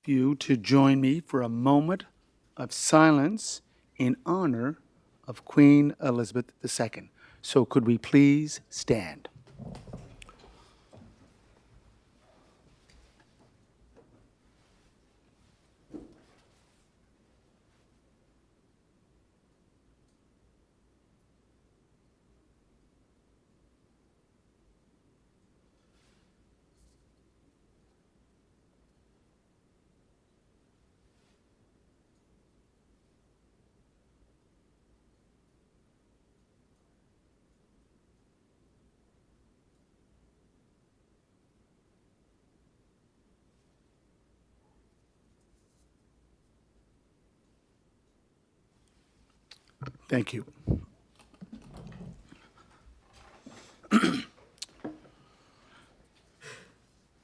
you to join me for a moment of silence in honor of Queen Elizabeth II. So could we please stand? Thank you.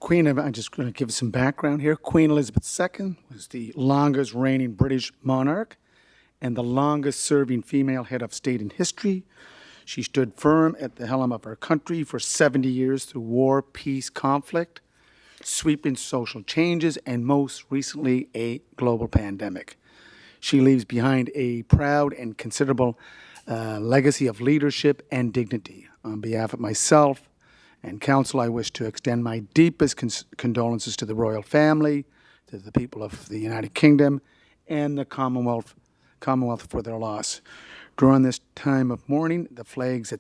I'm just going to give some background here. Queen Elizabeth II was the longest reigning British monarch and the longest serving female head of state in history. She stood firm at the helm of her country for 70 years through war, peace, conflict, sweeping social changes, and most recently, a global pandemic. She leaves behind a proud and considerable legacy of leadership and dignity. On behalf of myself and council, I wish to extend my deepest condolences to the royal family, to the people of the United Kingdom, and the Commonwealth for their loss. During this time of mourning, the flags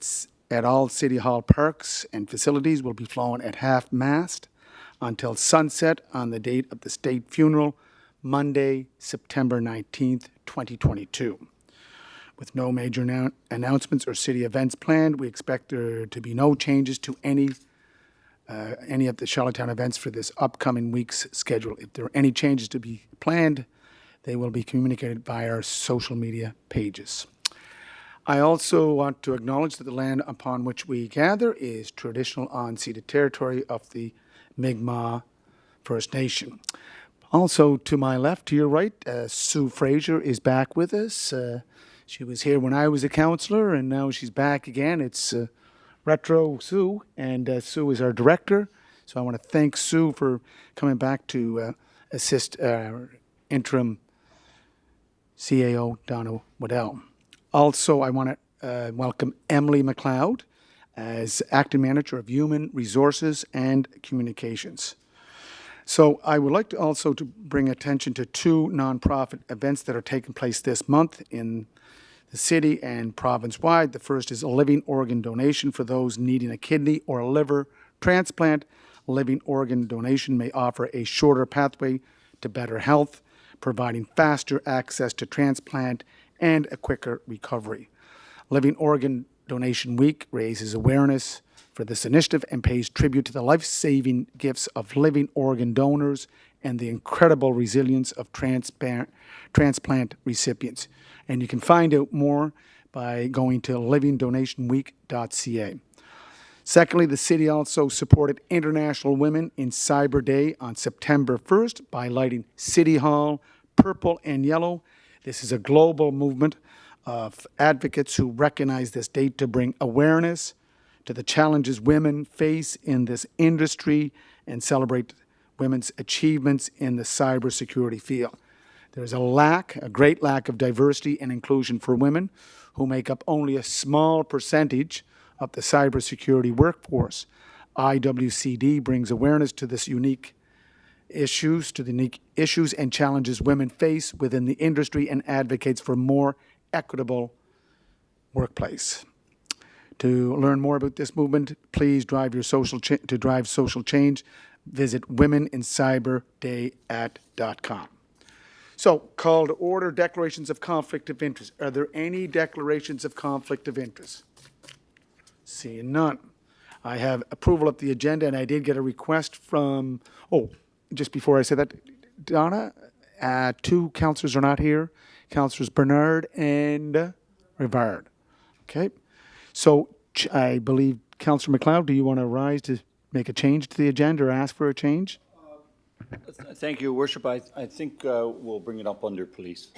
at all City Hall parks and facilities will be flown at half-mast until sunset on the date of the state funeral, Monday, September 19th, 2022. With no major announcements or city events planned, we expect there to be no changes to any of the Charlottetown events for this upcoming week's schedule. If there are any changes to be planned, they will be communicated via our social media pages. I also want to acknowledge that the land upon which we gather is traditional unceded territory of the Mi'kmaq First Nation. Also, to my left, to your right, Sue Fraser is back with us. She was here when I was a councillor, and now she's back again. It's Retro Sue, and Sue is our director. So I want to thank Sue for coming back to assist interim CAO Donna Waddell. Also, I want to welcome Emily McLeod as acting manager of Human Resources and Communications. So I would like to also to bring attention to two nonprofit events that are taking place this month in the city and province-wide. The first is a living organ donation for those needing a kidney or a liver transplant. Living organ donation may offer a shorter pathway to better health, providing faster access to transplant and a quicker recovery. Living Organ Donation Week raises awareness for this initiative and pays tribute to the life-saving gifts of living organ donors and the incredible resilience of transplant recipients. And you can find out more by going to livingdonationweek.ca. Secondly, the city also supported International Women in Cyber Day on September 1st by lighting City Hall purple and yellow. This is a global movement of advocates who recognize this date to bring awareness to the challenges women face in this industry and celebrate women's achievements in the cybersecurity field. There's a great lack of diversity and inclusion for women who make up only a small percentage of the cybersecurity workforce. IWCD brings awareness to this unique issues and challenges women face within the industry and advocates for more equitable workplace. To learn more about this movement, please drive social change. Visit womenincyberdayat.com. So, call to order, declarations of conflict of interest. Are there any declarations of conflict of interest? Seeing none. I have approval of the agenda, and I did get a request from, just before I say that, Donna, two councillors are not here, Councillors Bernard and Rivard. Okay. So I believe, Councillor McLeod, do you want to rise to make a change to the agenda or ask for a change? Thank you, Worship. I think we'll bring it up under police.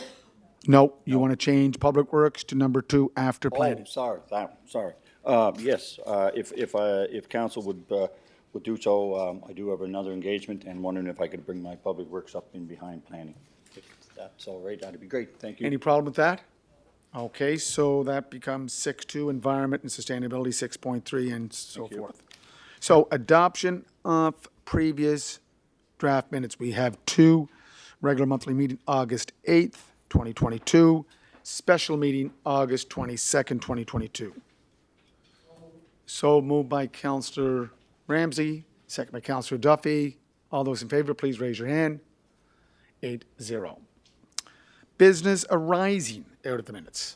No, you want to change Public Works to number 2 after planning. Oh, sorry. Yes, if council we'll do so. I do have another engagement and wondering if I could bring my public works up in behind planning. If that's all right, that'd be great. Thank you. Any problem with that? Okay, so that becomes 6.2, environment and sustainability, 6.3, and so Thank you. forth. So adoption of previous draft minutes. We have two, regular monthly meeting, August 8th, 2022, special meeting, August 22nd, 2022. So moved by Counselor Ramsey, second by Counselor Duffy. All those in favor, please raise your hand. 8-0. Business arising out of the minutes.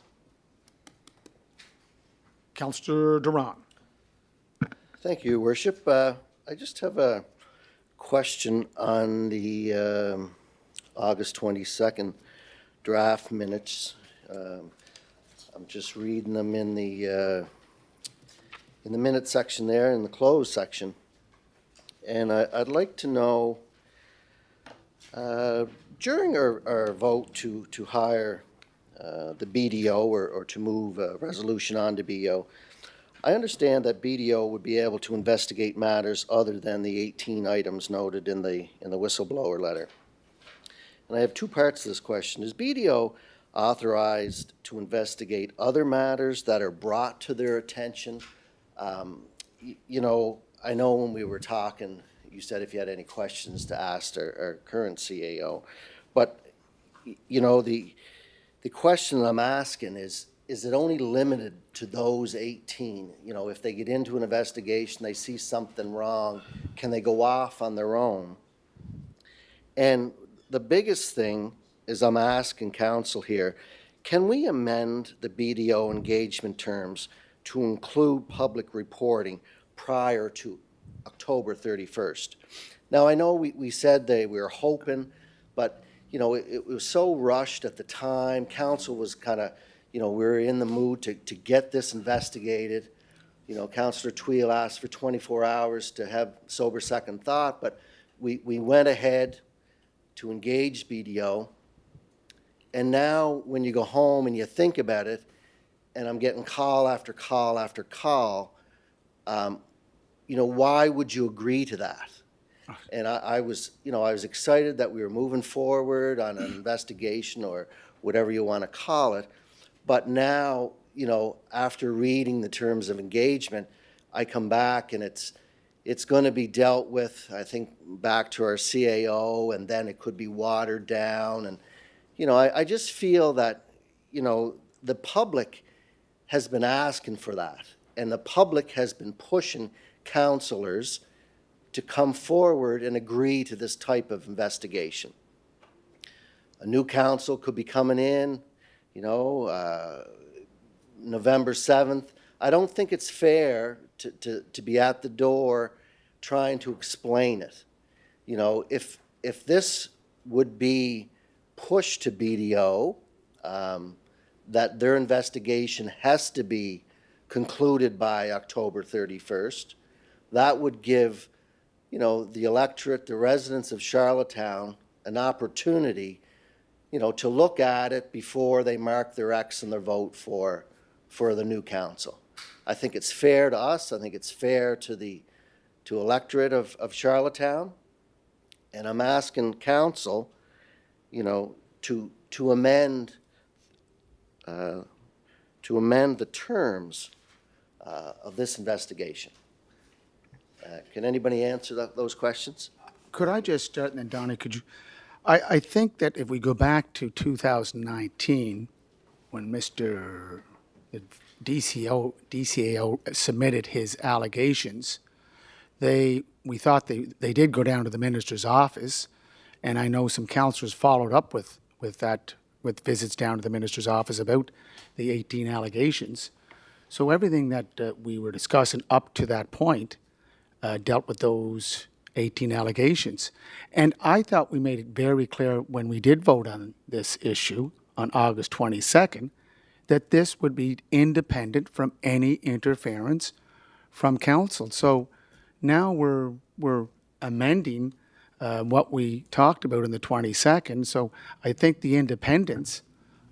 Counselor Duran. Thank you, Worship. I just have a question on the August 22nd draft minutes. I'm just reading them in the minute section there, in the closed section. And I'd like to know, during our vote to hire the BDO or to move a resolution on to BDO, I understand that BDO would be able to investigate matters other than the 18 items noted in the whistleblower letter. And I have two parts to this question. Is BDO authorized to investigate other matters that are brought to their attention? You know, I know when we were talking, you said if you had any questions to ask our current CAO, but you know, the question I'm asking is it only limited to those 18? You know, if they get into an investigation, they see something wrong, can they go off on their own? And the biggest thing is I'm asking council here, can we amend the BDO engagement terms to include public reporting prior to October 31st? Now, I know we said we were hoping, but, you know, it was so rushed at the time. Council was kind of, you know, we were in the mood to get this investigated. You know, Councillor Tweel asked for 24 hours to have sober second thought, but we went ahead to engage BDO. And now when you go home and you think about it, and I'm getting call after call after call, you know, why would you agree to that? And I was excited that we were moving forward on an investigation or whatever you want to call it. But now, you know, after reading the terms of engagement, I come back and it's going to be dealt with, I think, back to our CAO, and then it could be watered down. And, you know, I just feel that, you know, the public has been asking for that. And the public has been pushing councillors to come forward and agree to this type of investigation. A new council could be coming in, you know, November 7th. I don't think it's fair to be at the door trying to explain it. You know, if this would be pushed to BDO, that their investigation has to be concluded by October 31st, that would give, you know, the electorate, the residents of Charlottetown, an opportunity, you know, to look at it before they mark their X in their vote for the new council. I think it's fair to us. I think it's fair to the electorate of Charlottetown. And I'm asking council, you know, to amend the terms of this investigation. Can anybody answer those questions? Could I just start, and then Donnie, could you? I think that if we go back to 2019, when Mr. DCAO submitted his allegations, we thought they did go down to the minister's office, and I know some councillors followed up with visits down to the minister's office about the 18 allegations. So everything that we were discussing up to that point dealt with those 18 allegations. And I thought we made it very clear when we did vote on this issue on August 22nd that this would be independent from any interference from council. So now we're amending what we talked about in the 22nd. So I think the independence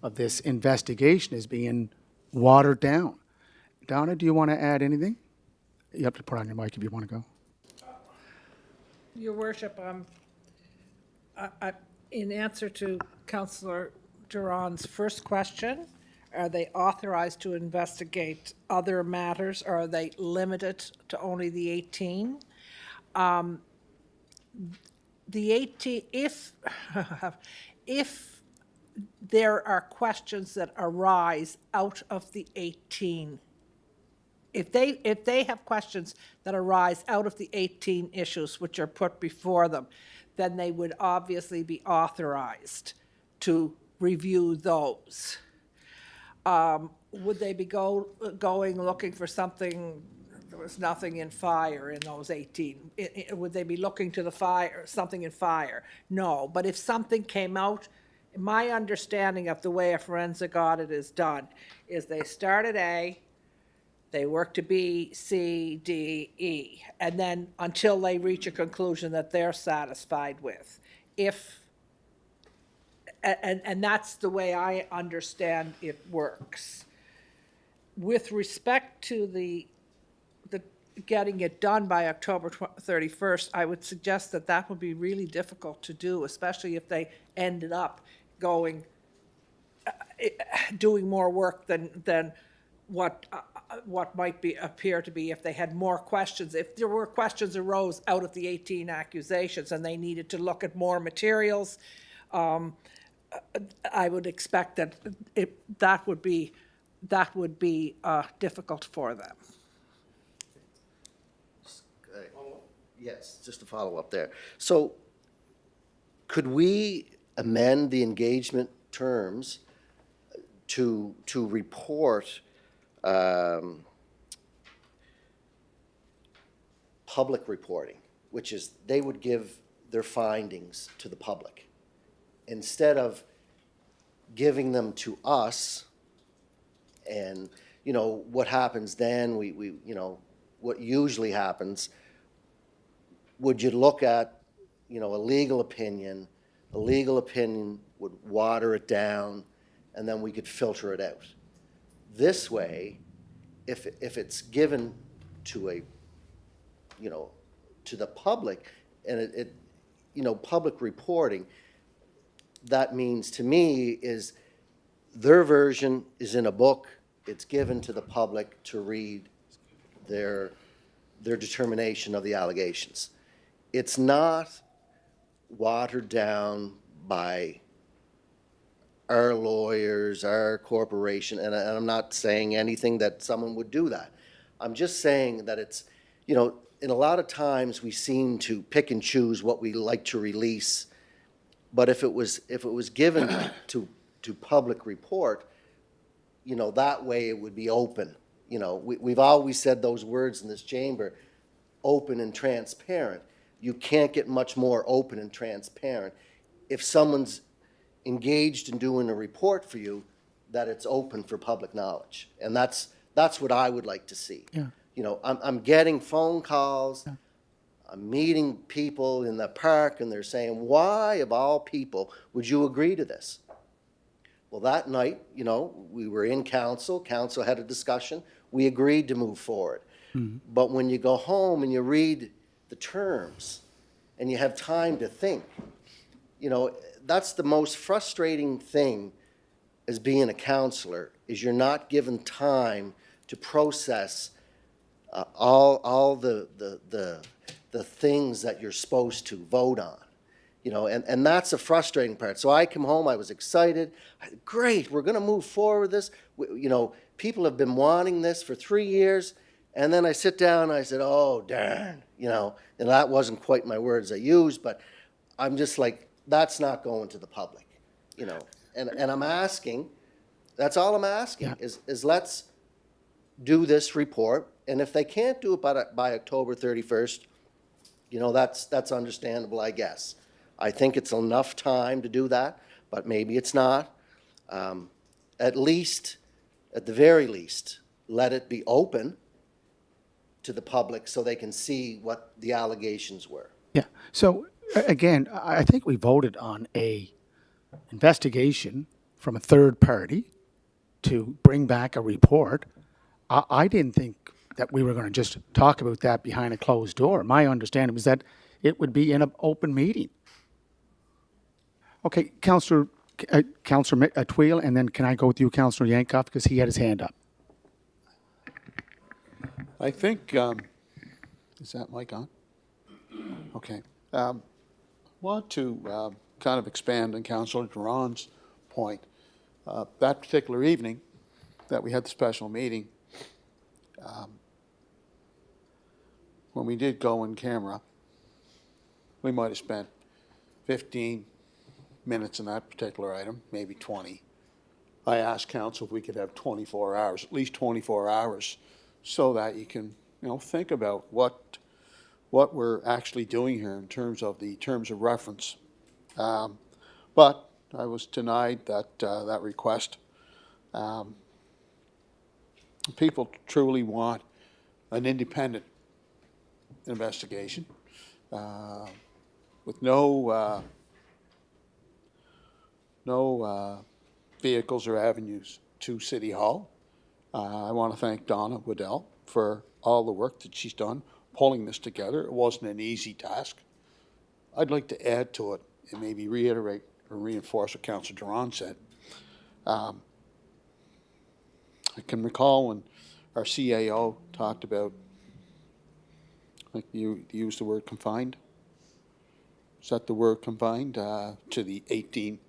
of this investigation is being watered down. Donna, do you want to add anything? You have to put on your mic if you want to go. Your worship, in answer to Councillor Duran's first question, are they authorized to investigate other matters, or are they limited to only the 18? The 18, if there are questions that arise out of the 18, if they have questions that arise out of the 18 issues which are put before them, then they would obviously be authorized to review those. Would they be going looking for something, there was nothing in fire in those 18? Would they be looking to the fire, something in fire? No, but if something came out, my understanding of the way a forensic audit is done is they start at A, they work to B, C, D, E, and then until they reach a conclusion that they're satisfied with. And that's the way I understand it works. With respect to the getting it done by October 31st, I would suggest that that would be really difficult to do, especially if they ended up doing more work than what might appear to be if they had more questions. If there were questions arose out of the 18 accusations and they needed to look at more materials, I would expect that that would be difficult for them. Yes, just to follow up there. So could we amend the engagement terms to report public reporting, which is they would give their findings to the public instead of giving them to us? And, you know, what happens then, we you know, what usually happens, would you look at, you know, a legal opinion would water it down, and then we could filter it out. This way, if it's given to a, you know, to the public, and it you know, public reporting, that means to me is their version is in a book, it's given to the public to read their determination of the allegations. It's not watered down by our lawyers, our corporation, and I'm not saying anything that someone would do that. I'm just saying that it's, you know, in a lot of times we seem to pick and choose what we like to release, but if it was given to public report, you know, that way it would be open. You know, we've always said those words in this chamber, open and transparent. You can't get much more open and transparent if someone's engaged in doing a report for you, that it's open for public knowledge. And that's what I would like to see. Yeah. You know, I'm getting phone calls, I'm meeting people in the park, and they're saying, why, of all people, would you agree to this? Well, that night, you know, we were in council had a discussion, we agreed to move forward. Mm-hmm. But when you go home and you read the terms, and you have time to think, you know, that's the most frustrating thing as being a counselor, is you're not given time to process all the things that you're supposed to vote on. You know, and that's a frustrating part. So I come home, I was excited. Great, we're going to move forward with this. You know, people have been wanting this for 3 years. And then I sit down and I said, oh, darn, you know, and that wasn't quite my words I used, but I'm just like, that's not going to the public, you know. And I'm asking, that's all I'm asking, is let's do this report. And if they can't do it by October 31st, you know, that's understandable, I guess. I think it's enough time to do that, but maybe it's not. At least, at the very least, let it be open to the public so they can see what the allegations were. Yeah. So again, I think we voted on a investigation from a third party to bring back a report. I didn't think that we were going to just talk about that behind a closed door. My understanding was that it would be in an open meeting. Okay, Councillor Tweel, and then can I go with you, Councillor Yankoff, because he had his hand up. I think, is that mic on? Okay. Want to kind of expand on Councillor Duran's point. That particular evening that we had the special meeting, when we did go in camera, we might have spent 15 minutes on that particular item, maybe 20. I asked council if we could have 24 hours, at least 24 hours, so that you can, think about what we're actually doing here in terms of the terms of reference. But I was denied that request. People truly want an independent investigation with no vehicles or avenues to City Hall. I want to thank Donna Waddell for all the work that she's done pulling this together. It wasn't an easy task. I'd like to add to it and maybe reiterate or reinforce what Councillor Duran said. I can recall when our CAO talked about, like you used the word confined. Is that the word confined to the 18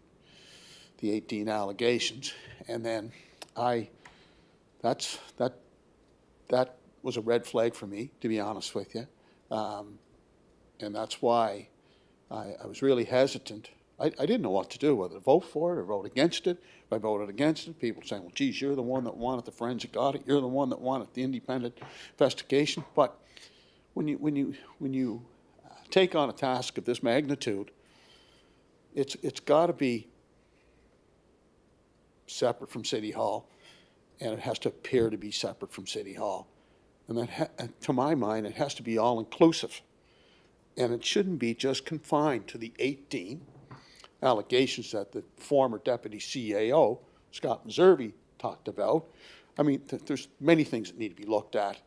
allegations? And then that was a red flag for me, to be honest with you. And that's why I was really hesitant. I didn't know what to do, whether to vote for it or vote against it. If I voted against it, people saying, well, geez, you're the one that wanted the forensic audit. You're the one that wanted the independent investigation. But when you take on a task of this magnitude, it's got to be separate from City Hall, and it has to appear to be separate from City Hall. And that, to my mind, it has to be all-inclusive. And it shouldn't be just confined to the 18 allegations that the former deputy CAO, Scott Meservey, talked about. I mean, there's many things that need to be looked at.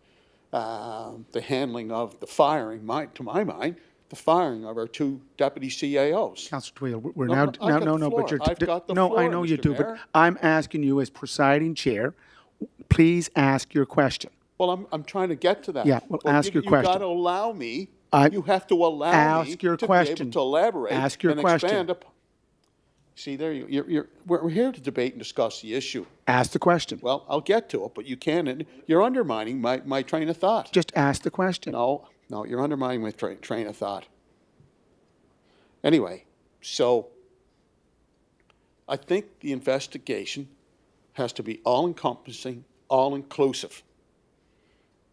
The handling of the firing, to my mind, the firing of our two deputy CAOs. Councillor Tweel, we're No, now, no, I've got the no, floor. but you're. I've got the no, floor, I know you Mr. do, but Mayor. I'm asking you as presiding chair, please ask your question. Well, I'm trying to get to that. Yeah, well, But ask your You question. got to allow me. I- You have to allow me Ask your to be question. able to elaborate Ask your and question. expand upon. See, there we're here to debate and discuss the issue. Ask the question. Well, I'll get to it, but you can't. You're undermining my train of thought. Just ask the question. No, you're undermining my train of thought. Anyway, so I think the investigation has to be all-encompassing, all-inclusive.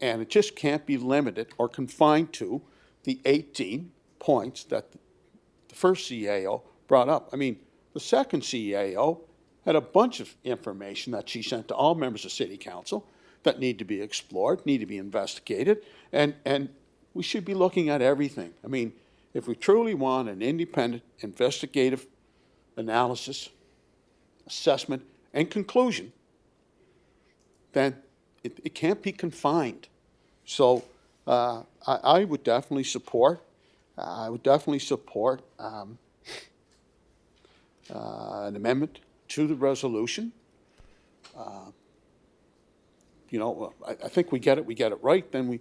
And it just can't be limited or confined to the 18 points that the first CAO brought up. I mean, the second CAO had a bunch of information that she sent to all members of City Council that need to be explored, need to be investigated, and we should be looking at everything. I mean, if we truly want an independent investigative analysis, assessment, and conclusion, then it can't be confined. So I would definitely support. An amendment to the resolution. I think we get it right. Then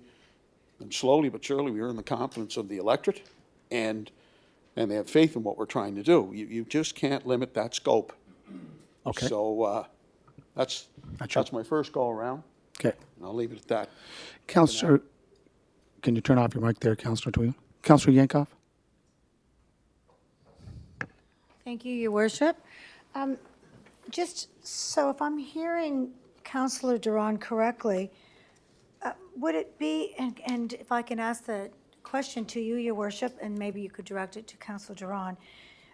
slowly but surely we earn the confidence of the electorate, and they have faith in what we're trying to do. You just can't limit that scope. Okay. So that's my first go around. Okay. And I'll leave it at that. Councillor, can you turn off your mic there, Councillor Tweel? Councillor Yankoff? Thank you, Your Worship. Just so if I'm hearing Councillor Duran correctly, would it be, and if I can ask the question to you, Your Worship, and maybe you could direct it to Councillor Duran,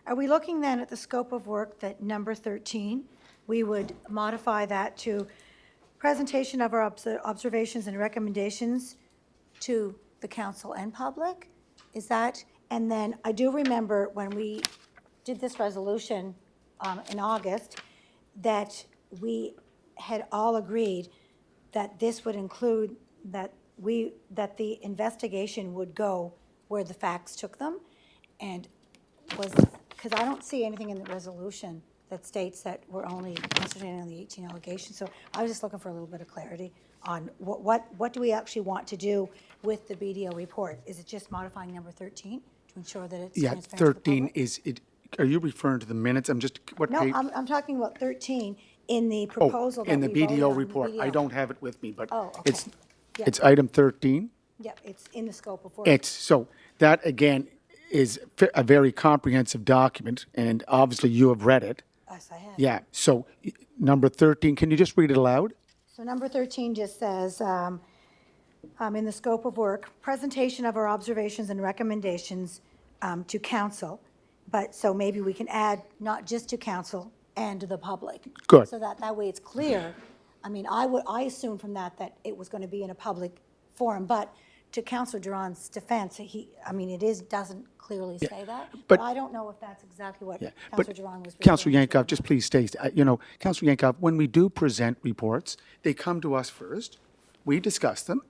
are we looking then at the scope of work that number 13, we would modify that to presentation of our observations and recommendations to the council and public? Is that, and then I do remember when we did this resolution in August, that we had all agreed that this would include that the investigation would go where the facts took them, and was, because I don't see anything in the resolution that states that we're only concentrating on the 18 allegations. So I was just looking for a little bit of clarity on what do we actually want to do with the BDO report? Is it just modifying number 13 to ensure that it's Yeah, transparent to the 13 public? is, are you referring to the minutes? I'm just, what No, page? I'm talking about 13 in the Oh, proposal that in we the voted on. BDO report. I BDO. don't have it with me, but Oh, okay. it's, Yeah. it's item 13. Yeah, it's in the scope of work. It's, so that again is a very comprehensive document, and obviously you have read it. Yes, I have. Yeah, so number 13, can you just read it aloud? So number 13 just says, in the scope of work, presentation of our observations and recommendations to council. But, so maybe we can add not just to council and to the public. Good. So that way it's clear. I mean, I assumed from that it was going to be in a public forum, but to Councilor Duran's defense, doesn't clearly say that. but- But I don't know if that's exactly what Yeah, Councilor but Duran was. Councillor referring to or Yankoff, just not. please stay, Councillor Yankoff, when we do present reports, they come to us first, we discuss them,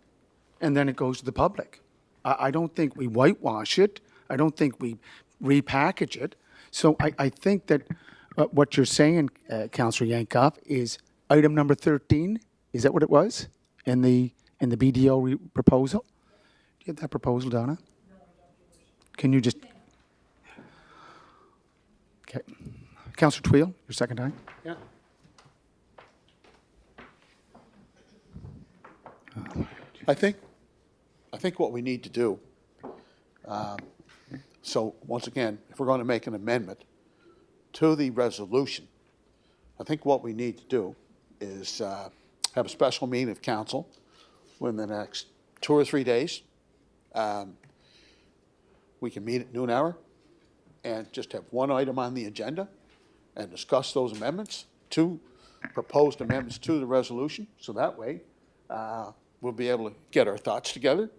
and then it goes to the public. I don't think we whitewash it, I don't think we repackage it. So I think that what you're saying, Councillor Yankoff, is item number 13, is that what it was, in the BDO proposal? Do you have that proposal, Donna? Can you just? Okay. Councillor Tweel, your second time? Yeah. I think what we need to do, so once again, if we're going to make an amendment to the resolution, I think what we need to do is have a special meeting of council within the next 2 or 3 days. We can meet at noon hour and just have one item on the agenda and discuss those amendments, proposed amendments to the resolution, so that way we'll be able to get our thoughts together,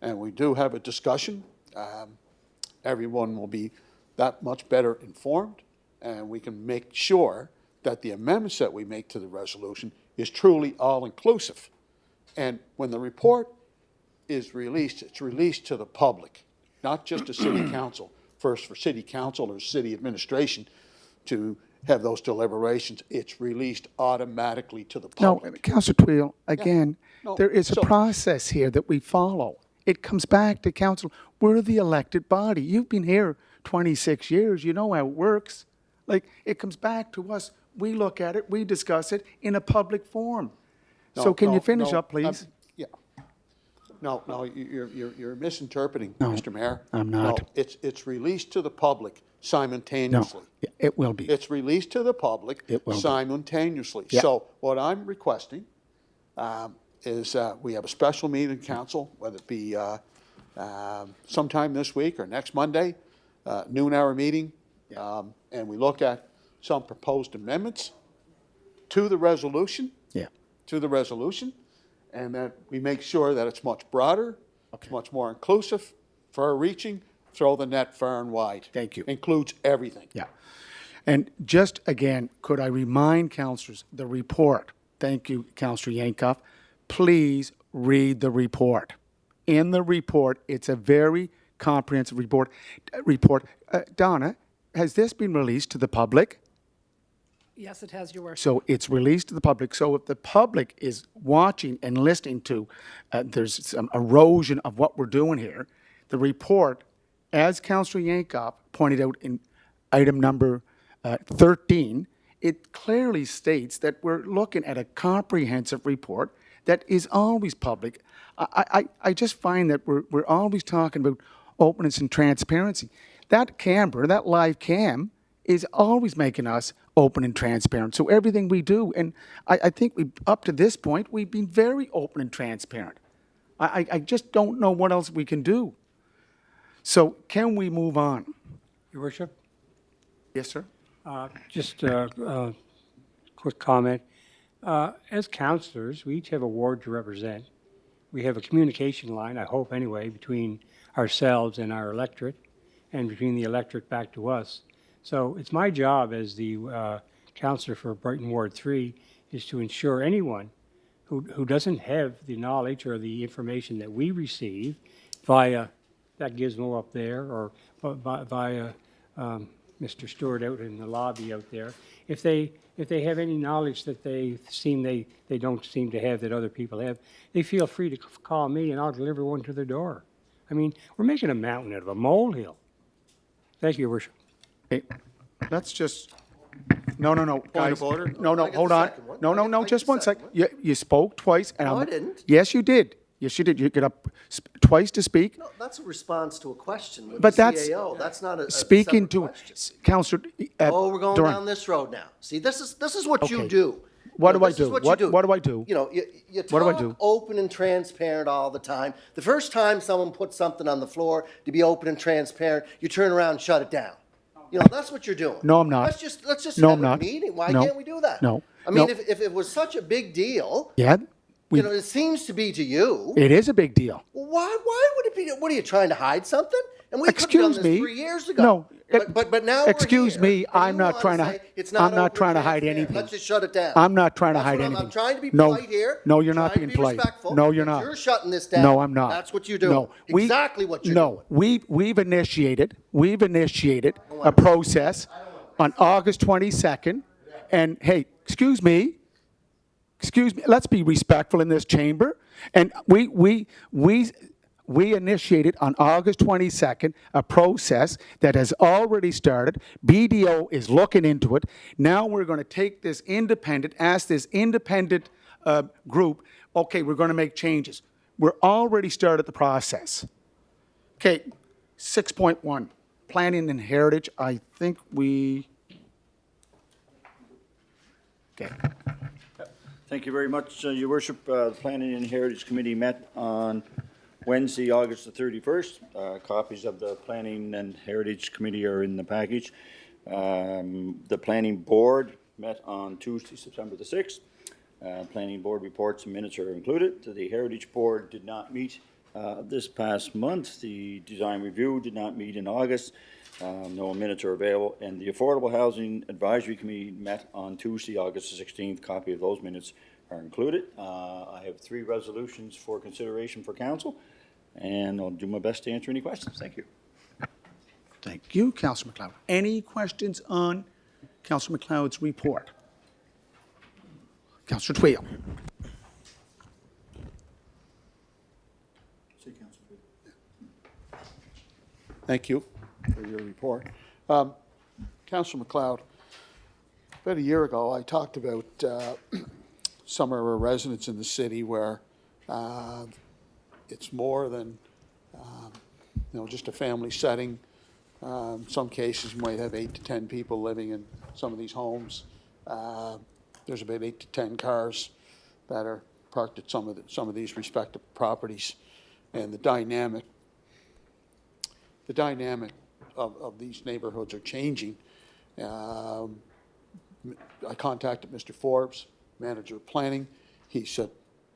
and we do have a discussion. Everyone will be that much better informed, and we can make sure that the amendments that we make to the resolution is truly all-inclusive. And when the report is released, it's released to the public, not just to city council. First, for city council or city administration to have those deliberations, it's released automatically to the No, public. Councillor Tweel, again, No, there is a so- process here that we follow. It comes back to council. We're the elected body. You've been here 26 years. You know how it works. Like, it comes back to us. We look at it, we discuss it in a public forum. So No, can you no, finish no, up, please? Yeah. No, you're misinterpreting, No, Mr. Mayor. I'm not. No, it's released to the public No, simultaneously. it will be. It's released to the public It will be. simultaneously. Yeah. So what I'm requesting is we have a special meeting in council, whether it be sometime this week or next Monday, noon-hour meeting, and we look at some proposed amendments to the resolution, Yeah. and that we make sure that it's much broader, it's much more inclusive, far-reaching, throw the net far and wide. Thank you. Includes everything. Yeah. And just again, could I remind councillors, the report, thank you, Councillor Yankoff, please read the report. In the report, it's a very comprehensive report. Donna, has this been released to the public? Yes, it has, Your Worship. So it's released to the public. So if the public is watching and listening to, there's some erosion of what we're doing here, the report, as Councillor Yankoff pointed out in item number 13, it clearly states that we're looking at a comprehensive report that is always public. I just find that we're always talking about openness and transparency. That camera, that live cam, is always making us open and transparent. So everything we do, and I think up to this point, we've been very open and transparent. I just don't know what else we can do. So can we move on? Your Worship, Yes, sir? just a quick comment. As councillors, we each have a ward to represent. We have a communication line, I hope anyway, between ourselves and our electorate, and between the electorate back to us. So it's my job as the councillor for Brighton Ward 3 is to ensure anyone who doesn't have the knowledge or the information that we receive via that gizmo up there or via Mr. Stewart out in the lobby out there, if they have any knowledge that they don't seem to have that other people have, they feel free to call me and I'll deliver one to their door. I mean, we're making a mountain out of a molehill. Thank you, Your Worship. Hey, let's just, no, guys. of order? No, I get hold the on. second one. No, I get the just one second sec. one. You spoke twice, and No, I'm. I didn't. Yes, you did. Yes, you did. You get up twice to speak. No, that's a response to a question with But the that's- CAO. That's not a Speaking separate to question. Councillor. Oh, we're going Duran. down this road now. See, this is what you Okay. do. What You know, do I this is do? what What- you do. what do I do? You know, you What do I talk do? open and transparent all the time. The first time someone puts something on the floor to be open and transparent, you turn around and shut it down. You know, that's what you're doing. No, I'm not. Let's just No, have I'm a not. meeting. Why No. can't we do that? No. I mean, No. if it was such a big deal, Yeah, you know, it seems to be to you. it is a big deal. Why would it be? What are you trying to hide something? And we could have done Excuse this me. 3 years ago. No, but now we're excuse here, me, and I'm you not wanna trying to say hi- it's not I'm not open trying to and hide transparent. anything. Let's just shut it down. I'm not trying to That's hide what anything. I'm trying to be No. polite here. No, you're not trying to being be polite. respectful, No, you're but not. You're shutting this down. No, I'm not. That's what you're doing. No, Exactly what you're no, doing. we've initiated a process on August 22nd, and hey, excuse me, let's be respectful in this chamber, and we initiated on August 22nd a process that has already started. BDO is looking into it. Now we're going to take this independent, ask this independent group, okay, we're going to make changes. We're already started the process. Okay, 6.1, planning and heritage. I think we, okay. Thank you very much, Your Worship. The Planning and Heritage Committee met on Wednesday, August the 31st. Copies of the Planning and Heritage Committee are in the package. The Planning Board met on Tuesday, September the 6th. Planning Board reports and minutes are included. The Heritage Board did not meet this past month. The Design Review did not meet in August. No minutes are available. And the Affordable Housing Advisory Committee met on Tuesday, August the 16th. Copy of those minutes are included. I have 3 resolutions for consideration for council, and I'll do my best to answer any questions. Thank you. Thank you, Councillor McLeod. Any questions on Councillor McLeod's report? Councillor Twill. Thank you for your report. Councillor McLeod, about a year ago, I talked about some of our residents in the city where it's more than, just a family setting. In some cases, we might have 8 to 10 people living in some of these homes. There's about 8 to 10 cars that are parked at some of these respective properties, and the dynamic of these neighborhoods are changing. I contacted Mr. Forbes, manager of planning. He said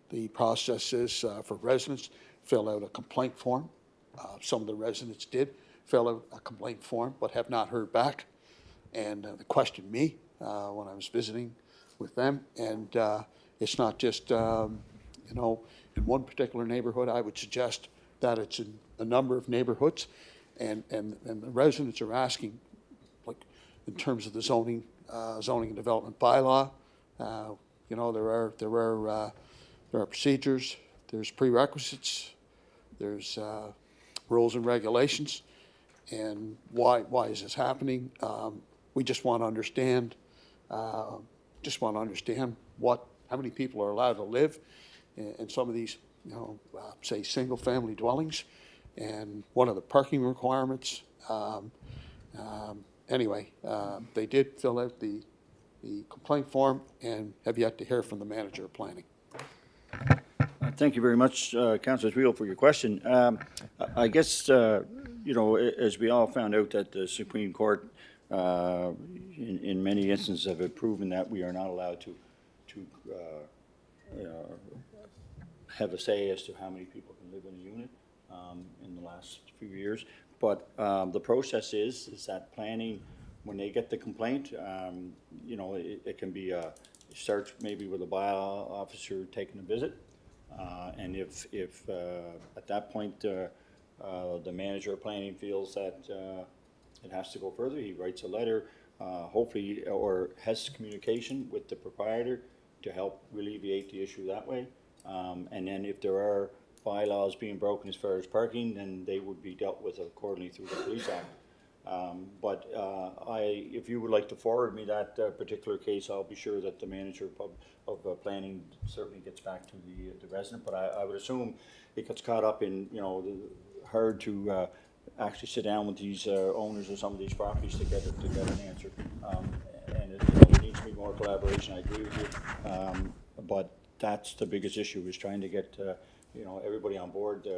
the process is for residents, fill out a complaint form. Some of the residents did fill out a complaint form, but have not heard back. And they questioned me when I was visiting with them. And it's not just, in one particular neighborhood. I would suggest that it's in a number of neighborhoods. And the residents are asking, like, in terms of the zoning and development bylaw, there are procedures, there's prerequisites, there's rules and regulations, and why is this happening? We just want to understand, how many people are allowed to live in some of these, say, single-family dwellings, and what are the parking requirements. They did fill out the complaint form and have yet to hear from the manager of planning. Thank you very much, Councillor Twill, for your question. I guess, as we all found out that the Supreme Court, in many instances, have proven that we are not allowed to have a say as to how many people can live in a unit in the last few years. But the process is that planning, when they get the complaint, it can be a search maybe with a bylaw officer taking a visit. And if at that point the manager of planning feels that it has to go further, he writes a letter, hopefully, or has communication with the proprietor to help alleviate the issue that way. And then if there are bylaws being broken as far as parking, then they would be dealt with accordingly through the police act. But if you would like to forward me that particular case, I'll be sure that the manager of planning certainly gets back to the resident. But I would assume it gets caught up in, hard to actually sit down with these owners of some of these properties to get an answer. And there needs to be more collaboration, I agree with you. But that's the biggest issue, is trying to get everybody on board,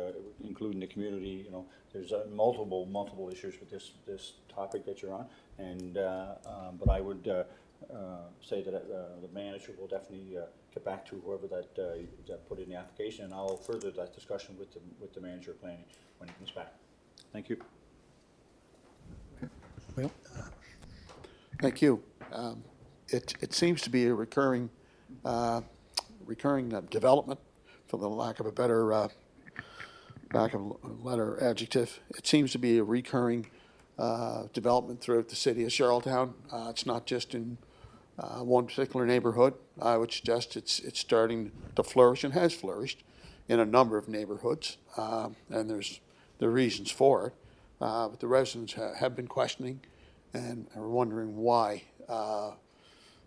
including the community. There's multiple issues with this topic that you're on, and but I would say that the manager will definitely get back to whoever that put in the application, and I'll further that discussion with the manager of planning when he comes back. Thank you. Well, Thank you. It seems to be a recurring development, for the lack of a better adjective. It seems to be a recurring development throughout the city of Charlottetown. It's not just in one particular neighborhood. I would suggest it's starting to flourish, and has flourished in a number of neighborhoods, and there's the reasons for it. But the residents have been questioning and are wondering why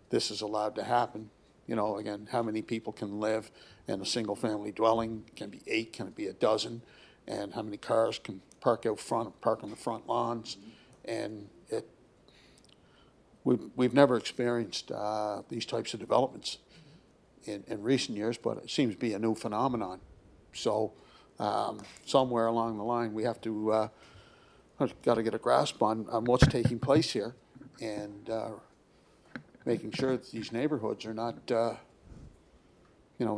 this is allowed to happen. Again, how many people can live in a single-family dwelling? Can it be 8? Can it be a dozen? And how many cars can park out front, park on the front lawns? And we've never experienced these types of developments in recent years, but it seems to be a new phenomenon. So somewhere along the line, we have to got to get a grasp on what's taking place here, and making sure that these neighborhoods are not,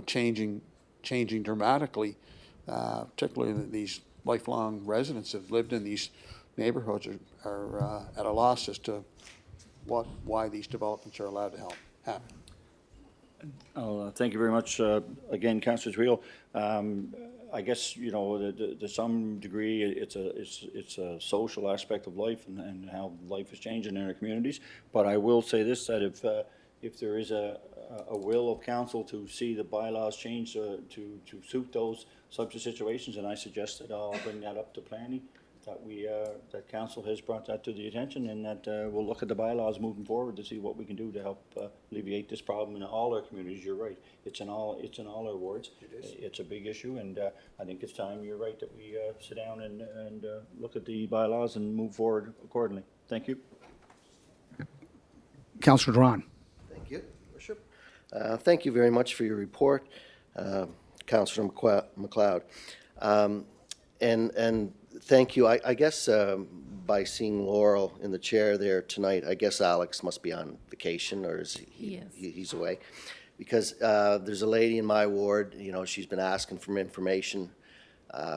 changing dramatically. Particularly these lifelong residents that have lived in these neighborhoods are at a loss as to why these developments are allowed to happen. Thank you very much. Again, Councillor Trio. I guess, to some degree, it's a social aspect of life and how life is changing in our communities. But I will say this, that if there is a will of council to see the bylaws change to suit those such situations, and I suggest that I'll bring that up to planning, that council has brought that to the attention, and that we'll look at the bylaws moving forward to see what we can do to help alleviate this problem in all our communities. You're right. It's in all our wards. It's a big issue, and I think it's time, you're right, that we sit down and look at the bylaws and move forward accordingly. Thank you. Councillor Duran. Thank you, Worship. Thank you very much for your report, Councillor McLeod. And thank you. I guess by seeing Laurel in the chair there tonight, I guess Alex must be on vacation, or is he? He's away. Because there's a lady in my ward, she's been asking for information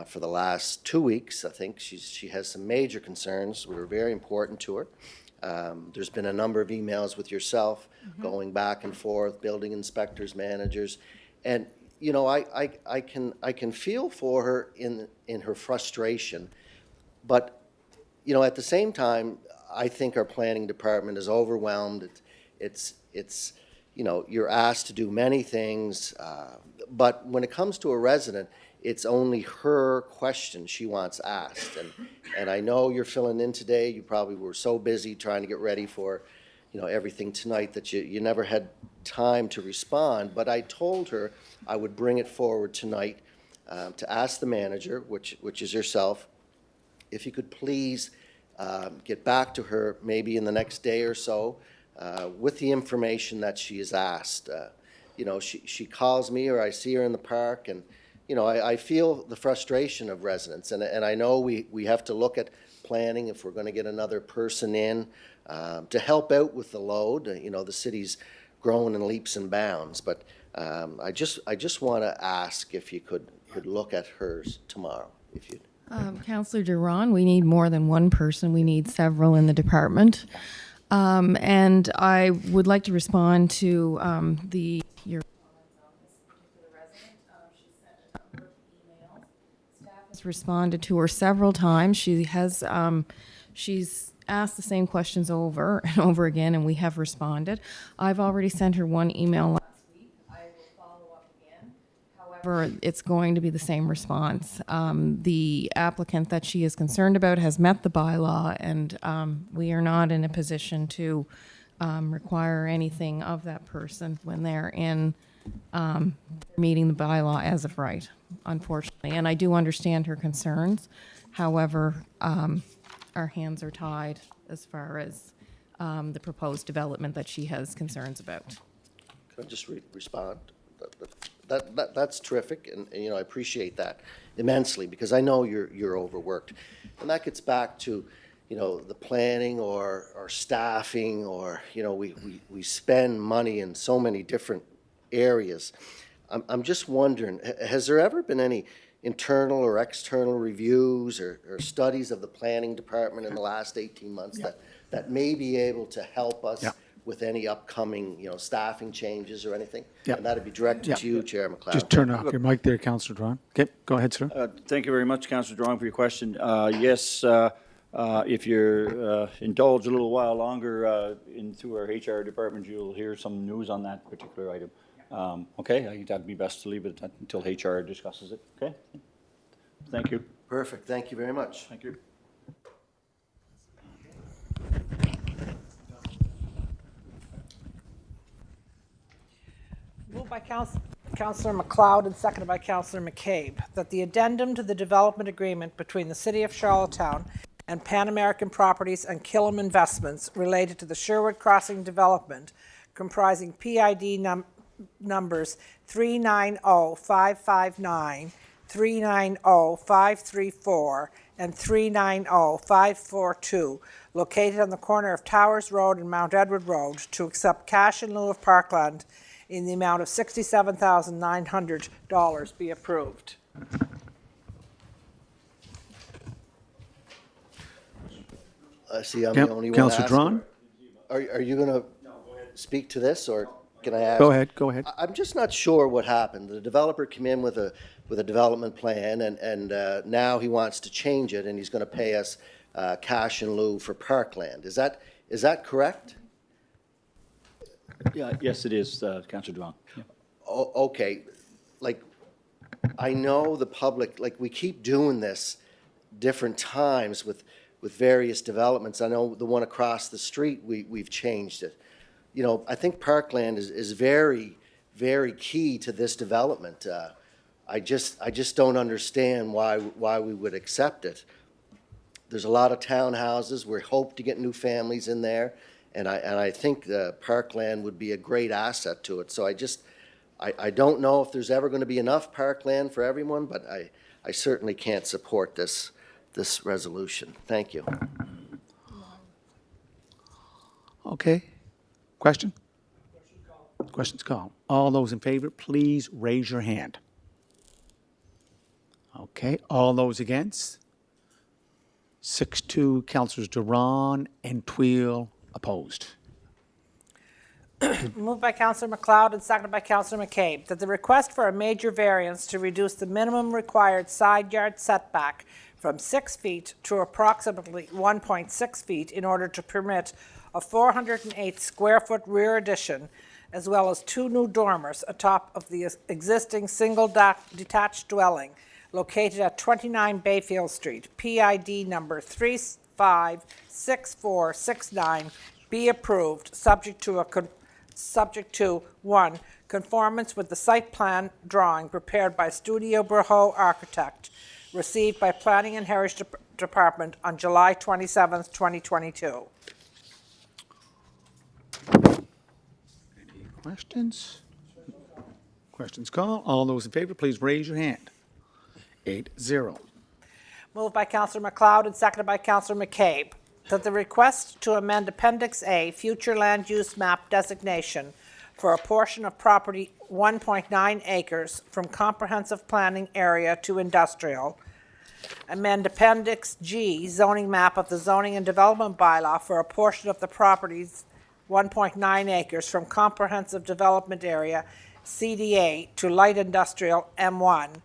for the last 2 weeks. I think she has some major concerns that are very important to her. There's been a number of emails with yourself going back and forth, building inspectors, managers, and I can feel for her in her frustration, but at the same time, I think our planning department is overwhelmed. It's you're asked to do many things, but when it comes to a resident, it's only her question she wants asked. And I know you're filling in today. You probably were so busy trying to get ready for, everything tonight that you never had time to respond. But I told her I would bring it forward tonight to ask the manager, which is yourself, if you could please get back to her maybe in the next day or so with the information that she has asked. She calls me, or I see her in the park, and I feel the frustration of residents, and I know we have to look at planning if we're going to get another person in to help out with the load. The city's growing in leaps and bounds, but I just want to ask if you could look at hers tomorrow, if you'd. Councillor Duran, we need more than one person. We need several in the department. And I would like to respond to your comments on this particular resident. She sent a number of emails. Staff has responded to her several times. She's asked the same questions over and over again, and we have responded. I've already sent her one email last week. I will follow up again. However, it's going to be the same response. The applicant that she is concerned about has met the bylaw, and we are not in a position to require anything of that person when they're in meeting the bylaw as of right, unfortunately. And I do understand her concerns. However, our hands are tied as far as the proposed development that she has concerns about. Can I just respond? That's terrific, and, you know, I appreciate that immensely, because I know you're overworked. And that gets back to, you know, the planning or staffing, or, you know, we spend money in so many different areas. I'm just wondering, has there ever been any internal or external reviews or studies of the planning department in the last 18 months that may be able to help us Yeah. with any upcoming, you know, staffing changes or anything? Yeah. And that'd be directed to you, Chair McLeod. Just turn off your mic there, Councillor Drawn. Okay, go ahead, sir. Thank you very much, Councillor Drong, for your question. Yes, if you're indulge a little while longer through our HR department, you'll hear some news on that particular item. Okay, I think that'd be best to leave it until HR discusses it. Okay? Thank you. Perfect, thank you very much. Thank you. Moved by Councillor McLeod and seconded by Councillor McCabe, that the addendum to the development agreement between the City of Charlottetown and Pan American Properties and Killam Investments related to the Sherwood Crossing development, comprising PID numbers 390-559, 390-534, and 390-542, located on the corner of Towers Road and Mount Edward Road, to accept cash in lieu of parkland in the amount of $67,900 be approved. I see I'm the only one Councillor asking. Drawn? Are you going to speak to this, or can I ask? Go ahead, go ahead. I'm just not sure what happened. The developer came in with a development plan, and now he wants to change it, and he's going to pay us cash in lieu for parkland. Is that correct? Yeah, yes, it is, Councillor Drong. Yeah. Okay, like, I know the public, like, we keep doing this different times with various developments. I know the one across the street, we've changed it. You know, I think parkland is very, very key to this development. I just don't understand why we would accept it. There's a lot of townhouses. We hope to get new families in there, and I think the parkland would be a great asset to it. So I don't know if there's ever going to be enough parkland for everyone, but I certainly can't support this resolution. Thank you. Okay. Question? Question's called. All those in favor, please raise your hand. Okay, all those against? 6-2, Councillors Duran and Tweel opposed. Moved by Councillor McLeod and seconded by Councillor McCabe, that the request for a major variance to reduce the minimum required side yard setback from 6 feet to approximately 1.6 feet in order to permit a 408 square foot rear addition, as well as 2 new dormers atop of the existing single detached dwelling located at 29 Bayfield Street, PID number 356469, be approved, subject to 1, conformance with the site plan drawing prepared by Studio Berho Architect, received by Planning and Heritage Department on July 27th, 2022. Any questions? Questions called. All those in favor, please raise your hand. 8-0. Moved by Councillor McLeod and seconded by Councillor McCabe, that the request to amend Appendix A, future land use map designation for a portion of property 1.9 acres from comprehensive planning area to industrial, amend Appendix G, zoning map of the zoning and development bylaw for a portion of the properties 1.9 acres from comprehensive development area CDA to light industrial M1,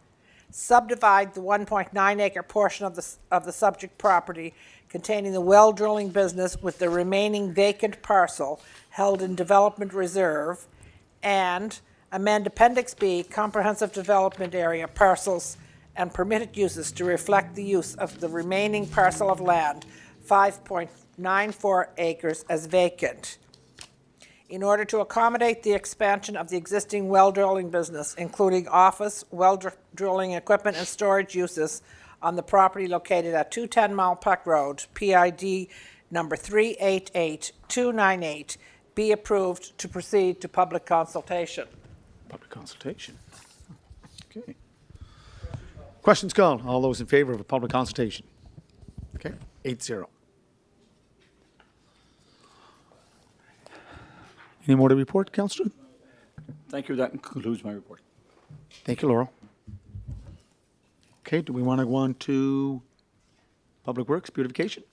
subdivide the 1.9 acre portion of the subject property containing the well drilling business with the remaining vacant parcel held in development reserve, and amend Appendix B, comprehensive development area parcels and permitted uses to reflect the use of the remaining parcel of land, 5.94 acres, as vacant. In order to accommodate the expansion of the existing well drilling business, including office, drilling equipment, and storage uses on the property located at 210 Malpeck Road, PID number 388298, be approved to proceed to public consultation. Public consultation. Okay. Questions called. All those in favor of a public consultation? Okay, 8-0. Any more to report, Councillor? Thank you. That concludes my report. Thank you, Laurel. Okay, do we want to go on to Public Works Beautification?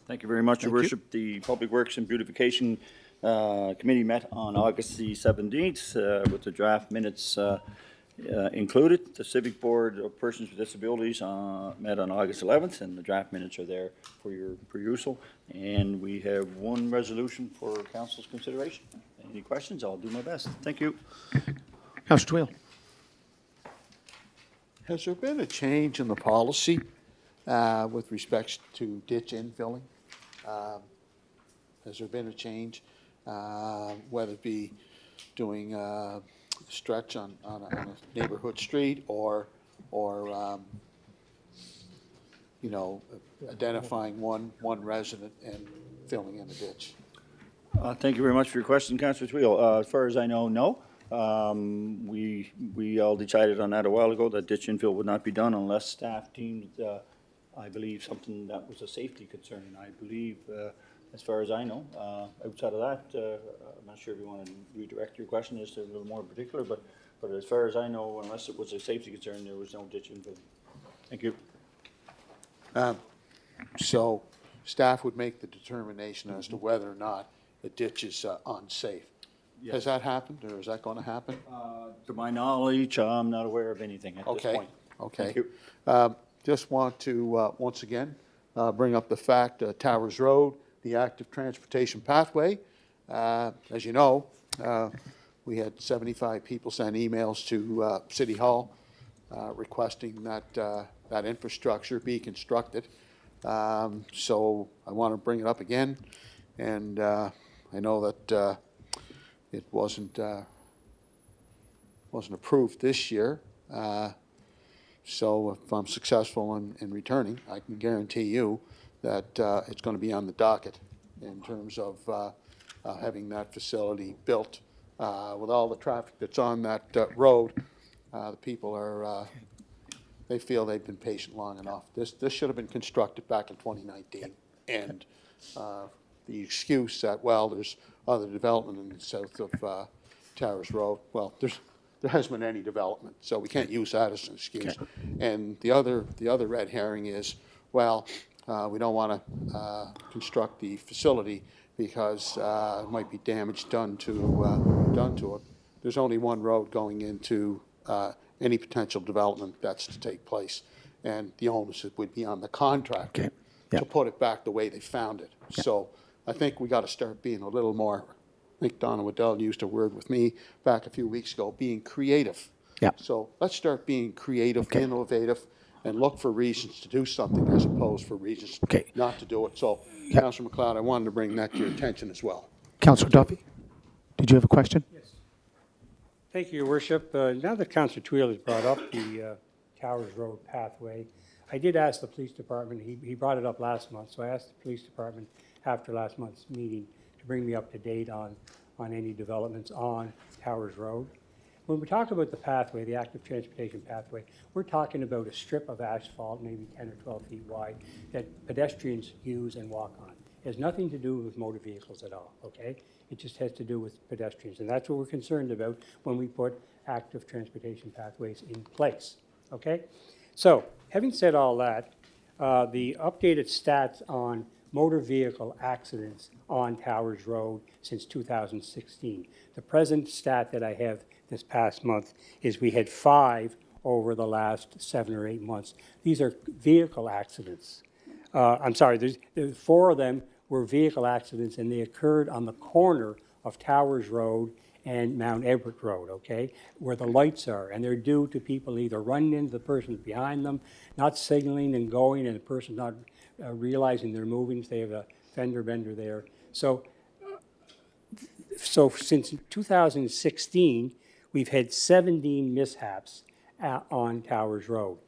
Thank you very much, Your Thank you. Worship. The Public Works and Beautification Committee met on August the 17th with the draft minutes included. The Civic Board of Persons with Disabilities met on August 11th, and the draft minutes are there for your perusal. And we have one resolution for Council's consideration. Any questions? I'll do my best. Thank you. Councillor Twill. Has there been a change in the policy with respect to ditch infilling? Has there been a change, whether it be doing a stretch on a neighborhood street or you know, identifying one resident and filling in the ditch? Thank you very much for your question, Councillor Twill. As far as I know, no. We all decided on that a while ago, that ditch infill would not be done unless staff deemed, I believe, something that was a safety concern. I believe, as far as I know, outside of that, I'm not sure if you want to redirect your question as to a little more particular, but as far as I know, unless it was a safety concern, there was no ditch infill. Thank you. So staff would make the determination as to whether or not the ditch is unsafe. Has that happened, or is that going to happen? To my knowledge, I'm not aware of anything at this Okay, point. okay. Thank you. Just want to, once again, bring up the fact, Towers Road, the active transportation pathway. As you know, we had 75 people send emails to City Hall requesting that infrastructure be constructed. So I want to bring it up again, and I know that it wasn't approved this year. So if I'm successful in returning, I can guarantee you that it's going to be on the docket in terms of having that facility built. With all the traffic that's on that road, the people are, they feel they've been patient long enough. This should have been constructed back in 2019. And the excuse that, well, there's other development in the south of Towers Road, well, there hasn't been any development, so we can't use that as an excuse. Okay. And the other red herring is, well, we don't want to construct the facility because it might be damage done to it. There's only one road going into any potential development that's to take place, and the onus would be on the contractor Okay. Yeah. to put it back the way they found it. So I think we got to start being a little more, I think Donna Waddell used a word with me back a few weeks ago, being creative. Yeah. So let's start being creative, Okay. innovative, and look for reasons to do something as opposed for reasons Okay. not to do it. So, Yeah. Councillor MacLeod, I wanted to bring that to your attention as well. Councillor Duffy, did you have a question? Thank you, Your Worship. Now that Councillor Twill has brought up the Towers Road pathway, I did ask the police department, he brought it up last month, so I asked the police department after last month's meeting to bring me up to date on any developments on Towers Road. When we talk about the pathway, the active transportation pathway, we're talking about a strip of asphalt, maybe 10 or 12 feet wide, that pedestrians use and walk on. It has nothing to do with motor vehicles at all, okay? It just has to do with pedestrians, and that's what we're concerned about when we put active transportation pathways in place, okay? So, having said all that, the updated stats on motor vehicle accidents on Towers Road since 2016. The present stat that I have this past month is we had 5 over the last 7 or 8 months. These are vehicle accidents. I'm sorry, there's 4 of them were vehicle accidents, and they occurred on the corner of Towers Road and Mount Everett Road, okay, where the lights are, and they're due to people either running into the person behind them, not signaling and going, and the person not realizing they're moving, so they have a fender bender there. So since 2016, we've had 17 mishaps on Towers Road.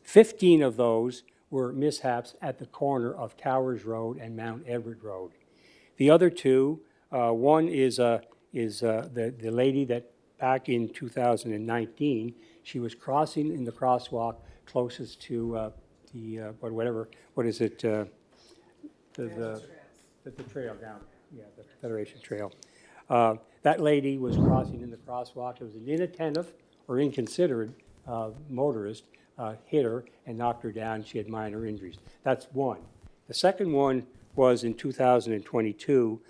15 of those were mishaps at the corner of Towers Road and Mount Everett Road. The other 2, one is the lady that back in 2019, she was crossing in the crosswalk closest to what is it? The trail down, yeah, the Federation Trail. That lady was crossing in the crosswalk. It was an inattentive or inconsiderate motorist hit her and knocked her down. She had minor injuries. That's one. The second one was in 2022.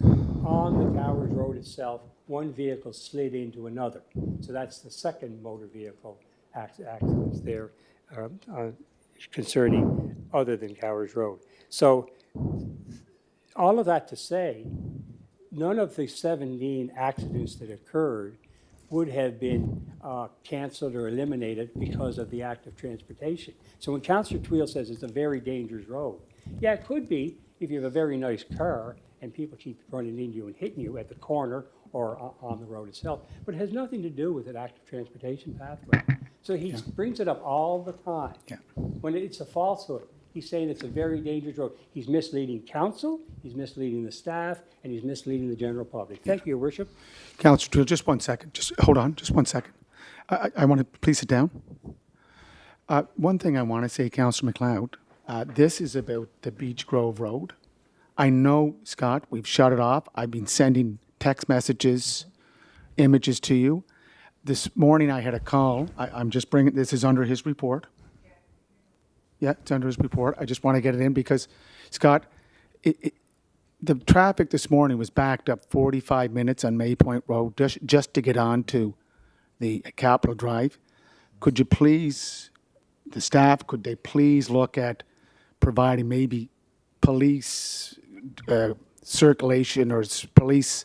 On the Towers Road itself, one vehicle slid into another. So that's the second motor vehicle accidents there concerning other than Towers Road. So all of that to say, none of the 17 accidents that occurred would have been canceled or eliminated because of the act of transportation. So when Councillor Tweel says it's a very dangerous road, yeah, it could be if you have a very nice car and people keep running into you and hitting you at the corner or on the road itself, but it has nothing to do with an active transportation pathway. So he brings it up all the time. Yeah. When it's a falsehood, he's saying it's a very dangerous road. He's misleading council, he's misleading the staff, and he's misleading the general public. Thank you, Your Worship. Councillor Twill, just 1 second. Just hold on, just 1 second. I want to please sit down. One thing I want to say, Councillor McLeod, this is about the Beach Grove Road. I know, Scott, we've shut it off. I've been sending text messages, images to you. This morning I had a call. I'm just bringing, this is under his report. Yeah, it's under his report. I just want to get it in because, Scott, the traffic this morning was backed up 45 minutes on May Point Road just to get on to the Capitol Drive. Could you please, the staff, could they please look at providing maybe police circulation or police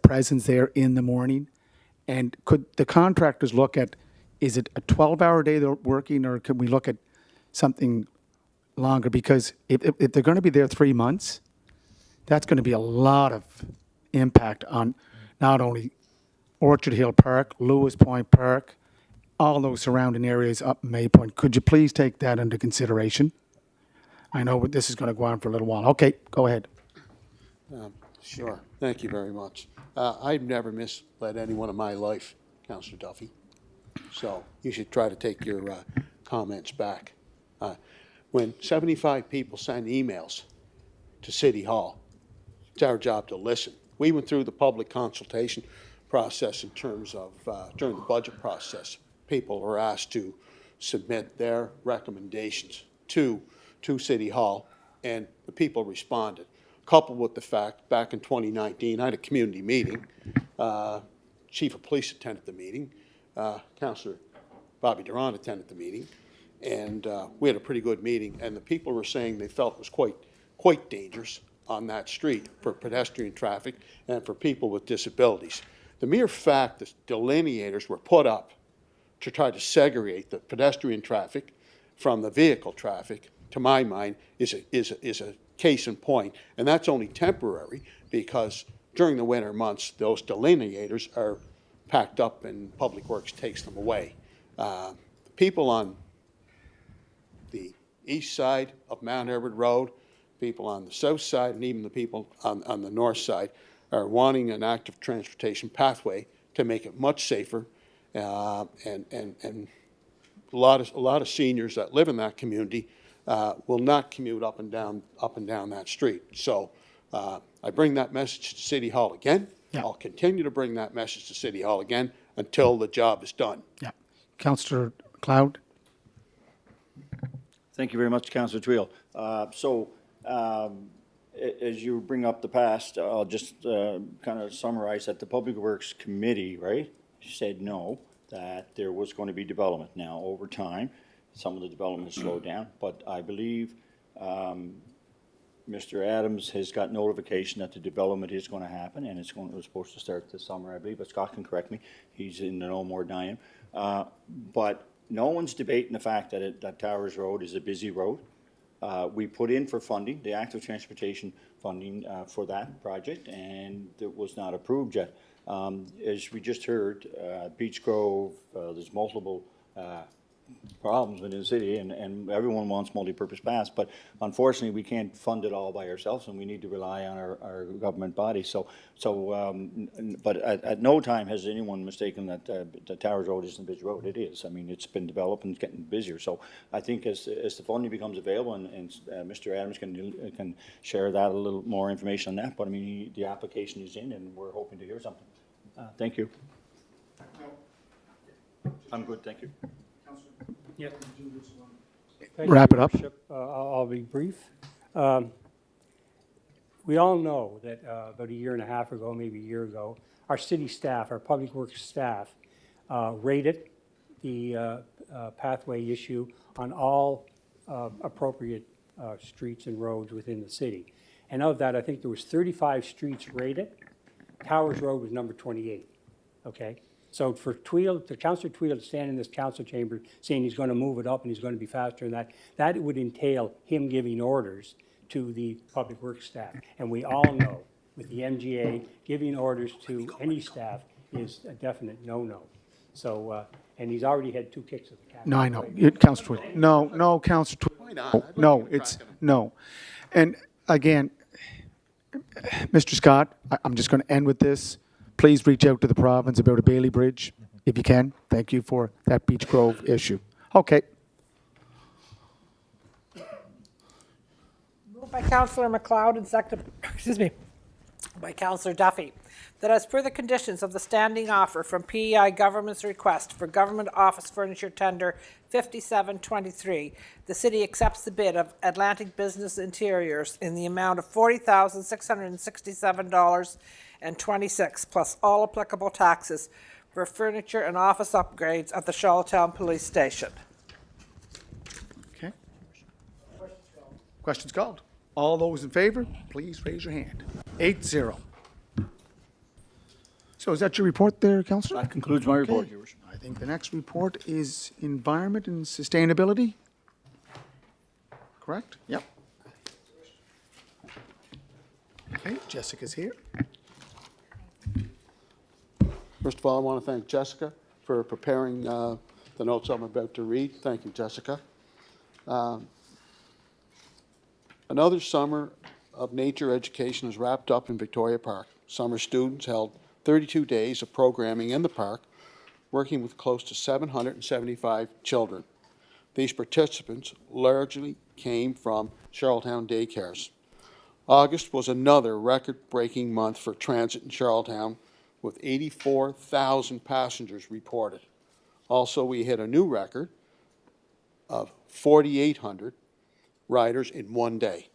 presence there in the morning? And could the contractors look at, is it a 12-hour day they're working, or could we look at something longer? Because if they're going to be there 3 months, that's going to be a lot of impact on not only Orchard Hill Park, Lewis Point Park, all those surrounding areas up May Point. Could you please take that into consideration? I know this is going to go on for a little while. Okay, go ahead. Sure. Thank you very much. I've never misled anyone in my life, Councillor Duffy. So you should try to take your comments back. When 75 people send emails to City Hall, it's our job to listen. We went through the public consultation process in terms of, during the budget process, people were asked to submit their recommendations to City Hall, and the people responded. Coupled with the fact, back in 2019, I had a community meeting. Chief of Police attended the meeting. Councillor Bobby Durant attended the meeting. And we had a pretty good meeting. And the people were saying they felt it was quite dangerous on that street for pedestrian traffic and for people with disabilities. The mere fact that delineators were put up to try to segregate the pedestrian traffic from the vehicle traffic, to my mind, is a case in point, and that's only temporary because during the winter months, those delineators are packed up and Public Works takes them away. People on the east side of Mount Everett Road, people on the south side, and even the people on the north side are wanting an active transportation pathway to make it much safer, and a lot of seniors that live in that community will not commute up and down that street. So I bring that message to City Hall again. Yeah. I'll continue to bring that message to City Hall again until the job is done. Yeah. Councillor McLeod? Thank you very much, Councillor Tweel. As you bring up the past, I'll just kind of summarize that the Public Works Committee, right, said no. that there was going to be development. Now, over time, some of the development has slowed down, but I believe Mr. Adams has got notification that the development is going to happen, and it was supposed to start this summer, I believe, but Scott can correct me. He's in the know more than I am. But no one's debating the fact that Towers Road is a busy road. We put in for funding, the active transportation funding for that project, and it was not approved yet. As we just heard, Beech Grove, there's multiple problems within the city, and everyone wants multi-purpose paths, but unfortunately, we can't fund it all by ourselves, and we need to rely on our government body. But at no time has anyone mistaken that the Towers Road isn't a busy road. It is. I mean, it's been developed and it's getting busier. So I think as the funding becomes available, and Mr. Adams can share that a little more information on that, but I mean, the application is in, and we're hoping to hear something. Thank you. I'm good, thank you. Thank Wrap you, it up. Your Worship. I'll be brief. We all know that about a year and a half ago, maybe a year ago, our city staff, our public works staff, rated the pathway issue on all appropriate streets and roads within the city. And of that, I think there was 35 streets rated. Towers Road was number 28, okay? So for Councillor Tweel to stand in this council chamber saying he's going to move it up and he's going to be faster than that would entail him giving orders to the public works staff. And we all know with the MGA, giving orders to any staff is a definite no-no. So, and he's already had 2 kicks of the can. No, I know. Councillor Tweel. No, Councillor Tweel. No, it's, no. And again, Mr. Scott, I'm just going to end with this. Please reach out to the province about a Bailey Bridge, if you can. Thank you for that Beech Grove issue. Okay. Moved by Councillor MacLeod and seconded, by Councillor Duffy, that as per the conditions of the standing offer from PEI Government's request for Government Office Furniture Tender 5723, the city accepts the bid of Atlantic Business Interiors in the amount of $40,667.26 plus all applicable taxes for furniture and office upgrades at the Charlottetown Police Station. Okay. Questions called. All those in favor, please raise your hand. 8-0. So is that your report there, Councillor? That concludes my report, Okay. Your Worship. I think the next report is Environment and Sustainability. Correct? Yep. Okay, Jessica's here. First of all, I want to thank Jessica for preparing the notes I'm about to read. Thank you, Jessica. Another summer of nature education is wrapped up in Victoria Park. Summer students held 32 days of programming in the park, working with close to 775 children. These participants largely came from Charlottetown daycares. August was another record-breaking month for transit in Charlottetown, with 84,000 passengers reported. Also, we hit a new record of 4,800 riders in one day.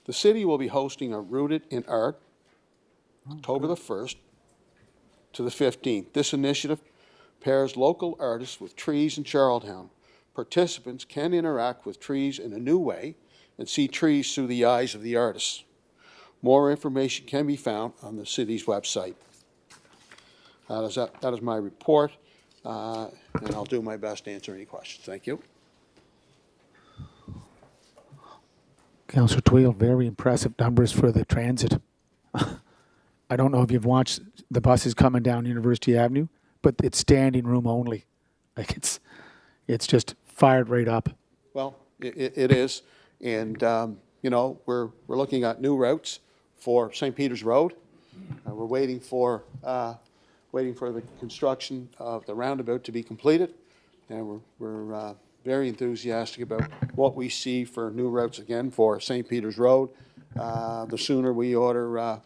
The city will be hosting a Rooted in Art, October the 1st to the 15th. This initiative pairs local artists with trees in Charlottetown. Participants can interact with trees in a new way and see trees through the eyes of the artists. More information can be found on the city's website. That is my report, and I'll do my best to answer any questions. Thank you. Councillor Tweel, very impressive numbers for the transit. I don't know if you've watched the buses coming down University Avenue, but it's standing room only. Like it's just fired right up. Well, it is, and you know, we're looking at new routes for St. Peter's Road. We're waiting for the construction of the roundabout to be completed, and we're very enthusiastic about what we see for new routes again for St. Peter's Road. The sooner we order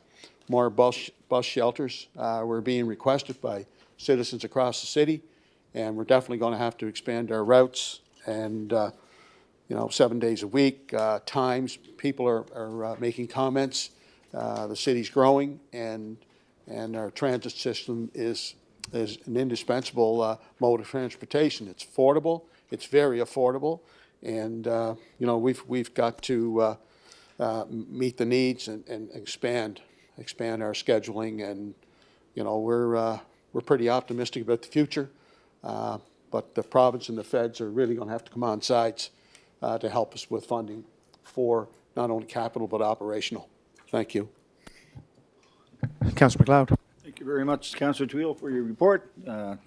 more bus shelters, we're being requested by citizens across the city, and we're definitely going to have to expand our routes and you know, 7 days a week, times. People are making comments. The city's growing, and our transit system is is an indispensable mode of transportation. It's affordable. It's very affordable, and you know, we've got to meet the needs and expand our scheduling, and you know, we're pretty optimistic about the future. But the province and the feds are really going to have to come on sides to help us with funding for not only capital but operational. Thank you. Councillor McLeod. Thank you very much, Councillor Tweel, for your report.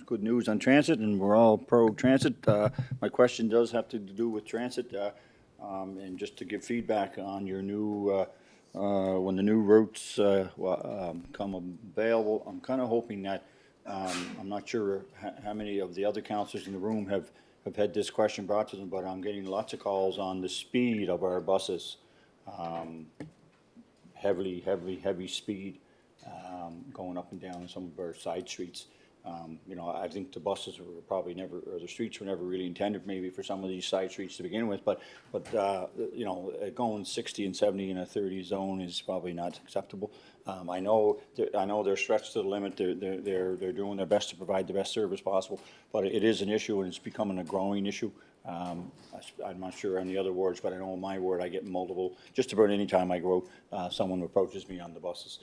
Good news on transit, and we're all pro-transit. My question does have to do with transit, and just to give feedback on your new, when the new routes come available, I'm kind of hoping that, I'm not sure how many of the other councillors in the room have had this question brought to them, but I'm getting lots of calls on the speed of our buses. Heavy speed. Going up and down some of our side streets. You know, I think the buses were probably never, or the streets were never really intended maybe for some of these side streets to begin with, but you know, going 60 and 70 in a 30 zone is probably not acceptable. I know they're stretched to the limit. They're doing their best to provide the best service possible, but it is an issue, and it's becoming a growing issue. I'm not sure on the other wards, but I know in my ward I get multiple, just about any time I go out, someone approaches me on the buses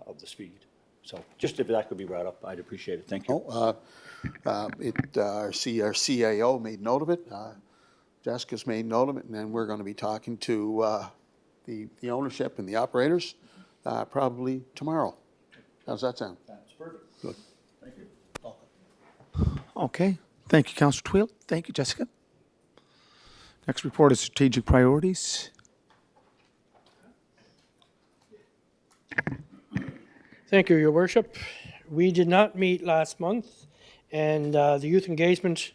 of the speed. So just if that could be brought up, I'd appreciate it. Thank you. Our CAO made note of it. Jessica's made note of it, and then we're going to be talking to the ownership and the operators probably tomorrow. How's that sound? That's perfect. Good. Thank you. Okay. Thank you, Councillor Tweel. Thank you, Jessica. Next report is strategic priorities. Thank you, Your Worship. We did not meet last month, and the youth engagement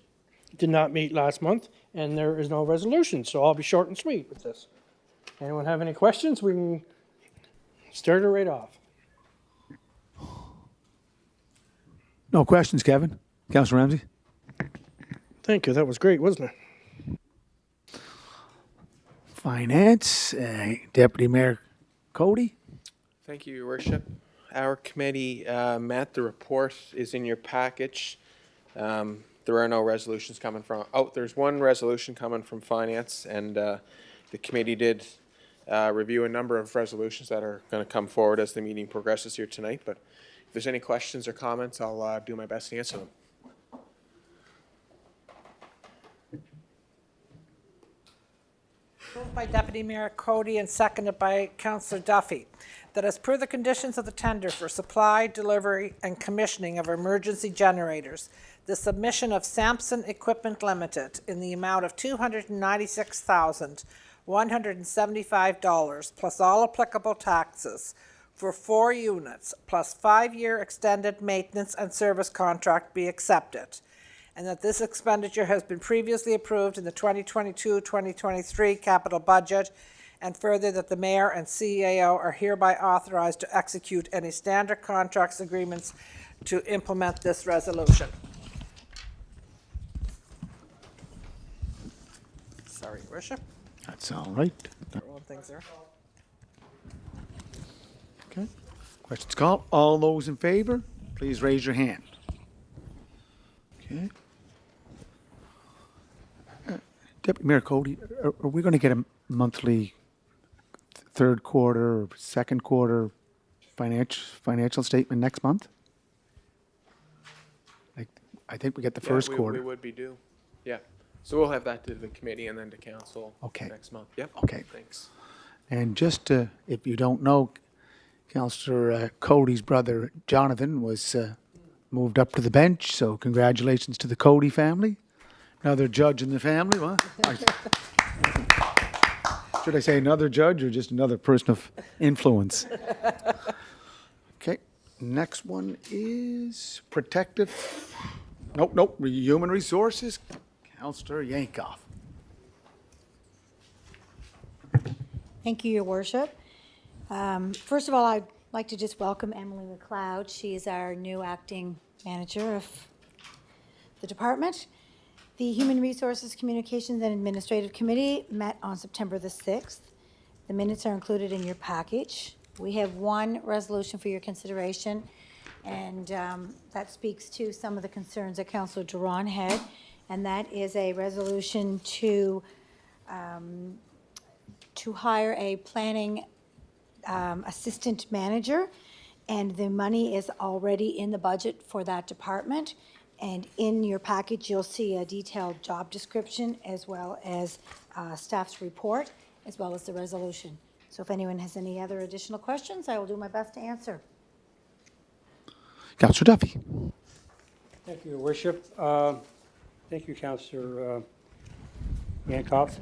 did not meet last month, and there is no resolution, so I'll be short and sweet with this. Anyone have any questions? We can start it right off. No questions, Kevin. Councillor Ramsey. Thank you. That was great, wasn't it? Finance, Deputy Mayor Cody. Thank you, Your Worship. Our committee met. The report is in your package. There are no resolutions coming from, there's one resolution coming from Finance, and the committee did review a number of resolutions that are going to come forward as the meeting progresses here tonight. But if there's any questions or comments, I'll do my best to answer them. Moved by Deputy Mayor Cody and seconded by Councillor Duffy, that as per the conditions of the tender for supply, delivery, and commissioning of emergency generators, the submission of Sampson Equipment Limited in the amount of $296,175 plus all applicable taxes for 4 units plus 5-year extended maintenance and service contract be accepted, and that this expenditure has been previously approved in the 2022-2023 capital budget, and further that the mayor and CAO are hereby authorized to execute any standard contracts agreements to implement this resolution. Sorry, Your Worship. That's all right. One thing's there. Okay. Questions called. All those in favor, please raise your hand. Okay. Deputy Mayor Cody, are we going to get a monthly third quarter or second quarter financial statement next month? I think we get the first quarter. We would be due. Yeah. So we'll have that to the committee and then to council next month. Yep. Okay. Thanks. And just if you don't know, Councillor Cody's brother Jonathan was moved up to the bench, so congratulations to the Cody family. Another judge in the family. Well, should I say another judge or just another person of influence? Okay, next one is protective. Nope, human resources. Councillor Yankoff. Thank you, Your Worship. First of all, I'd like to just welcome Emily McLeod. She is our new acting manager of the department. The Human Resources, Communications and Administrative Committee met on September the 6th. The minutes are included in your package. We have one resolution for your consideration. And that speaks to some of the concerns that Councillor Duran had, and that is a resolution to hire a planning assistant manager, and the money is already in the budget for that department. And in your package, you'll see a detailed job description as well as staff's report, as well as the resolution. So if anyone has any other additional questions, I will do my best to answer. Councillor Duffy. Thank you, Your Worship. Thank you, Councillor Yankoff.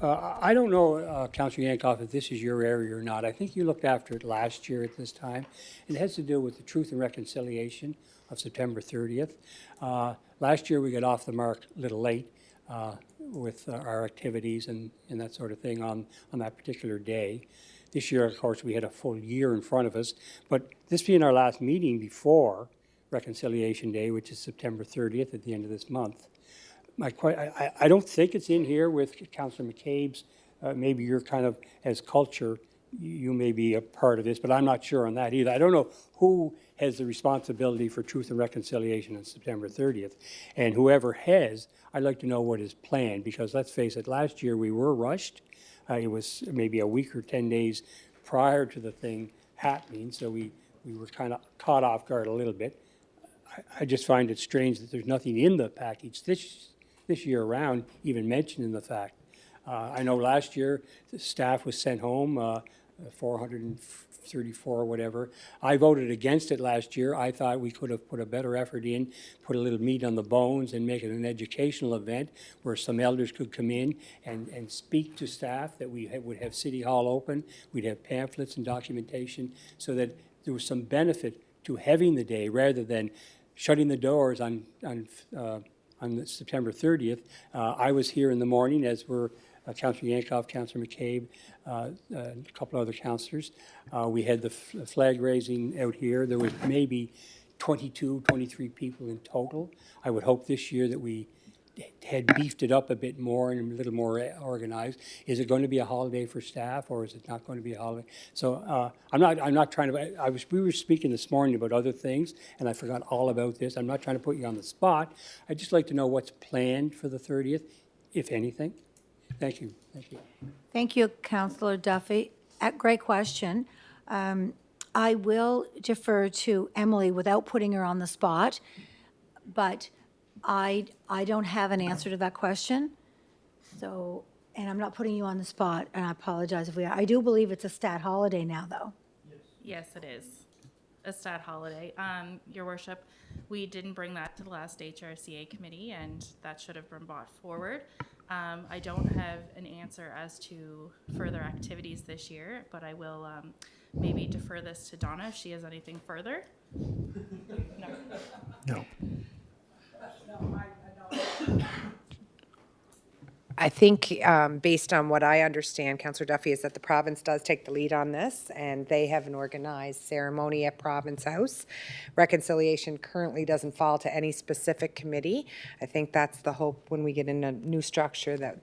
I don't know, Councillor Yankoff, if this is your area or not. I think you looked after it last year at this time. It has to do with the Truth and Reconciliation of September 30th. Last year, we got off the mark a little late with our activities and that sort of thing on that particular day. This year, of course, we had a full year in front of us. But this being our last meeting before Reconciliation Day, which is September 30th at the end of this month, I don't think it's in here with Councillor McCabe's. Maybe you're kind of, as culture, you may be a part of this, but I'm not sure on that either. I don't know who has the responsibility for Truth and Reconciliation on September 30th. And whoever has, I'd like to know what is planned, because let's face it, last year we were rushed. It was maybe a week or 10 days prior to the thing happening, so we were kind of caught off guard a little bit. I just find it strange that there's nothing in the package this year around even mentioning the fact. I know last year the staff was sent home, 434 or whatever. I voted against it last year. I thought we could have put a better effort in, put a little meat on the bones and make it an educational event where some elders could come in and speak to staff, that we would have City Hall open, we'd have pamphlets and documentation, so that there was some benefit to having the day rather than shutting the doors on September 30th. I was here in the morning, as were Councillor Yankoff, Councillor McCabe, a couple other councillors. We had the flag raising out here. There was maybe 22, 23 people in total. I would hope this year that we had beefed it up a bit more and a little more organized. Is it going to be a holiday for staff, or is it not going to be a holiday? So I'm not trying to. We were speaking this morning about other things, and I forgot all about this. I'm not trying to put you on the spot. I'd just like to know what's planned for the 30th, if anything. Thank you. Thank you. Thank you, Councillor Duffy. Great question. I will defer to Emily without putting her on the spot, but I don't have an answer to that question. So, and I'm not putting you on the spot, and I apologize if we are. I do believe it's a stat holiday now, though. Yes, it is a stat holiday. Your Worship, we didn't bring that to the last HRCA committee, and that should have been brought forward. I don't have an answer as to further activities this year, but I will maybe defer this to Donna if she has anything further. No. No. I think, based on what I understand, Councillor Duffy, is that the province does take the lead on this, and they have an organized ceremony at Province House. Reconciliation currently doesn't fall to any specific committee. I think that's the hope when we get in a new structure, that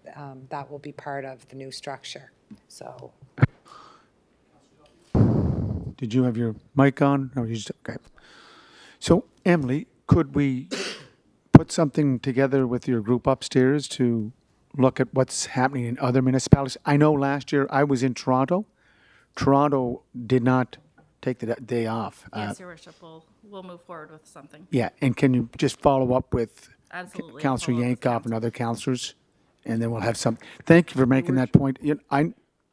that will be part of the new structure. So. Did you have your mic on? No, you just, okay. So, Emily, could we put something together with your group upstairs to look at what's happening in other municipalities? I know last year I was in Toronto. Toronto did not take the day off. Yes, Your Worship, we'll move forward with something. Yeah, and can you just follow up with Absolutely. Councillor Follow up with Yankoff and council. other councillors, and then we'll have some. Thank you for making that point.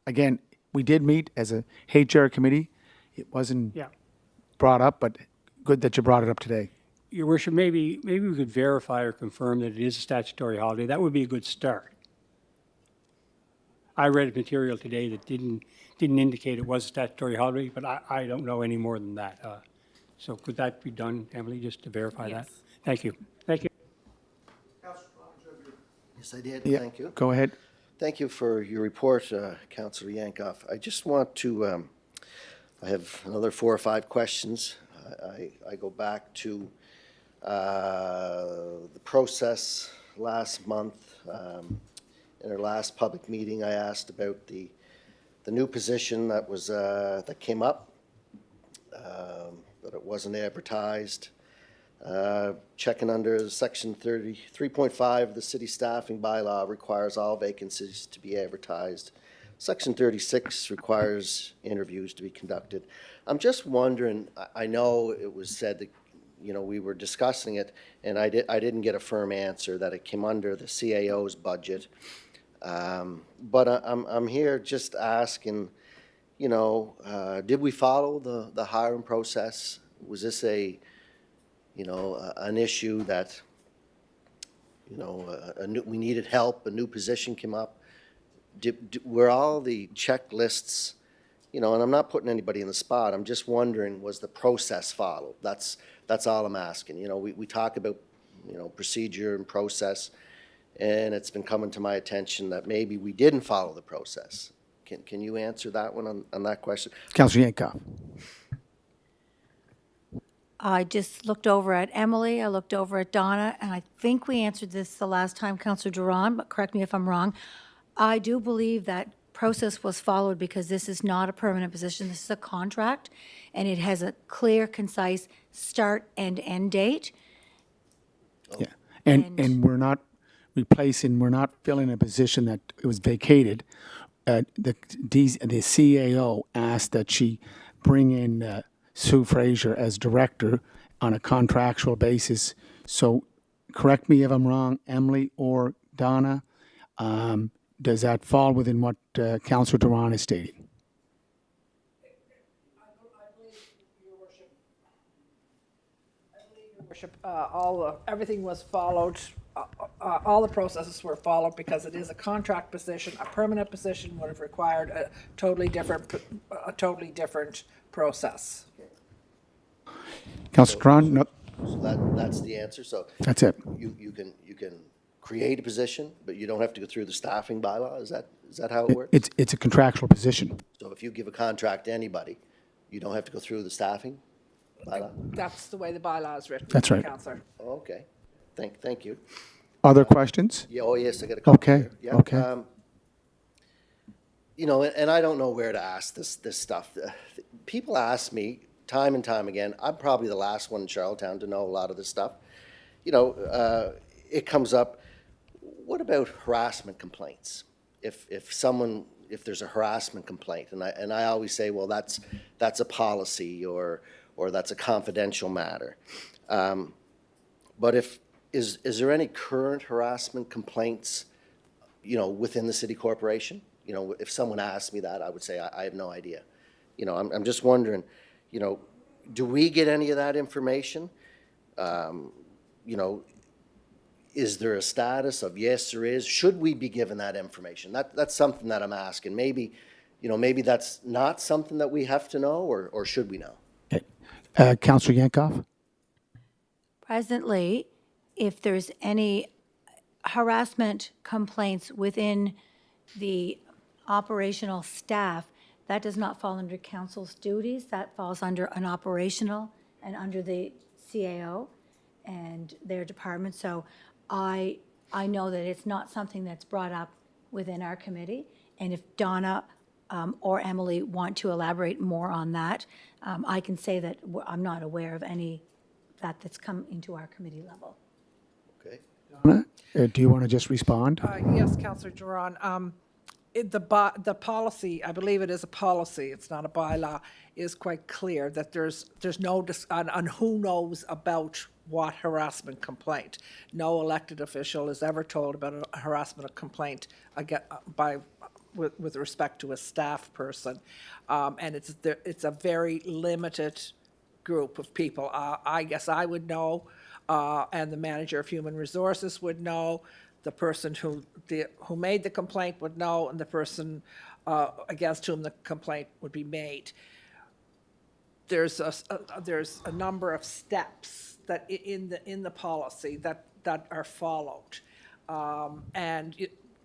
Again, we did meet as a HR committee. It wasn't Yeah. brought up, but good that you brought it up today. Your Worship, maybe we could verify or confirm that it is a statutory holiday. That would be a good start. I read material today that didn't indicate it was a statutory holiday, but I don't know any more than that. So could that be done, Emily, just to verify that? Yes. Thank you. Thank you. Yes, I did. Yeah, Thank you. go ahead. Thank you for your report, Councillor Yankoff. I just want to, I have another 4 or 5 questions. I go back to the process last month. In our last public meeting, I asked about the new position that was that came up. that it wasn't advertised. Checking under section 3.5 of the city staffing bylaw requires all vacancies to be advertised. Section 36 requires interviews to be conducted. I'm just wondering, I know it was said that, you know, we were discussing it, and I didn't get a firm answer that it came under the CAO's budget. But I'm here just asking, you know, did we follow the hiring process? Was this an issue that, we needed help, a new position came up? Were all the checklists, and I'm not putting anybody in the spot, I'm just wondering, was the process followed? That's all I'm asking. We talk about, procedure and process, and it's been coming to my attention that maybe we didn't follow the process. Can you answer that one on that question? Councillor Yankoff. I just looked over at Emily, I looked over at Donna, and I think we answered this the last time, Councillor Duran, but correct me if I'm wrong. I do believe that process was followed because this is not a permanent position, this is a contract, and it has a clear, concise start and end date. Yeah, and we're not filling a position that it was vacated. The CAO asked that she bring in Sue Fraser as director on a contractual basis. So correct me if I'm wrong, Emily or Donna, does that fall within what Councillor Duran is stating? Worship, everything was followed, all the processes were followed because it is a contract position. A permanent position would have required a totally different process. Councillor Duran, no, So that's the answer. So that's it. you can create a position, but you don't have to go through the staffing bylaw. Is that how it works? It's a contractual position. So if you give a contract to anybody, you don't have to go through the staffing bylaw? That's the way the bylaw is written. That's right. Councillor. Oh, okay. Thank you. Other questions? Yeah, oh, yes, I got a couple Okay, here. Yeah, okay. And I don't know where to ask this stuff. People ask me time and time again, I'm probably the last one in Charlottetown to know a lot of this stuff. It comes up, what about harassment complaints? If there's a harassment complaint, and I always say, well, that's a policy or that's a confidential matter. But is there any current harassment complaints, within the city corporation? If someone asked me that, I would say, I have no idea. I'm just wondering, do we get any of that information? Is there a status of yes, there is? Should we be given that information? That's something that I'm asking. Maybe that's not something that we have to know, or should we know? Okay. Councillor Yankoff? Presently, if there's any harassment complaints within the operational staff, that does not fall under council's duties. That falls under an operational and under the CAO and their department. So I know that it's not something that's brought up within our committee. And if Donna or Emily want to elaborate more on that, I can say that I'm not aware of any that's come into our committee level. Okay. Donna, do you want to just respond? Yes, Councillor Duran. The policy, I believe it is a policy, it's not a bylaw, is quite clear that there's no, on who knows about what harassment complaint. No elected official is ever told about a harassment complaint with respect to a staff person. And it's a very limited group of people. I guess I would know, and the manager of human resources would know, the person who made the complaint would know, and the person against whom the complaint would be made. There's a number of steps that in the policy that are followed, and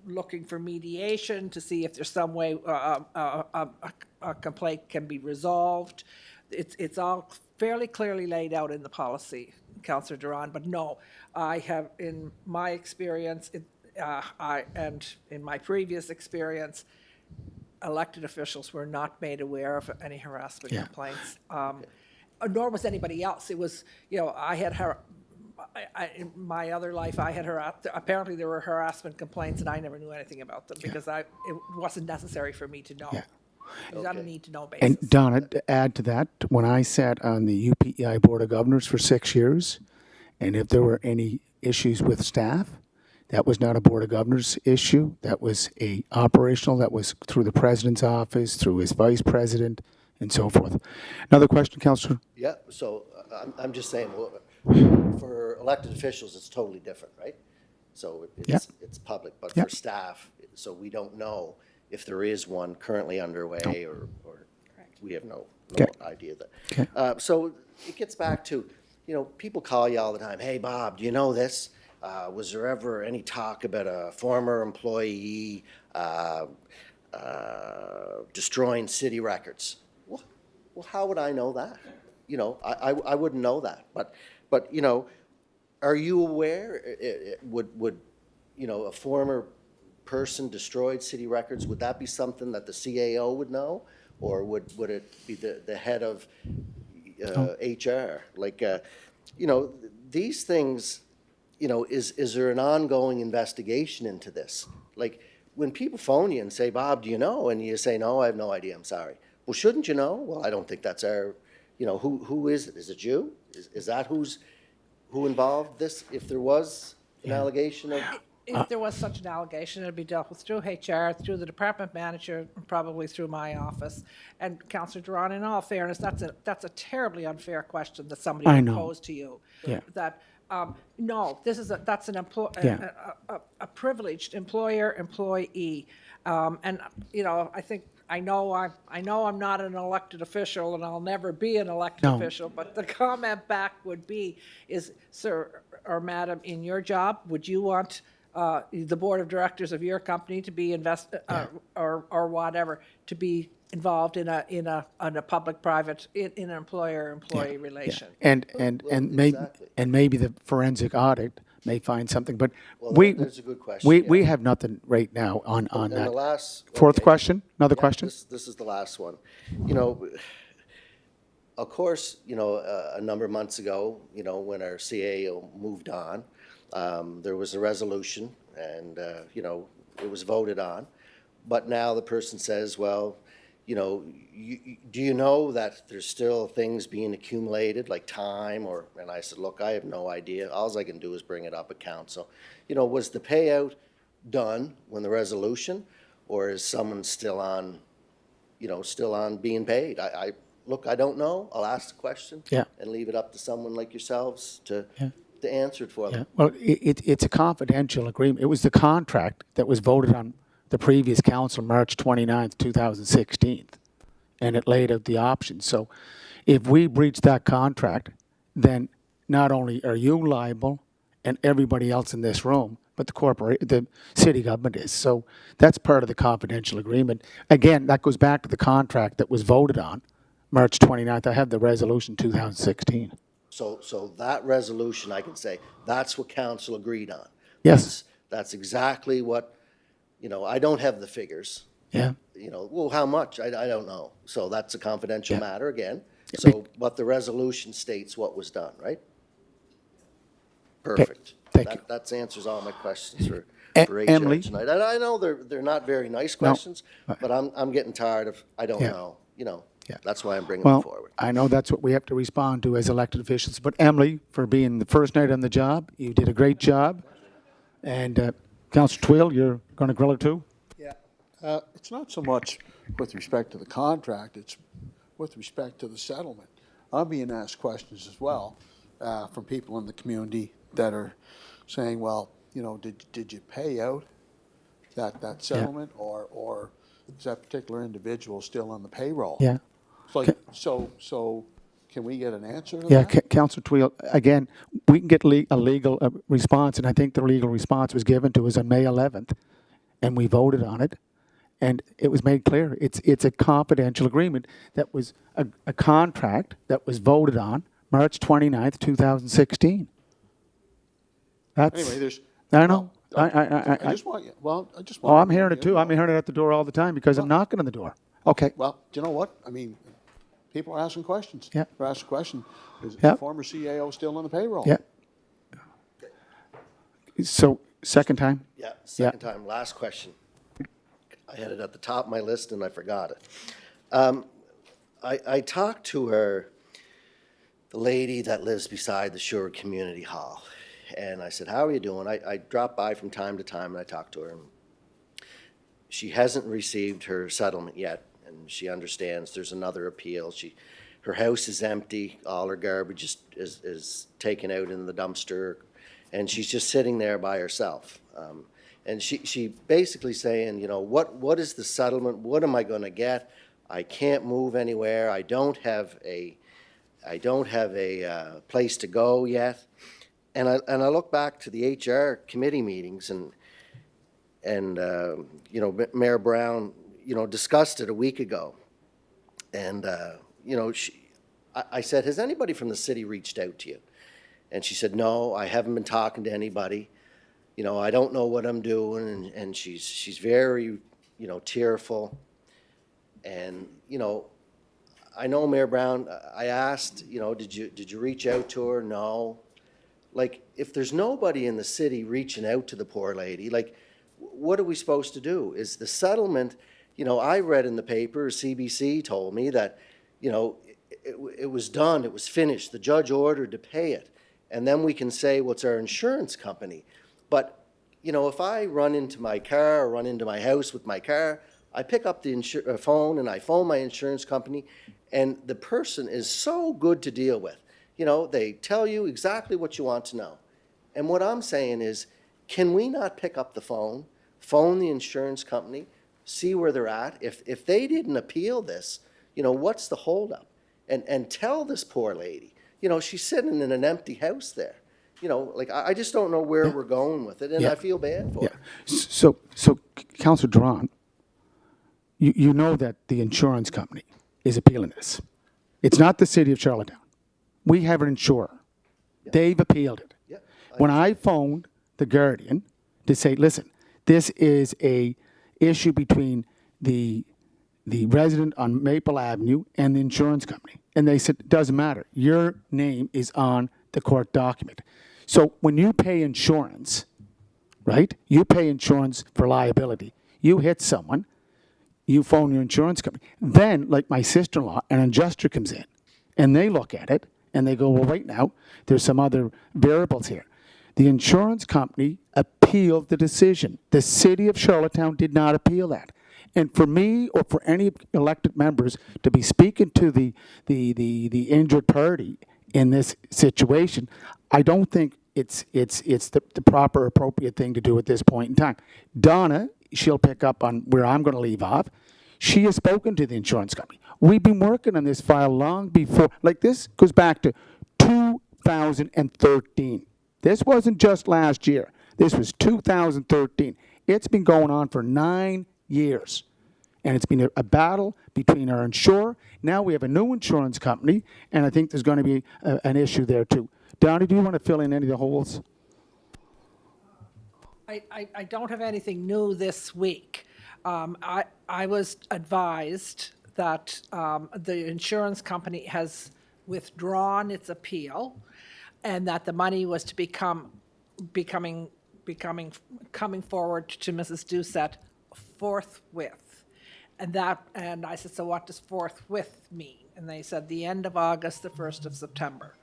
looking for mediation to see if there's some way a complaint can be resolved. It's all fairly clearly laid out in the policy, Councillor Duran, but no, I have, in my experience, and in my previous experience, elected officials were not made aware of any harassment complaints. nor was anybody else. It was, you know, I had her, in my other life, I had apparently there were harassment complaints and I never knew anything about them because it wasn't necessary for me to know. Yeah. It was on a need-to-know And basis. Donna, to add to that, when I sat on the UPEI Board of Governors for 6 years, and if there were any issues with staff, that was not a Board of Governors issue. That was a operational, that was through the president's office, through his vice president, and so forth. Another question, Councillor? Yeah, so I'm just saying, well, for elected officials, it's totally different, right? So it's public, but Yeah. for staff, so we don't know if there is one currently underway or we have no Okay. idea that. Okay. So it gets back to, you know, people call you all the time, hey, Bob, do you know this? Was there ever any talk about a former employee destroying city records? Well, how would I know that? You know, I wouldn't know that. But you know, are you aware? Would you know, a former person destroyed city records? Would that be something that the CAO would know, or would it be the head of HR? Like, you know, these things. You know, is there an ongoing investigation into this? Like, when people phone you and say, Bob, do you know? And you say, no, I have no idea, I'm sorry. Well, shouldn't you know? Well, I don't think that's our, you know, who is it? Is it you? Is that who involved this? If there was an allegation of... If there was such an allegation, it'd be dealt with through HR, through the department manager, and probably through my office. And Councillor Duran, in all fairness, that's a terribly unfair question that somebody I would know. pose to you. Yeah. That, no, that's an Yeah. a privileged employer-employee. And, you know, I know I'm not an elected official and I'll never be an elected No. official, but the comment back would be, is, sir or madam, in your job, would you want the board of directors of your company to be or whatever, to be involved in a public-private, in an employer-employee relation? And maybe exactly. and maybe the forensic audit may find something, but Well, we that's a good question, we yeah. have nothing right now on And that. the last... Fourth okay. question, another Yeah, question. This is the last one. You know, of course, you know, a number of months ago, you know, when our CAO moved on, there was a resolution and, you know, it was voted on. But now the person says, well, you know, do you know that there's still things being accumulated, like time or, and I said, look, I have no idea. All I can do is bring it up at council. You know, was the payout done when the resolution, or is someone still on, you know, still on being paid? Look, I don't know. I'll ask the question. Yeah. And leave it up to someone like yourselves to answer it for them. Yeah. Well, it's a confidential agreement. It was the contract that was voted on the previous council, March 29th, 2016, and it laid out the options. So if we breach that contract, then not only are you liable and everybody else in this room, but the city government is. So that's part of the confidential agreement. Again, that goes back to the contract that was voted on March 29th. I have the resolution 2016. So that resolution, I can say, that's what council agreed on. Yes. That's exactly what, you know, I don't have the figures. Yeah. You know, well, how much? I don't know. So that's a confidential Yeah. matter again. Yeah, So, but the resolution states what was done, right? Perfect. Thank you. That answers all my questions for Emily? HR tonight. And I know they're not very nice questions, but I'm getting tired of, I don't Yeah. know, you know. Yeah. That's why I'm bringing them Well, forward. I know that's what we have to respond to as elected officials. But Emily, for being the first night on the job, you did a great job. And Councillor Twill, you're going to grill her too? Yeah. It's not so much with respect to the contract, it's with respect to the settlement. I'm being asked questions as well from people in the community that are saying, well, you know, did you pay out that settlement or is that particular individual still on the payroll? Yeah. It's like, so can we get an answer to Yeah, that? Councillor Twill, again, we can get a legal response, and I think the legal response was given to us on May 11th, and we voted on it, and it was made clear. It's a confidential agreement that was a contract that was voted on March 29th, 2016. That's, Anyway, there's. I know. I just want you, well, I just want. Oh, I'm hearing it too. I'm hearing it at the door all the time because I'm knocking on the door. Okay. Well, do you know what? I mean, People are asking questions. Yeah. They're asking questions. Is Yeah. the former CAO still on the payroll? Yeah. So, second time? Yeah, second time, last question. I had it at the top of my list and I forgot it. I talked to her, the lady that lives beside the Shore Community Hall, and I said, how are you doing? I drop by from time to time and I talk to her. And she hasn't received her settlement yet, and she understands there's another appeal. Her house is empty, all her garbage is taken out in the dumpster, and she's just sitting there by herself. And she basically saying, you know, what is the settlement? What am I gonna get? I can't move anywhere. I don't have a place to go yet. And I look back to the HR committee meetings and you know, Mayor Brown, you know, discussed it a week ago. And, you know, I said, has anybody from the city reached out to you? And she said, no, I haven't been talking to anybody. You know, I don't know what I'm doing. And she's very, you know, tearful. And, you know, I know Mayor Brown, I asked, you know, did you reach out to her? No. Like, if there's nobody in the city reaching out to the poor lady, like, what are we supposed to do? Is the settlement, you know, I read in the paper, CBC told me that, you know, it was done, it was finished, the judge ordered to pay it, and then we can say, what's our insurance company? But, you know, if I run into my car or run into my house with my car, I pick up the phone and I phone my insurance company, and the person is so good to deal with. You know, they tell you exactly what you want to know. And what I'm saying is, can we not pick up the phone the insurance company, see where they're at? If they didn't appeal this, you know, what's the holdup? And tell this poor lady, you know, she's sitting in an empty house there. You know, like, I just don't know where we're going with it, and Yeah. I feel bad for her. So Councillor Duran, you know that the insurance company is appealing this. It's not the city of Charlottetown. We have an insurer. They've appealed it. Yeah, When I phoned the Guardian to say, listen, this is a issue between the resident on Maple Avenue and the insurance company. And they said, it doesn't matter. Your name is on the court document. So when you pay insurance, right, you pay insurance for liability. You hit someone, you phone your insurance company. Then, like my sister-in-law, an adjuster comes in, and they look at it, and they go, well, wait now, there's some other variables here. The insurance company appealed the decision. The city of Charlottetown did not appeal that. And for me or for any elected members to be speaking to the injured party in this situation, I don't think it's the proper, appropriate thing to do at this point in time. Donna, she'll pick up on where I'm going to leave off. She has spoken to the insurance company. We've been working on this file long before. Like, this goes back to 2013. This wasn't just last year. This was 2013. It's been going on for 9 years. And it's been a battle between our insurer. Now we have a new insurance company, and I think there's going to be an issue there too. Donnie, do you want to fill in any of the holes? I don't have anything new this week. I was advised that the insurance company has withdrawn its appeal, and that the money was to coming forward to Mrs. Doucette forthwith. And I said, so what does forthwith mean? And they said the end of August, the 1st of September.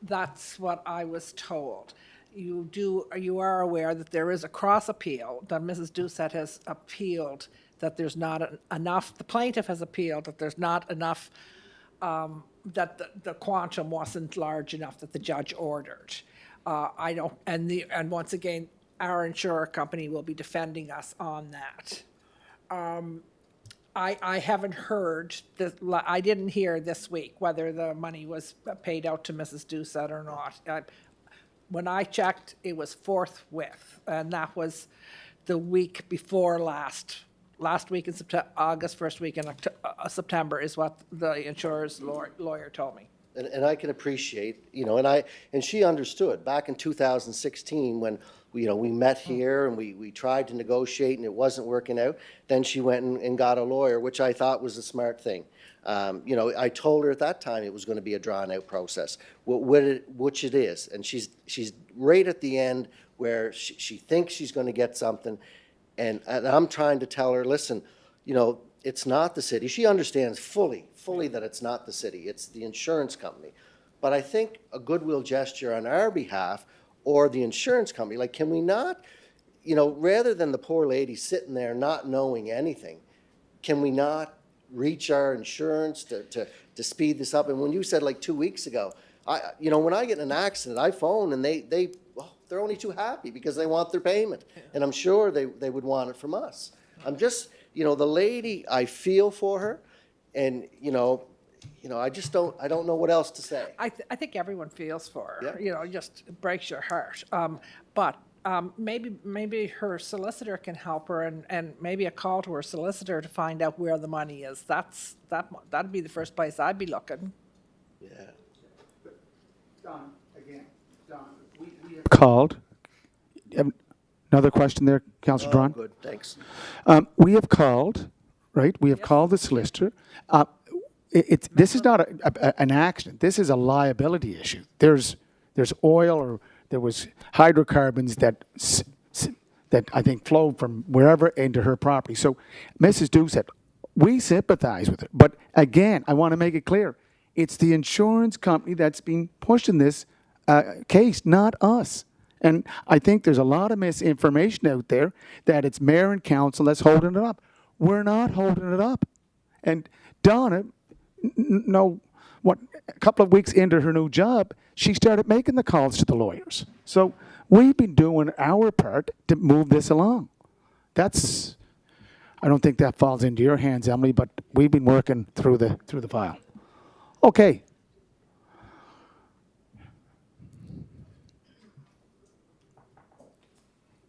That's what I was told. You are aware that there is a cross appeal, that Mrs. Doucette has appealed, that there's not enough, the plaintiff has appealed that there's not enough, that the quantum wasn't large enough that the judge ordered. And once again, our insurer company will be defending us on that. I haven't heard, I didn't hear this week whether the money was paid out to Mrs. Doucette or not. When I checked, it was forthwith, and that was the week before last week in August, first week in September is what the insurer's lawyer told me. And I can appreciate, and she understood back in 2016 when, we met here and we tried to negotiate and it wasn't working out. Then she went and got a lawyer, which I thought was a smart thing. I told her at that time it was going to be a drawn-out process, which it is. And she's right at the end where she thinks she's going to get something. And I'm trying to tell her, listen, it's not the city. She understands fully that it's not the city. It's the insurance company. But I think a goodwill gesture on our behalf or the insurance company, like, can we not, rather than the poor lady sitting there not knowing anything, can we not reach our insurance to speed this up? And when you said like 2 weeks ago, when I get in an accident, I phone and they're only too happy because they want their payment. And I'm sure they would want it from us. I'm just, the lady, I feel for her, and, I don't know what else to say. I think everyone feels for her. Yeah. Just it breaks your heart. But maybe her solicitor can help her, and maybe a call to her solicitor to find out where the money is. That'd be the first place I'd be looking. Yeah. Don, we have called. Another question there, Councillor Drawn? Good, thanks. We have called, right? We have called the solicitor. This is not an accident. This is a liability issue. There's oil, or there was hydrocarbons that I think flowed from wherever into her property. So Mrs. Doucette, we sympathize with her. But again, I want to make it clear, it's the insurance company that's been pushing this case, not us. And I think there's a lot of misinformation out there that it's mayor and council that's holding it up. We're not holding it up. And Donna, a couple of weeks into her new job, she started making the calls to the lawyers. So we've been doing our part to move this along. I don't think that falls into your hands, Emily, but we've been working through the file. Okay.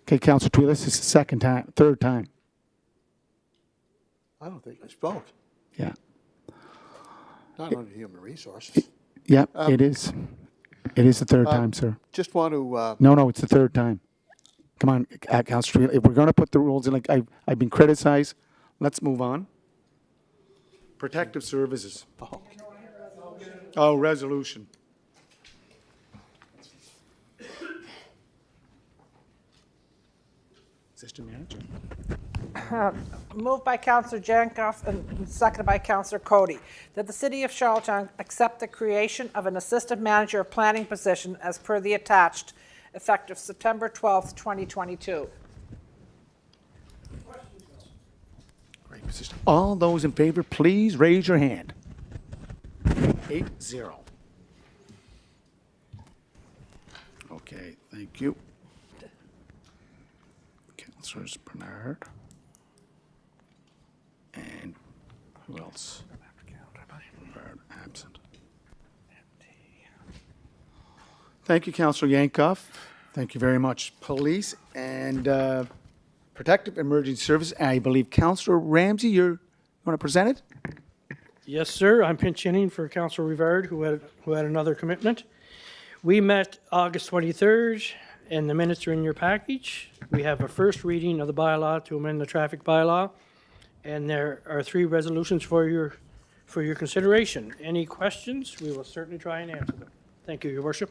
Okay, Councillor Tweed, this is the third time. I don't think I spoke, Yeah. not under human resources. Yeah, it is. It is the third time, sir. Just want to, No, it's the third time. Come on, Councillor Tweed, if we're going to put the rules in, like I've been criticized, let's move on. Protective services. Oh, resolution. Assistant Manager. Moved by Councillor Jankoff and seconded by Councillor Cody, that the City of Charlottetown accept the creation of an Assistant Manager of Planning position as per the attached, effective September 12th, 2022. Great position. All those in favor, please raise your hand. 8-0. Okay, thank you. Councillors Bernard. And who else? Bernard, absent. Thank you, Councillor Yankoff. Thank you very much. Police and Protective Emergency Service. I believe Councillor Ramsey, you want to present it? Yes, sir. I'm pinch hitting for Councillor Rivard, who had another commitment. We met August 23rd, and the minutes are in your package. We have a first reading of the bylaw to amend the traffic bylaw, and there are 3 resolutions for your consideration. Any questions? We will certainly try and answer them. Thank you, Your Worship.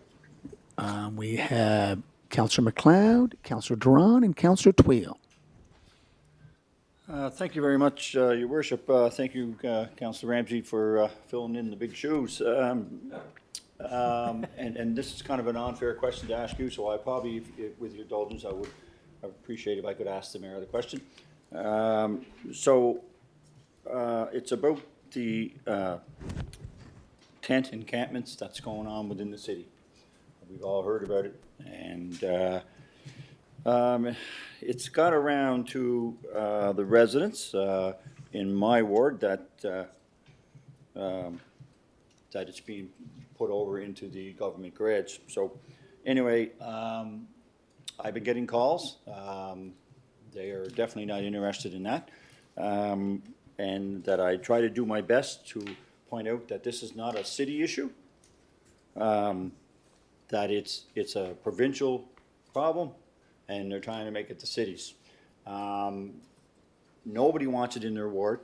We have Councillor McLeod, Councillor Duran, and Councillor Tweel. Thank you very much, Your Worship. Thank you, Councillor Ramsey, for filling in the big shoes. And this is kind of an unfair question to ask you, so I probably, with your indulgence, I would appreciate if I could ask the mayor the question. It's about the tent encampments that's going on within the city. We've all heard about it, and it's got around to the residents in my ward that it's being put over into the government garage. So anyway, I've been getting calls. They are definitely not interested in that, and that I try to do my best to point out that this is not a city issue. that it's a provincial problem, and they're trying to make it the cities. Nobody wants it in their ward.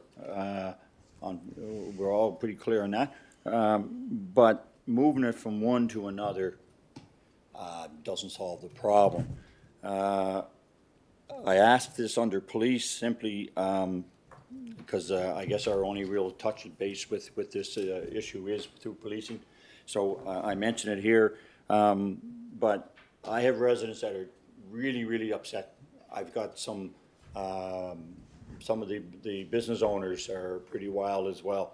We're all pretty clear on that. But moving it from one to another doesn't solve the problem. I asked this under police simply because I guess our only real touch and base with this issue is through policing. So I mention it here, but I have residents that are really, really upset. I've got some of the business owners are pretty wild as well.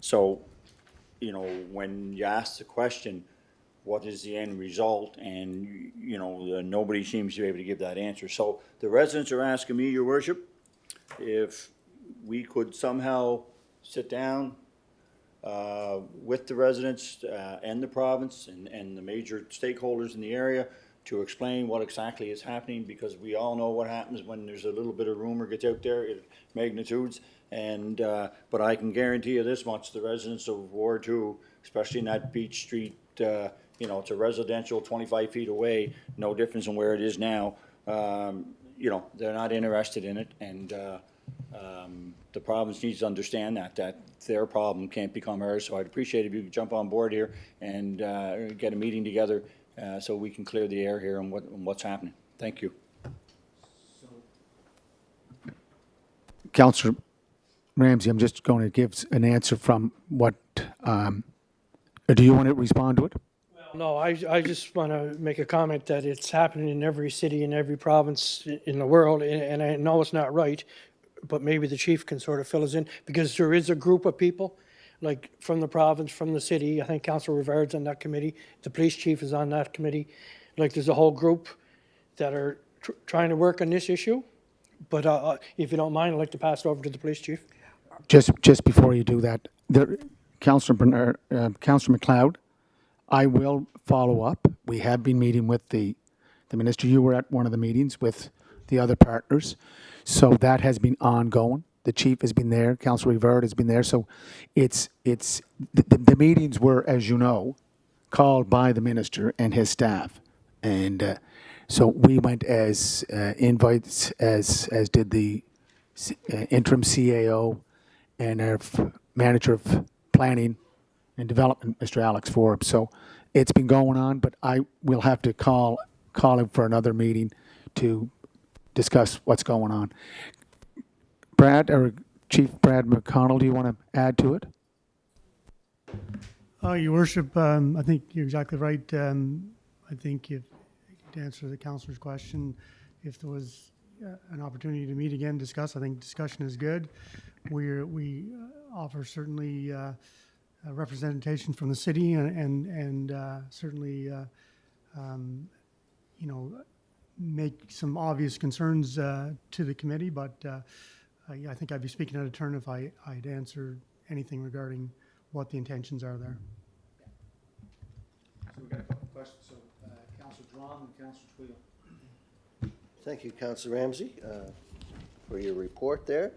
So, you know, when you ask the question, what is the end result? And, you know, nobody seems to be able to give that answer. So the residents are asking me, Your Worship, if we could somehow sit down with the residents and the province and the major stakeholders in the area to explain what exactly is happening, because we all know what happens when there's a little bit of rumor gets out there, magnitudes. And but I can guarantee you this much: the residents of Ward 2, especially in that Beach Street, you know, it's a residential 25 feet away, no difference in where it is now. You know, they're not interested in it, and the province needs to understand that their problem can't become ours. So I'd appreciate if you could jump on board here and get a meeting together so we can clear the air here on what's happening. Thank you. Councillor Ramsey, I'm just going to give an answer from what, do you want to respond to it? No, I just want to make a comment that it's happening in every city, in every province in the world, and I know it's not right, but maybe the chief can sort of fill us in, because there is a group of people, like from the province, from the city. I think Councillor Rivard's on that committee. The police chief is on that committee. Like, there's a whole group that are trying to work on this issue. But if you don't mind, I'd like to pass it over to the police chief. Just before you do that, Councillor McLeod, I will follow up. We have been meeting with the minister. You were at one of the meetings with the other partners. So that has been ongoing. The chief has been there. Councillor Rivard has been there. So the meetings were, as you know, called by the minister and his staff. And so we went as invites, as did the interim CAO and our manager of planning and development, Mr. Alex Forbes. So it's been going on, but I will have to call him for another meeting to discuss what's going on. Brad, or Chief Brad McConnell, do you want to add to it? Your Worship, I think you're exactly right. I think to answer the councillor's question, if there was an opportunity to meet again, discuss, I think discussion is good. We offer certainly representation from the city and certainly, you know, make some obvious concerns to the committee, but I think I'd be speaking out of turn if I'd answer anything regarding what the intentions are there. So we've got a couple of questions. So Councillor Drum and Councillor Twill. Thank you, Councillor Ramsey, for your report there.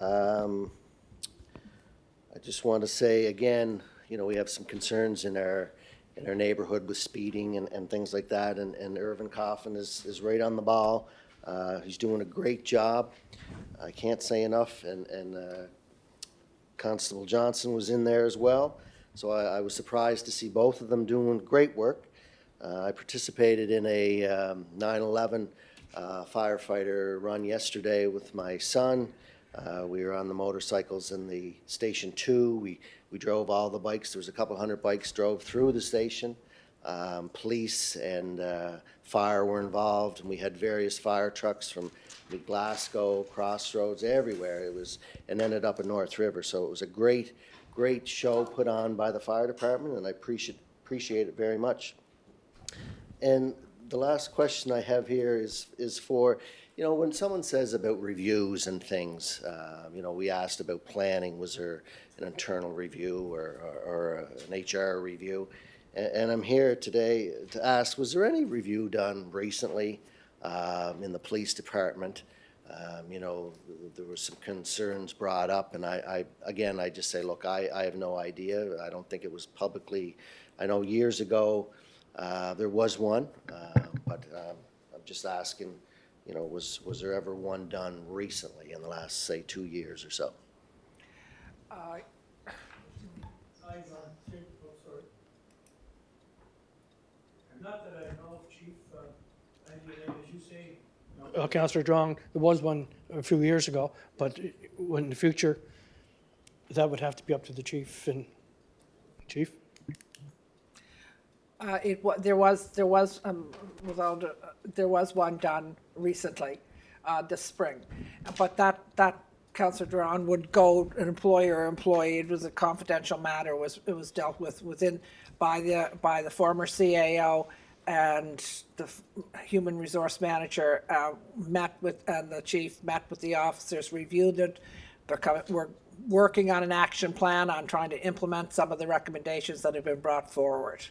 I just want to say again, you know, we have some concerns in our neighborhood with speeding and things like that, and Irvin Coffin is right on the ball. He's doing a great job. I can't say enough, and Constable Johnson was in there as well. So I was surprised to see both of them doing great work. I participated in a 9/11 firefighter run yesterday with my son. We were on the motorcycles in the Station 2. We drove all the bikes. There was a couple hundred bikes drove through the station. Police and fire were involved, and we had various fire trucks from Glasgow, Crossroads, everywhere. It was, and ended up in North River. So it was a great show put on by the fire department, and I appreciate it very much. And the last question I have here is for, you know, when someone says about reviews and things, you know, we asked about planning. Was there an internal review or an HR review? And I'm here today to ask, was there any review done recently in the police department There were some concerns brought up, and again, I just say, look, I have no idea. I don't think it was publicly, I know years ago, there was one, but I'm just asking, was there ever one done recently in the last, say, 2 years or so? Not that I know, Chief, as you say. Councillor Drong, there was one a few years ago, but in the future, that would have to be up to the chief and, Chief? There was one done recently, this spring. But that, Councillor Duran, would go an employer or employee, it was a confidential matter, it was dealt with by the former CAO, and the human resource manager and the chief met with the officers, reviewed it. We're working on an action plan on trying to implement some of the recommendations that have been brought forward.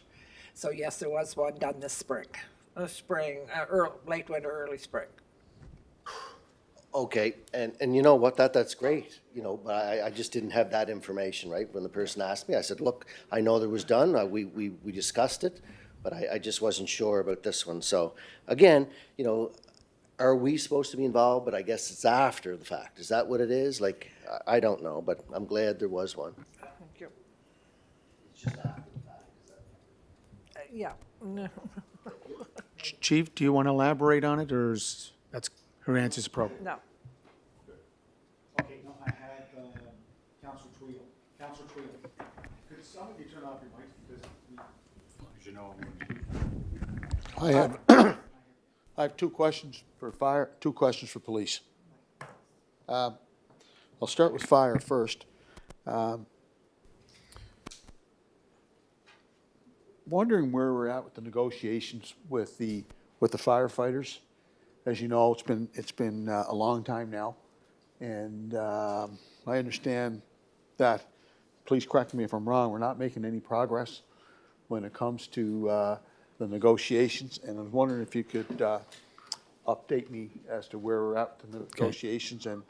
So yes, there was one done this spring, late winter, early spring. Okay, and you know what, that's great, but I just didn't have that information, right? When the person asked me, I said, look, I know there was done, we discussed it, but I just wasn't sure about this one. So again, are we supposed to be involved? But I guess it's after the fact. Is that what it is? Like, I don't know, but I'm glad there was one. Thank you. It's just after the fact, is that? Yeah. No. Chief, do you want to elaborate on it, or is that's her answer's appropriate? No. Okay, no, I had Councillor Twill. Councillor Twill, could some of you turn off your mics because, as you know, I have 2 questions for fire, 2 questions for police. I'll start with fire first. Wondering where we're at with the negotiations with the firefighters. As you know, it's been a long time now, and I understand that. Please correct me if I'm wrong. We're not making any progress when it comes to the negotiations, and I was wondering if you could update me as to where we're at with the negotiations, and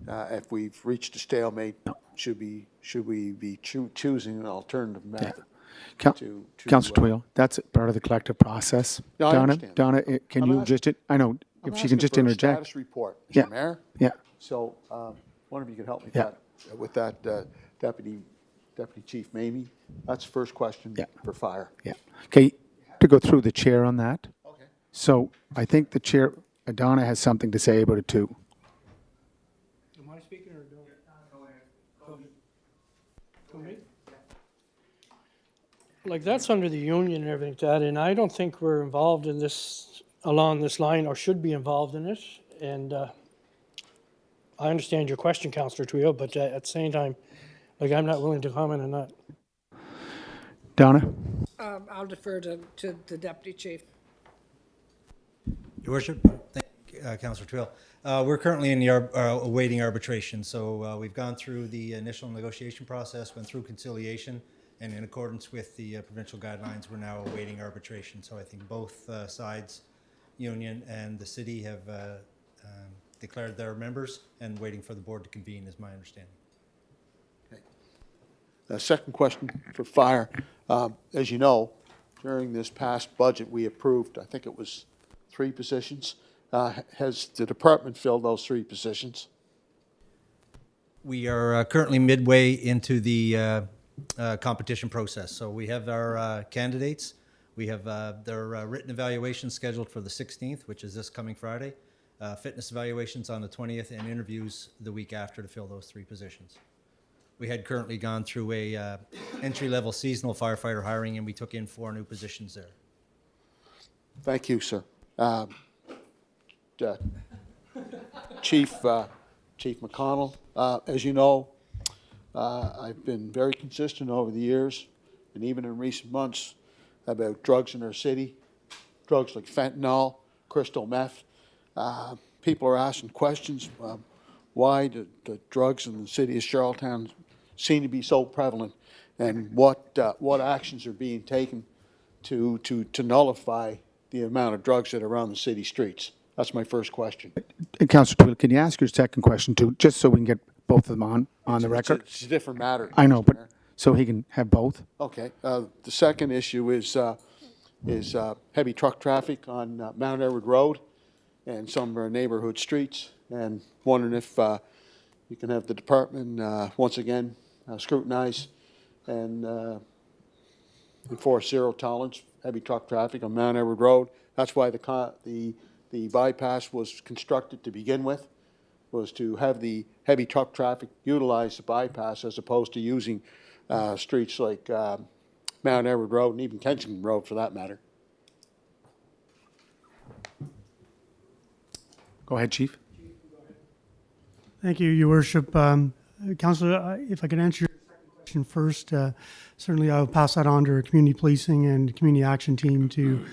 if we've reached a stalemate, should we be choosing an alternative method? Councillor Twill, that's part of the collective process. No, I Donna, understand. Donna, can I'm you asking- just, I know, I'm if she can asking just for a interject. status report, Yeah. Mr. Mayor. Yeah, So, wonder if you could help me Yeah. with that, Deputy Chief Mamie. That's the first question Yeah. for fire. yeah. Okay, to go through the chair on that. Okay. So I think the chair, Donna has something to say about it too. Am I speaking or don't? Go ahead. Like, that's under the union and everything like that, and I don't think we're involved in this, along this line, or should be involved in it. And I understand your question, Councillor Twill, but at the same time, like, I'm not willing to comment on that. Donna? I'll defer to the deputy chief. Your Worship, thank you, Councillor Twill. We're currently in the awaiting arbitration, so we've gone through the initial negotiation process, went through conciliation, and in accordance with the provincial guidelines, we're now awaiting arbitration. So I think both sides, union and the city, have declared their members and waiting for the board to convene, is my understanding. The second question for fire. As you know, during this past budget, we approved, I think it was 3 positions. Has the department filled those 3 positions? We are currently midway into the competition process. So we have our candidates. We have their written evaluations scheduled for the 16th, which is this coming Friday. Fitness evaluations on the 20th, and interviews the week after to fill those 3 positions. We had currently gone through a entry-level seasonal firefighter hiring, and we took in 4 new positions there. Thank you, sir. Chief McConnell, as you know, I've been very consistent over the years, and even in recent months, about drugs in our city, drugs like fentanyl, crystal meth. People are asking questions. Why do the drugs in the city of Charlottetown seem to be so prevalent, and what actions are being taken to nullify the amount of drugs that are on the city streets? That's my first question. And Councillor Twill, can you ask your second question too, just so we can get both of them on the It's a- record? It's a different matter. I know, Mr. but Mayor. so he can have both? Okay, the second issue is heavy truck traffic on Mount Edward Road and some of our neighborhood streets, and wondering if you can have the department, once again, scrutinize and enforce zero tolerance, heavy truck traffic on Mount Edward Road. That's why the bypass was constructed to begin with, was to have the heavy truck traffic utilize the bypass as opposed to using streets like Mount Edward Road and even Kensington Road for that matter. Go ahead, Chief. Thank you, Your Worship. Councillor, if I could answer your second question first, certainly I'll pass that on to our community policing and community action team to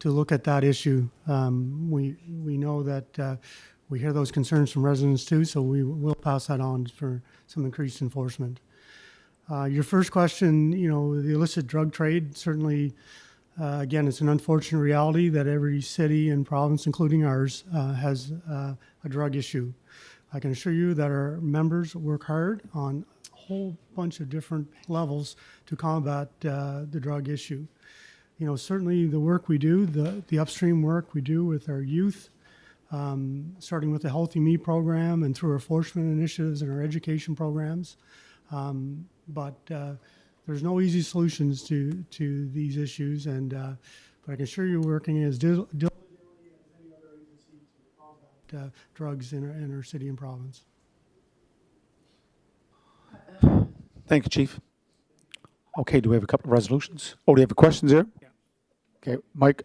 look at that issue. We know that we hear those concerns from residents too, so we will pass that on for some increased enforcement. Your first question, the illicit drug trade, certainly, again, it's an unfortunate reality that every city and province, including ours, has a drug issue. I can assure you that our members work hard on a whole bunch of different levels to combat the drug issue. Certainly the work we do, the upstream work we do with our youth, starting with the Healthy Me program and through our enforcement initiatives and our education programs. But there's no easy solutions to these issues, but I can assure you we're working as diligently as any other agency to combat drugs in our city and province. Thank you, Chief. Okay, do we have a couple of resolutions? Oh, do you have questions there? Yeah. Okay, Mike,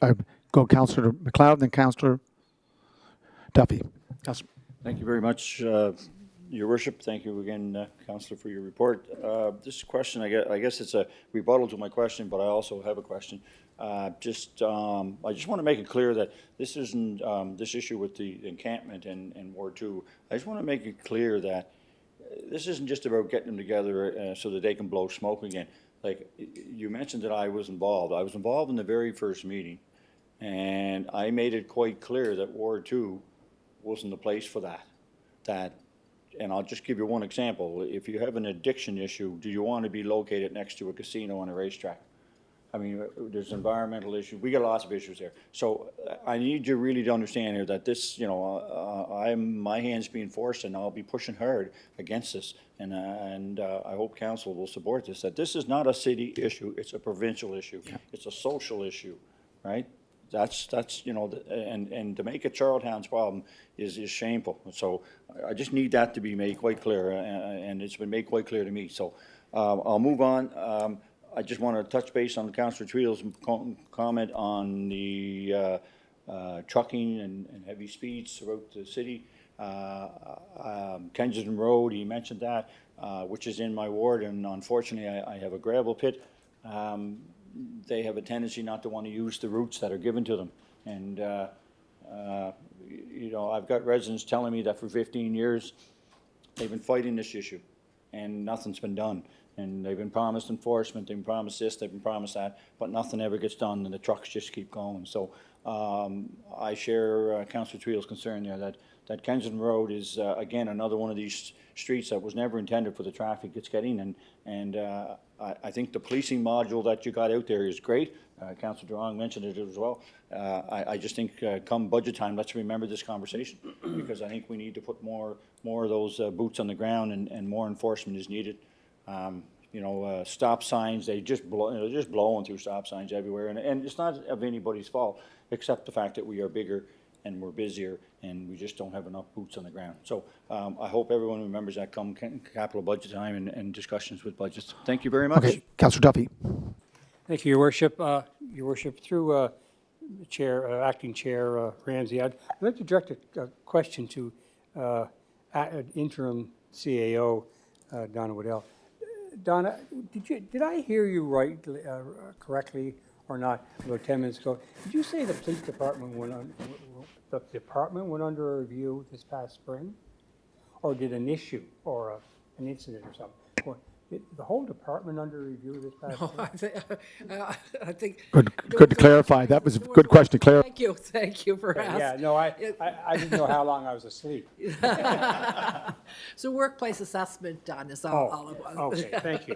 go Councillor McLeod, then Councillor Duffy. Councillor. Thank you very much, Your Worship. Thank you again, Councillor, for your report. This question, I guess it's a rebuttal to my question, but I also have a question. I just want to make it clear that this isn't this issue with the encampment in Ward 2. I just want to make it clear that this isn't just about getting them together so that they can blow smoke again. Like you mentioned that I was involved. I was involved in the very first meeting, and I made it quite clear that Ward 2 wasn't the place for that. And I'll just give you one example. If you have an addiction issue, do you want to be located next to a casino and a racetrack? I mean, there's environmental issues. We got lots of issues there. So I need you really to understand here that this, my hand's being forced, and I'll be pushing hard against this. And I hope council will support this. That this is not a city issue; it's a provincial issue. Yeah. It's a social issue, right? That's and to make it Charlottetown's problem is shameful. So I just need that to be made quite clear, and it's been made quite clear to me. So I'll move on. I just want to touch base on Councillor Tweel's comment on the trucking and heavy speeds throughout the city. Kensington Road, he mentioned that, which is in my ward, and unfortunately I have a gravel pit. They have a tendency not to want to use the routes that are given to them. And, I've got residents telling me that for 15 years, they've been fighting this issue and nothing's been done. And they've been promised enforcement, they've been promised this, they've been promised that, but nothing ever gets done and the trucks just keep going. So I share Councillor Tweel's concern there that Kensington Road is, again, another one of these streets that was never intended for the traffic it's getting. And I think the policing module that you got out there is great. Councillor Durong mentioned it as well. I just think come budget time, let's remember this conversation, because I think we need to put more of those boots on the ground, and more enforcement is needed. Stop signs, they're just blowing through stop signs everywhere. And it's not of anybody's fault, except the fact that we are bigger and we're busier and we just don't have enough boots on the ground. So I hope everyone remembers that come capital budget time and discussions with budgets. Thank you very much. Okay, Councillor Duffy. Thank you, Your Worship. Your Worship, through Chair, Acting Chair Ramsey, I'd like to direct a question to Interim CAO Donna Waddell. Donna, did I hear you right, correctly or not about 10 minutes ago? Did you say the police department went under review this past spring, or did an issue or an incident or something? the whole department under review this past year? I think. Good to clarify. That was a good question to clarify. Thank you for asking. Yeah, no, I didn't know how long I was asleep. So workplace assessment done is all it was. Okay, thank you.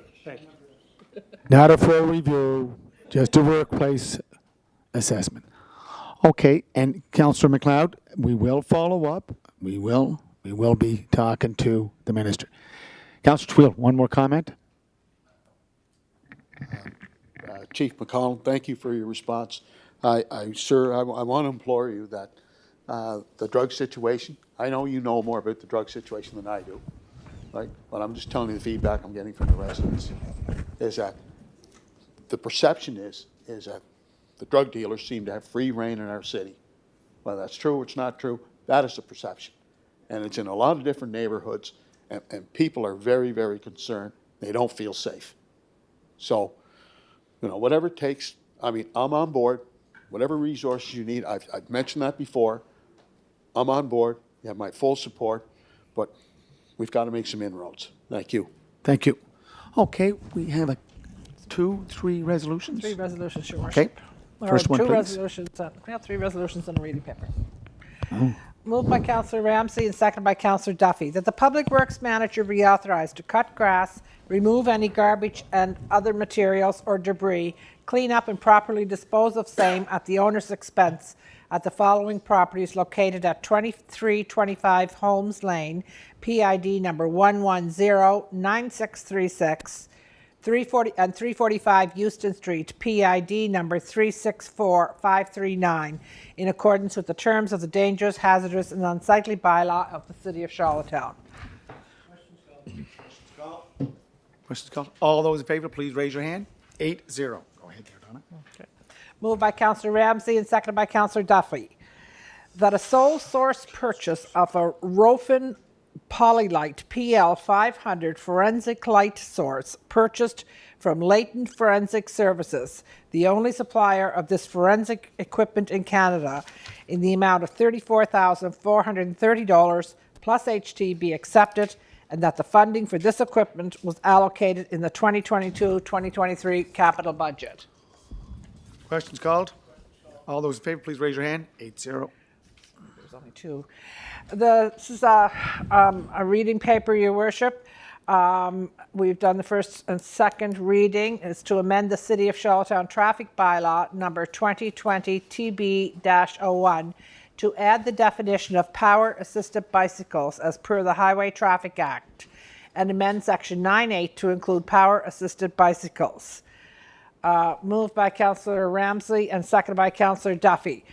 Not a full review, just a workplace assessment. Okay, and Councillor McLeod, we will follow up. We will be talking to the minister. Councillor Twill, one more comment? Chief McCollum, thank you for your response. I want to implore you that the drug situation, I know you know more about the drug situation than I do, right? But I'm just telling you the feedback I'm getting from the residents, is that the perception is that the drug dealers seem to have free reign in our city. Whether that's true or it's not true, that is the perception. And it's in a lot of different neighborhoods, and people are very, very concerned. They don't feel safe. So, whatever it takes, I mean, I'm on board. Whatever resources you need, I've mentioned that before. I'm on board. You have my full support, but we've got to make some inroads. Thank you. Thank you. Okay, we have 3 resolutions? 3 resolutions, Your Okay. Worship. First one, Two please. resolutions, we have 3 resolutions on a reading paper. Moved by Councillor Ramsey and seconded by Councillor Duffy, that the Public Works Manager be authorized to cut grass, remove any garbage and other materials or debris, clean up and properly dispose of same at the owner's expense at the following properties located at 2325 Holmes Lane, PID number 1109636, 345 Euston Street, PID number 364539, in accordance with the terms of the dangerous, hazardous, and unsightly bylaw of the City of Charlottetown. Questions called? All those in favor, please raise your hand. 8-0. Go ahead there, Donna. Okay. Moved by Councillor Ramsey and seconded by Councillor Duffy, that a sole source purchase of a Rofin Polylite PL 500 forensic light source purchased from Leighton Forensic Services, the only supplier of this forensic equipment in Canada, in the amount of $34,430 plus HT be accepted, and that the funding for this equipment was allocated in the 2022-2023 capital budget. Questions called? All those in favor, please raise your hand. 8-0. There's only 2. This is a reading paper, Your Worship. We've done the first and second reading. It's to amend the City of Charlottetown Traffic Bylaw number 2020 TB-01 to add the definition of power-assisted bicycles as per the Highway Traffic Act, and amend Section 9.8 to include power-assisted bicycles. Moved by Councillor Ramsey and seconded by Councillor Duffy.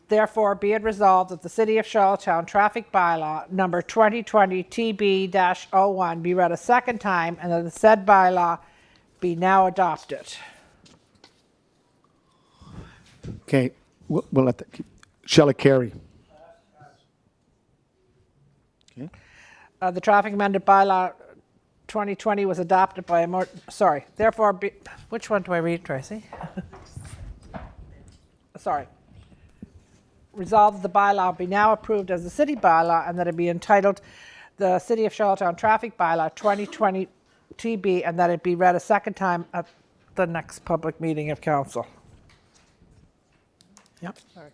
Therefore, be it resolved that the City of Charlottetown Traffic Bylaw number 2020 TB-01 be read a second time, and that the said bylaw be now adopted. Okay, we'll let that keep. Shall it carry? Okay. The traffic amended bylaw 2020 was adopted by a therefore be, which one do I read, Tracy? Sorry. Resolved that the bylaw be now approved as a city bylaw, and that it be entitled the City of Charlottetown Traffic Bylaw 2020 TB, and that it be read a second time at the next public meeting of council. Yep. Sorry,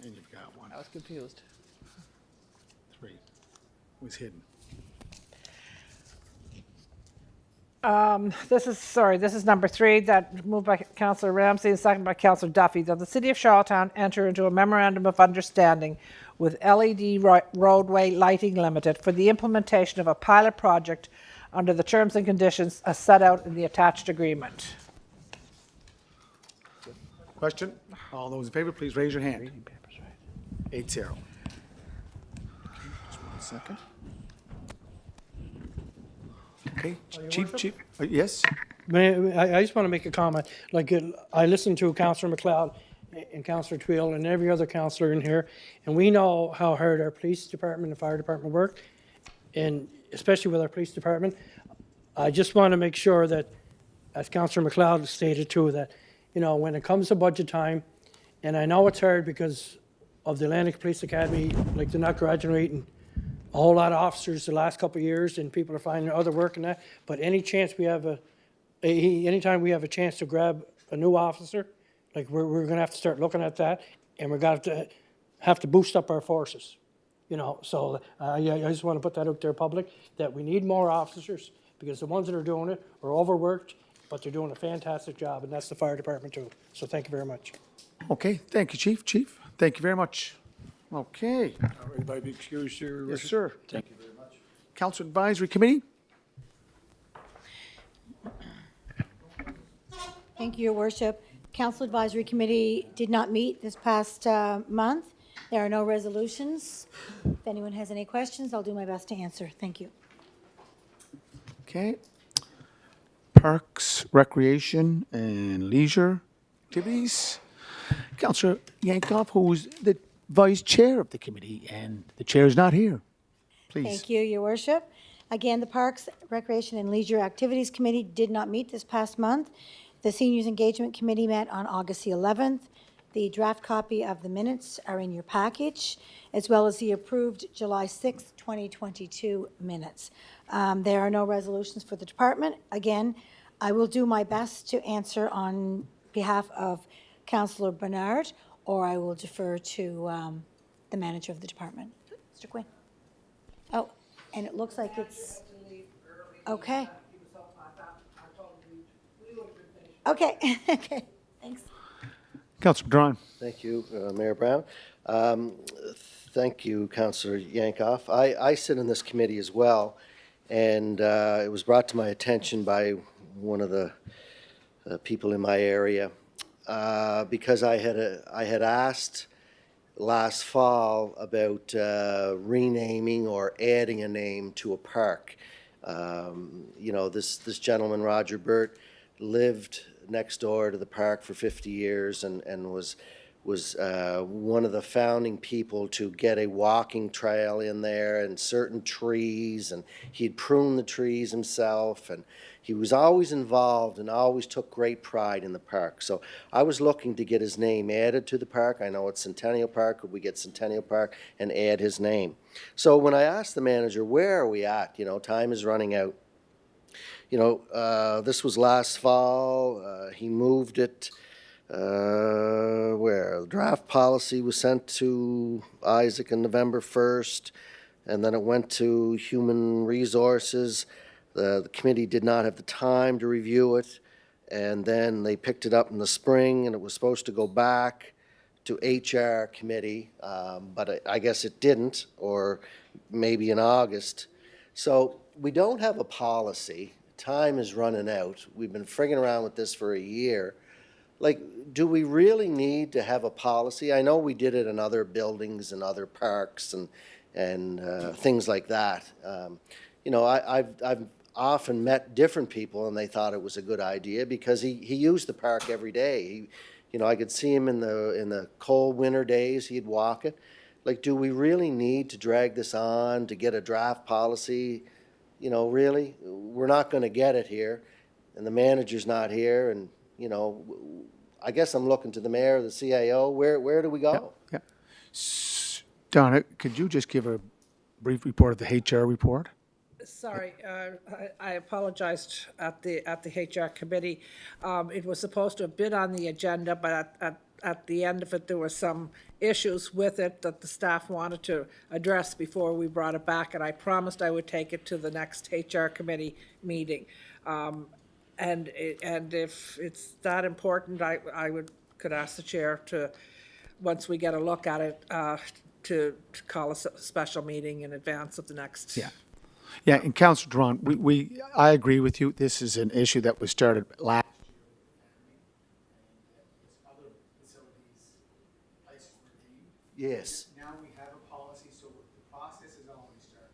And you've got 1. I was confused. 3. Was hidden. This is number 3, that moved by Councillor Ramsey and seconded by Councillor Duffy, that the City of Charlottetown enter into a memorandum of understanding with LED Roadway Lighting Limited for the implementation of a pilot project under the terms and conditions as set out in the attached agreement. Question? All those in favor, please raise your hand. 8-0. Just 1 second. Okay, Chief, yes? I just want to make a comment. Like, I listened to Councillor McLeod and Councillor Twill and every other councillor in here, and we know how hard our police department and fire department work, and especially with our police department. I just want to make sure that, as Councillor McLeod stated too, that, when it comes to budget time, and I know it's hard because of the Atlantic Police Academy, like they're not graduating a whole lot of officers the last couple of years, and people are finding other work and that. But any chance we have anytime we have a chance to grab a new officer, like we're gonna have to start looking at that, and we're gonna have to boost up our forces. You know, so I just want to put that out there public, that we need more officers, because the ones that are doing it are overworked, but they're doing a fantastic job, and that's the fire department too. So thank you very much. Okay, thank you, Chief. Chief, thank you very much. Okay, Everybody be excused, Your yes, Worship. sir. Thank you very much. Council Advisory Committee? Thank you, Your Worship. Council Advisory Committee did not meet this past month. There are no resolutions. If anyone has any questions, I'll do my best to answer. Thank you. Okay. Parks, Recreation, and Leisure Activities. Councillor Yankoff, who's the vice chair of the committee, and the chair is not here. Please. Thank you, Your Worship. Again, the Parks, Recreation, and Leisure Activities Committee did not meet this past month. The Seniors Engagement Committee met on August the 11th. The draft copy of the minutes are in your package, as well as the approved July 6th, 2022 minutes. There are no resolutions for the department. Again, I will do my best to answer on behalf of Councillor Bernard, or I will defer to the manager of the department. Mr. Quinn. Oh, and it looks like it's, okay. Okay, okay, thanks. Councillor Drawn. Thank you, Mayor Brown. Thank you, Councillor Yankoff. I sit in this committee as well, and it was brought to my attention by one of the people in my area, because I had asked last fall about renaming or adding a name to a park. You know, this gentleman, Roger Burt, lived next door to the park for 50 years and was one of the founding people to get a walking trail in there and certain trees, and he'd prune the trees himself, and he was always involved and always took great pride in the park. So I was looking to get his name added to the park. I know it's Centennial Park. Could we get Centennial Park and add his name? So when I asked the manager, where are we at? You know, time is running out. You know, this was last fall. He moved it where the draft policy was sent to Isaac on November 1st, and then it went to Human Resources. The committee did not have the time to review it, and then they picked it up in the spring, and it was supposed to go back to HR committee, but I guess it didn't, or maybe in August. So we don't have a policy. Time is running out. We've been frigging around with this for a year. Like, do we really need to have a policy? I know we did it in other buildings and other parks and things like that. You know, I've often met different people, and they thought it was a good idea because he used the park every day. You know, I could see him in the cold winter days. He'd walk it. Like, do we really need to drag this on to get a draft policy? You know, really, we're not going to get it here, and the manager's not here, and, you know, I guess I'm looking to the mayor, the CAO. Where do we go? Yeah. Donna, could you just give a brief report of the HR report? Sorry, I apologized at the HR committee. It was supposed to have been on the agenda, but at the end of it, there were some issues with it that the staff wanted to address before we brought it back, and I promised I would take it to the next HR committee meeting. And if it's that important, I could ask the chair to, once we get a look at it, to call a special meeting in advance of the next. Yeah. Yeah, and Councillor Drawn, I agree with you. This is an issue that was started last year. Yes. Now we have a policy, so the process is already started.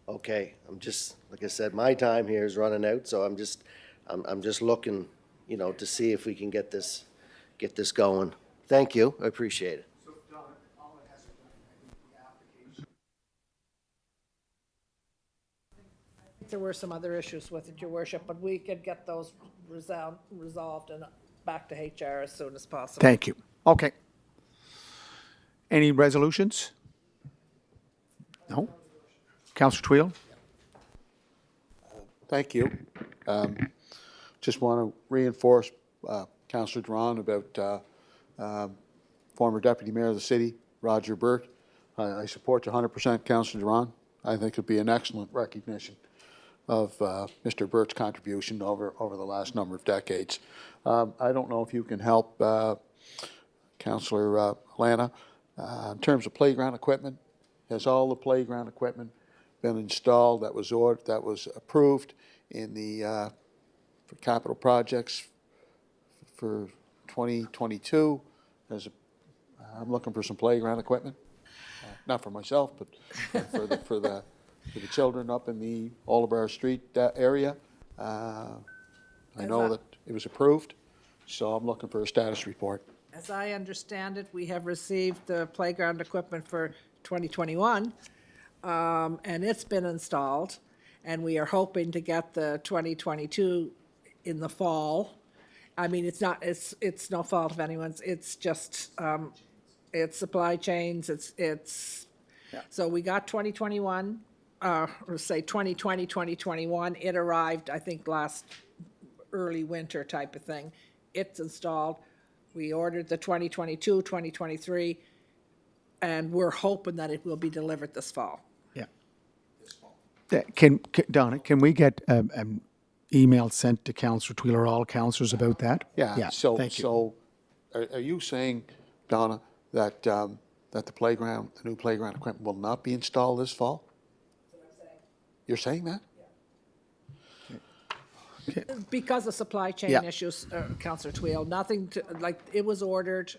Okay, I'm just, like I said, my time here is running out, so I'm just looking, you know, to see if we can get this going. Thank you, I appreciate it. So, Donna, all it has to do, I think, the application. There were some other issues with it, Your Worship, but we could get those resolved and back to HR as soon as possible. Thank you. Okay. Any resolutions? No? Councillor Twill? Thank you. Just want to reinforce Councillor Duran about former Deputy Mayor of the city, Roger Burt. I support you 100%, Councillor Duran. I think it'd be an excellent recognition of Mr. Burt's contribution over the last number of decades. I don't know if you can help Councillor Lana in terms of playground equipment. Has all the playground equipment been installed that was ordered, that was approved in the for capital projects for 2022? I'm looking for some playground equipment, not for myself, but for the children up in the Oliver Street area. I know that it was approved, so I'm looking for a status report. As I understand it, we have received the playground equipment for 2021, and it's been installed, and we are hoping to get the 2022 in the fall. I mean, it's no fault of anyone's, it's just, it's supply chains, so we got 2021, or say 2020, 2021, it arrived, I think, last early winter type of thing. It's installed. We ordered the 2022, 2023, and we're hoping that it will be delivered this fall. Yeah. Donna, can we get an email sent to Councillor Twill or all councillors about that? Yeah, Thank you. so are you saying, Donna, that that the new playground equipment will not be installed this fall? That's what I'm saying. You're saying that? Because of supply chain Yeah. issues, Councillor Twill, nothing to, like, it was ordered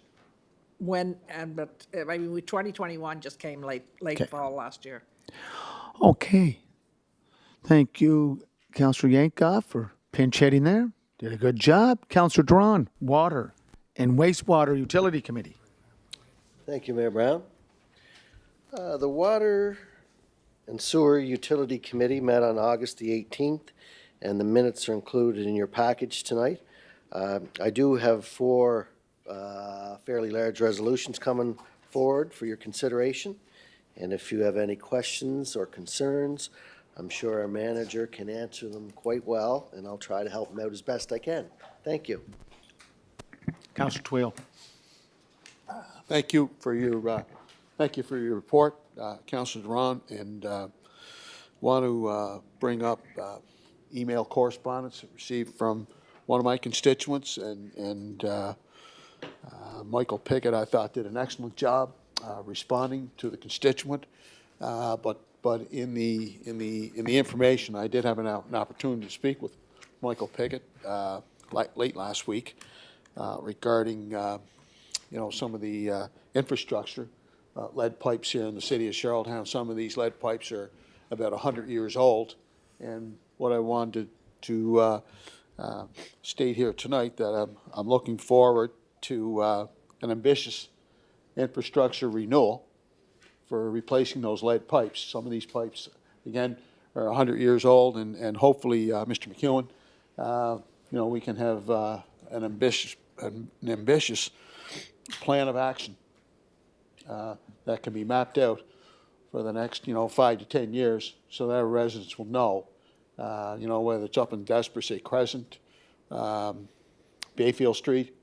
but, I mean, 2021 just came late Okay. fall last year. Okay. Thank you, Councillor Yankoff, for pinch hitting there. Did a good job. Councillor Duran, Water and Wastewater Utility Committee. Thank you, Mayor Brown. The Water and Sewer Utility Committee met on August the 18th, and the minutes are included in your package tonight. I do have 4 fairly large resolutions coming forward for your consideration, and if you have any questions or concerns, I'm sure our manager can answer them quite well, and I'll try to help him out as best I can. Thank you. Councillor Twill. Thank you for your report, Councillor Duran, and want to bring up email correspondence received from one of my constituents, and Michael Pickett, I thought, did an excellent job responding to the constituent. But in the information, I did have an opportunity to speak with Michael Pickett late last week regarding some of the infrastructure, lead pipes here in the city of Charlottetown. Some of these lead pipes are about 100 years old, and what I wanted to state here tonight that I'm looking forward to an ambitious infrastructure renewal for replacing those lead pipes. Some of these pipes, again, are 100 years old, and hopefully, Mr. McEwen, we can have an ambitious plan of action that can be mapped out for the next, 5 to 10 years, so that our residents will know, whether it's up in Despersay Crescent, Bayfield Street,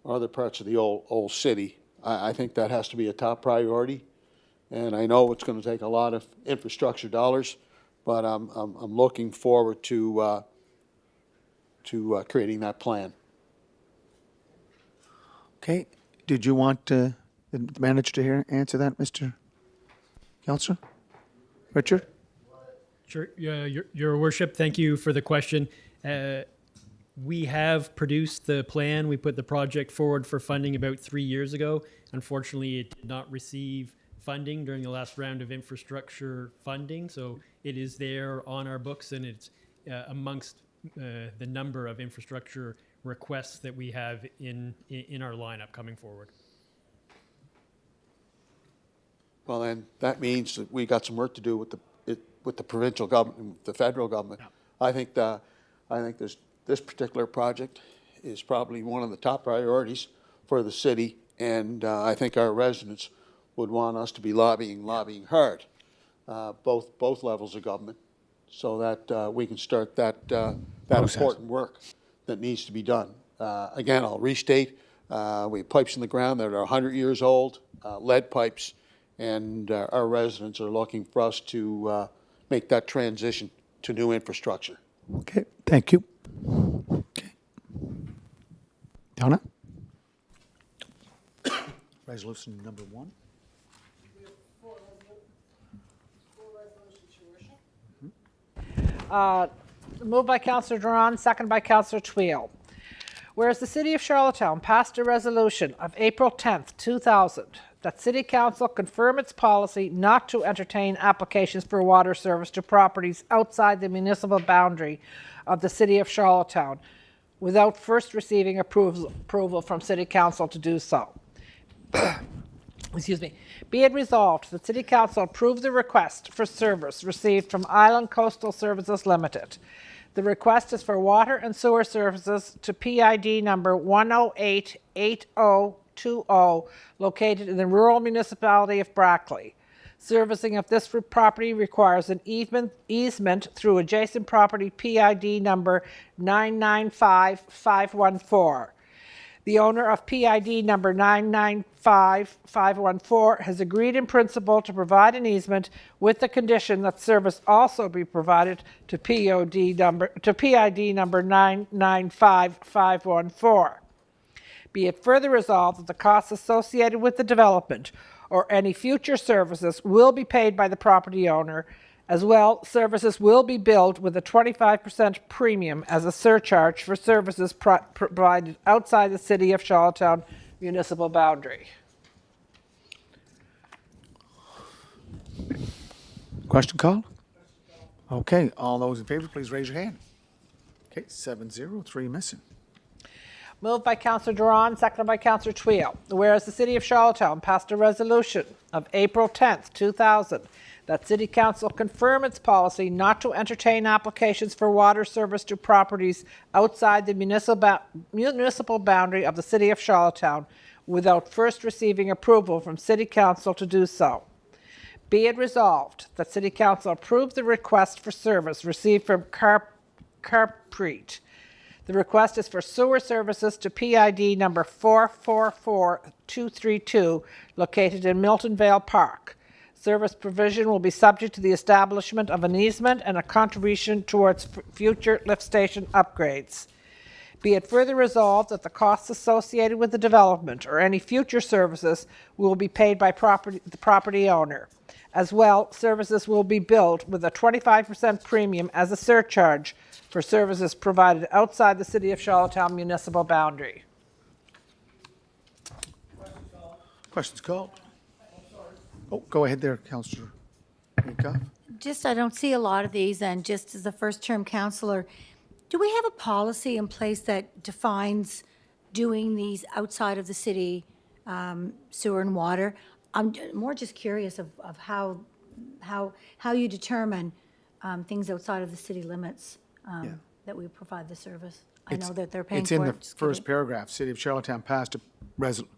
or other parts of the old city. I think that has to be a top priority, and I know it's going to take a lot of infrastructure dollars, but I'm looking forward to creating that plan. Okay. Did you want the manager to answer that, Mr. Councillor? Richard? Sure. Your Worship, thank you for the question. We have produced the plan. We put the project forward for funding about 3 years ago. Unfortunately, it did not receive funding during the last round of infrastructure funding. So it is there on our books, and it's amongst the number of infrastructure requests that we have in our lineup coming forward. Well, then that means that we got some work to do with the provincial government, the federal government. Yeah. I think this particular project is probably one of the top priorities for the city, and I think our residents would want us to be lobbying hard both levels of government, so that we can start that Process. important work that needs to be done. Again, I'll restate, we have pipes in the ground that are 100 years old, lead pipes, and our residents are looking for us to make that transition to new infrastructure. Okay, thank you. Okay. Donna? Resolution number 1. Moved by Councillor Duran, second by Councillor Twill. Whereas the City of Charlottetown passed a resolution of April 10th, 2000, that City Council confirm its policy not to entertain applications for water service to properties outside the municipal boundary of the City of Charlottetown without first receiving approval from City Council to do so. Excuse me. Be it resolved that City Council approve the request for service received from Island Coastal Services Limited. The request is for water and sewer services to PID number 1088020, located in the rural municipality of Brackley. Servicing of this property requires an easement through adjacent property PID number 995514. The owner of PID number 995514 has agreed in principle to provide an easement with the condition that service also be provided to PID number 995514. Be it further resolved that the costs associated with the development or any future services will be paid by the property owner. As well, services will be billed with a 25% premium as a surcharge for services provided outside the City of Charlottetown municipal boundary. Question called? Okay, all those in favor, please raise your hand. Okay, 7-0, 3 missing. Moved by Councillor Duran, seconded by Councillor Twill. Whereas the City of Charlottetown passed a resolution of April 10th, 2000, that City Council confirm its policy not to entertain applications for water service to properties outside the municipal boundary of the City of Charlottetown without first receiving approval from City Council to do so. Be it resolved that City Council approve the request for service received from Carpreet. The request is for sewer services to PID number 444232, located in Milton Vale Park. Service provision will be subject to the establishment of an easement and a contribution towards future lift station upgrades. Be it further resolved that the costs associated with the development or any future services will be paid by the property owner. As well, services will be billed with a 25% premium as a surcharge for services provided outside the City of Charlottetown municipal boundary. Questions called? Oh, go ahead there, Councillor Minkoff. Just, I don't see a lot of these, and just as a first-term councillor, do we have a policy in place that defines doing these outside of the city sewer and water? I'm more just curious of how you determine things outside of the city limits that we provide the service. I know that they're paying for it. It's in the first paragraph. City of Charlottetown passed a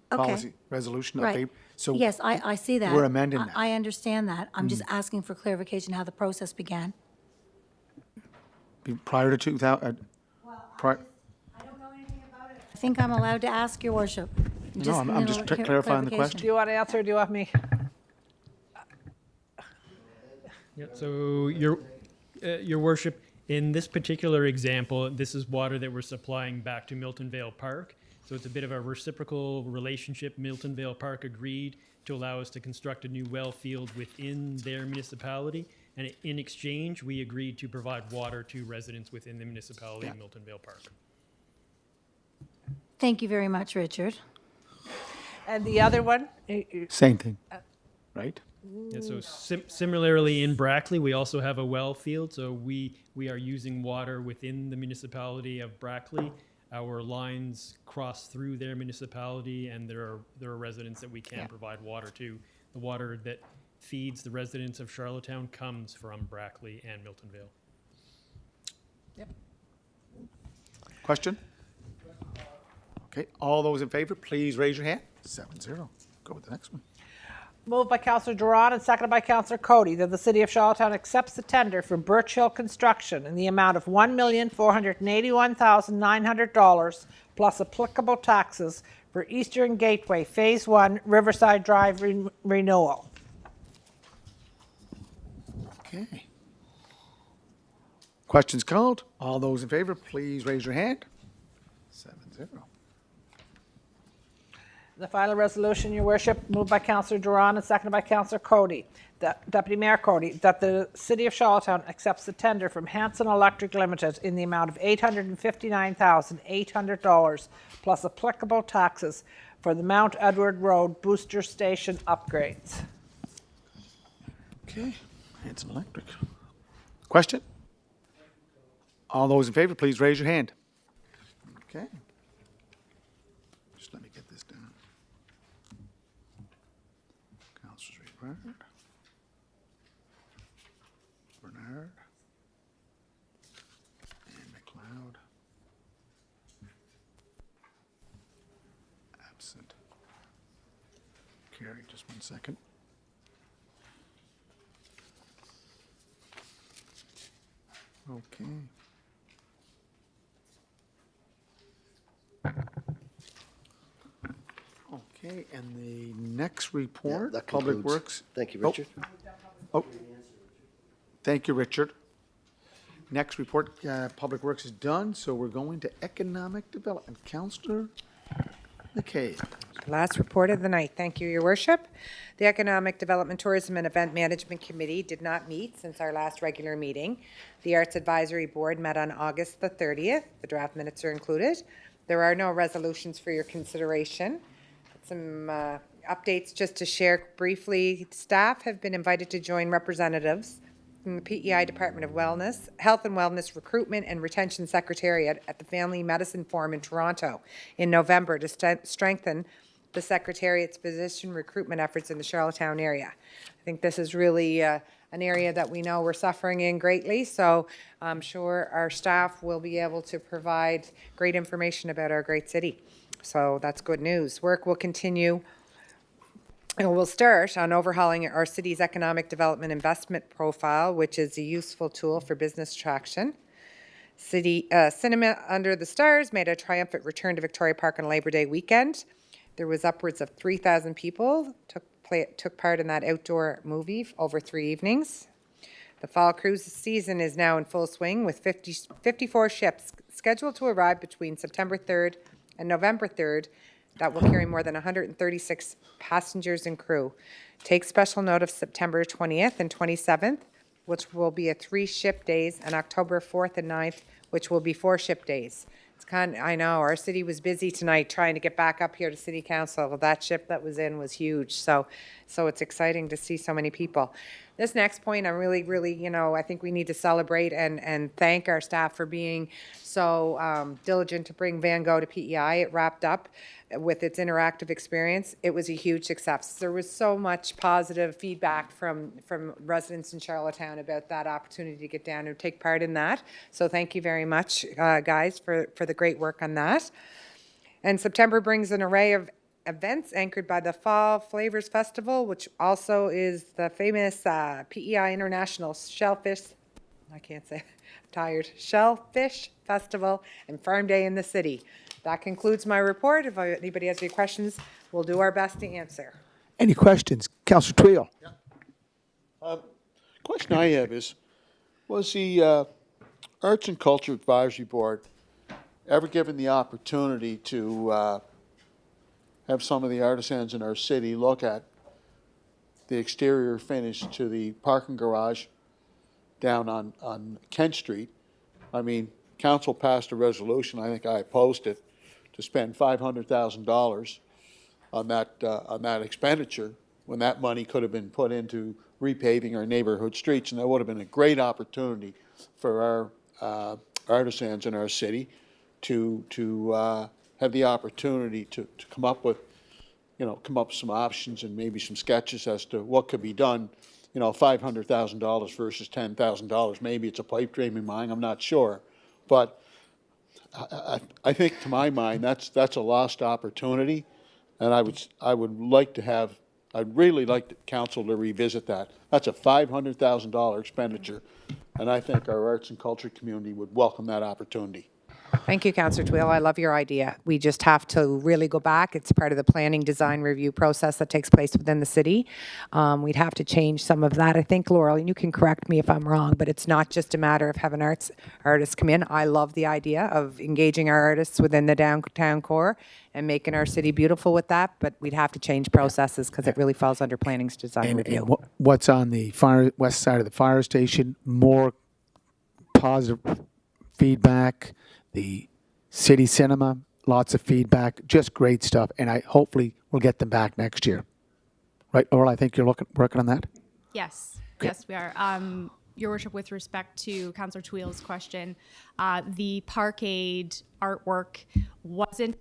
policy resolution of Right. April. So Yes, I see that. we're amending that. I understand that. I'm just asking for clarification how the process began. prior to 2000, I don't know anything about it. I think I'm allowed to ask, Your Worship. No, I'm just clarifying the question. Do you want to answer or do you want me? Yeah, so your worship, in this particular example, this is water that we're supplying back to Milton Vale Park. So it's a bit of a reciprocal relationship. Milton Vale Park agreed to allow us to construct a new well field within their municipality. And in exchange, we agreed to provide water to residents within the municipality of Milton Vale Park. Thank you very much, Richard. And the other one? Same thing, right? Yeah, so similarly in Brackley, we also have a well field. So we are using water within the municipality of Brackley. Our lines cross through their municipality, and there are residents that we can't provide water to. The water that feeds the residents of Charlottetown comes from Brackley and Milton Vale. Yep. Question? Okay, all those in favor, please raise your hand. 7-0. Go with the next one. Moved by Councillor Duran and seconded by Councillor Cody that the City of Charlottetown accepts the tender from Birch Hill Construction in the amount of $1,481,900 plus applicable taxes for Eastern Gateway Phase 1 Riverside Drive renewal. Okay. Questions called? All those in favor, please raise your hand. 7-0. The final resolution, Your Worship, moved by Councillor Duran and seconded by Councillor Cody, Deputy Mayor Cody, that the City of Charlottetown accepts the tender from Hanson Electric Limited in the amount of $859,800 plus applicable taxes for the Mount Edward Road Booster Station upgrades. Okay, Hanson Electric. Question? All those in favor, please raise your hand. Okay. Just let me get this down. Councilors Bernard. Bernard. And McLeod. Absent. Carried, just 1 second. Okay. Okay, and the next report, that Public concludes. Works. Thank you, Oh. Richard. Oh, thank you, Richard. Next report, Public Works is done, so we're going to Economic Development. Councillor McKay. Last report of the night. Thank you, Your Worship. The Economic Development, Tourism and Event Management Committee did not meet since our last regular meeting. The Arts Advisory Board met on August the 30th. The draft minutes are included. There are no resolutions for your consideration. Some updates just to share briefly. Staff have been invited to join representatives from the PEI Department of Wellness, Health and Wellness Recruitment and Retention Secretariat at the Family Medicine Forum in Toronto in November to strengthen the Secretariat's physician recruitment efforts in the Charlottetown area. I think this is really an area that we know we're suffering in greatly, so I'm sure our staff will be able to provide great information about our great city. So that's good news. Work will continue. And we'll start on overhauling our city's economic development investment profile, which is a useful tool for business traction. City Cinema Under the Stars made a triumphant return to Victoria Park on Labor Day weekend. There was upwards of 3,000 people took part in that outdoor movie over 3 evenings. The fall cruise season is now in full swing with 54 ships scheduled to arrive between September 3rd and November 3rd that will carry more than 136 passengers and crew. Take special note of September 20th and 27th, which will be a 3-ship days, and October 4th and 9th, which will be 4 ship days. It's I know, our city was busy tonight trying to get back up here to City Council. That ship that was in was huge, so it's exciting to see so many people. This next point, I'm really, I think we need to celebrate and thank our staff for being so diligent to bring Van Gogh to PEI. It wrapped up with its interactive experience. It was a huge success. There was so much positive feedback from residents in Charlottetown about that opportunity to get down and take part in that. So thank you very much, guys, for the great work on that. And September brings an array of events anchored by the Fall Flavors Festival, which also is the famous PEI International Shellfish, I can't say, I'm tired, Shellfish Festival and Farm Day in the city. That concludes my report. If anybody has any questions, we'll do our best to answer. Any questions? Councillor Twill. Question I have is, was the Arts and Culture Advisory Board ever given the opportunity to have some of the artisans in our city look at the exterior finish to the parking garage down on Kent Street? I mean, council passed a resolution, I think I opposed it, to spend $500,000 on that expenditure when that money could have been put into repaving our neighborhood streets, and that would have been a great opportunity for our artisans in our city to have the opportunity to come up with some options and maybe some sketches as to what could be done. $500,000 versus $10,000. Maybe it's a pipe dream in mine, I'm not sure. But I think, to my mind, that's a lost opportunity, and I would like to have I'd really like the council to revisit that. That's a $500,000 expenditure, and I think our arts and culture community would welcome that opportunity. Thank you, Councillor Twill. I love your idea. We just have to really go back. It's part of the planning design review process that takes place within the city. We'd have to change some of that. I think, Laurel, and you can correct me if I'm wrong, but it's not just a matter of having artists come in. I love the idea of engaging our artists within the downtown core and making our city beautiful with that, but we'd have to change processes because it really falls under planning's design review. And what's on the west side of the fire station, more positive feedback. The city cinema, lots of feedback, just great stuff. And hopefully we'll get them back next year. Right, Earl, I think you're working on that? Yes, yes, we are. Your Worship, with respect to Councillor Tweel's question, the parkade artwork wasn't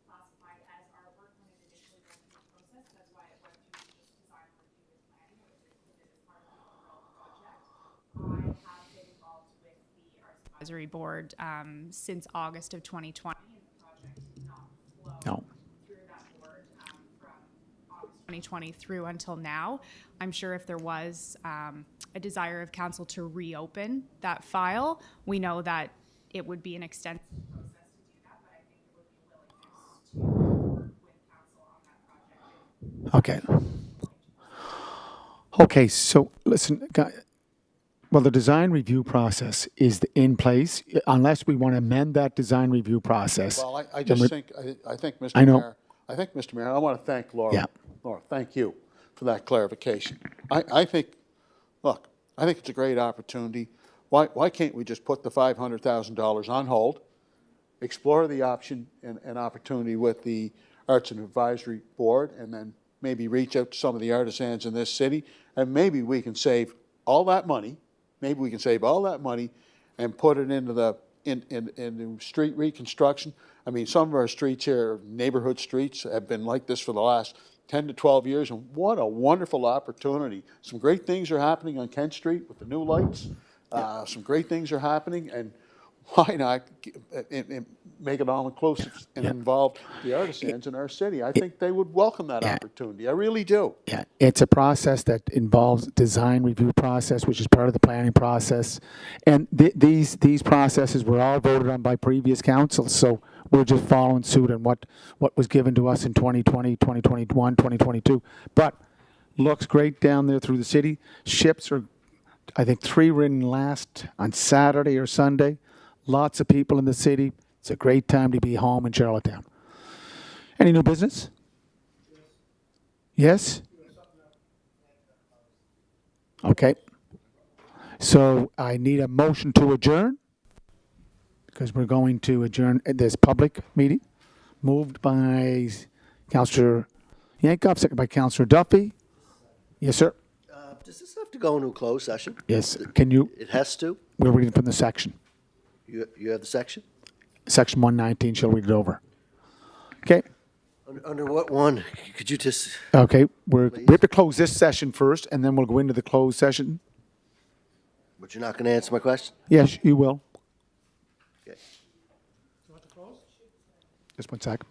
classified as artwork when it initially went through the process. That's why it went through just design review and planning, which is included as part of the overall project. I have been involved with the Arts Advisory Board since August of 2020, and the project did not flow through that board from August 2020 through until now. I'm sure if there was a desire of council to reopen that file, we know that it would be an extensive process to do that, but I think there would be a willingness to work with council on that project. Okay. Okay, so listen, well, the design review process is in place, unless we want to amend that design review process. Well, I just think, I think, Mr. I know. Mayor, Mr. Mayor, I want to thank Laura. Yeah. Laura, thank you for that clarification. I think, look, I think it's a great opportunity. Why can't we just put the $500,000 on hold, explore the option and opportunity with the Arts and Advisory Board, and then maybe reach out to some of the artisans in this city, and maybe we can save all that money. Maybe we can save all that money and put it into the into street reconstruction. I mean, some of our streets here, neighborhood streets, have been like this for the last 10 to 12 years, and what a wonderful opportunity. Some great things are happening on Kent Street with the new lights. Some great things are happening, and why not make it all-inclusive and involve the artisans in our city? I think they would welcome that opportunity. I really do. Yeah, it's a process that involves design review process, which is part of the planning process. And these processes were all voted on by previous councils, so we're just following suit on what was given to us in 2020, 2021, 2022. But looks great down there through the city. Ships are, I think 3 were in last on Saturday or Sunday. Lots of people in the city. It's a great time to be home in Charlottetown. Any new business? Yes? Okay. So I need a motion to adjourn, because we're going to adjourn this public meeting. Moved by Councillor Yankoff, second by Councillor Duffy. Yes, sir. Does this have to go into a closed session? Yes. Can you? It has to? We're reading from the section. You have the section? Section 119, shall read it over. Okay. Under what one? Could you just? Okay, we have to close this session first, and then we'll go into the closed session. But you're not going to answer my question? Yes, you will. Okay. Just 1 sec.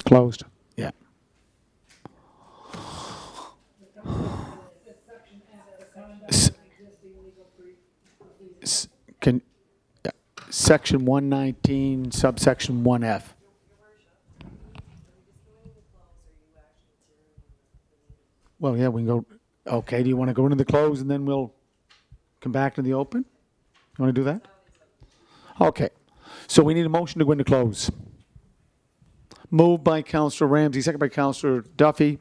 Closed. Yeah. Section 119, subsection 1F. Well, yeah, we can go. Okay, do you want to go into the close and then we'll come back to the open? You want to do that? Okay. So we need a motion to go into close. Moved by Councillor Ramsey, second by Councillor Duffy.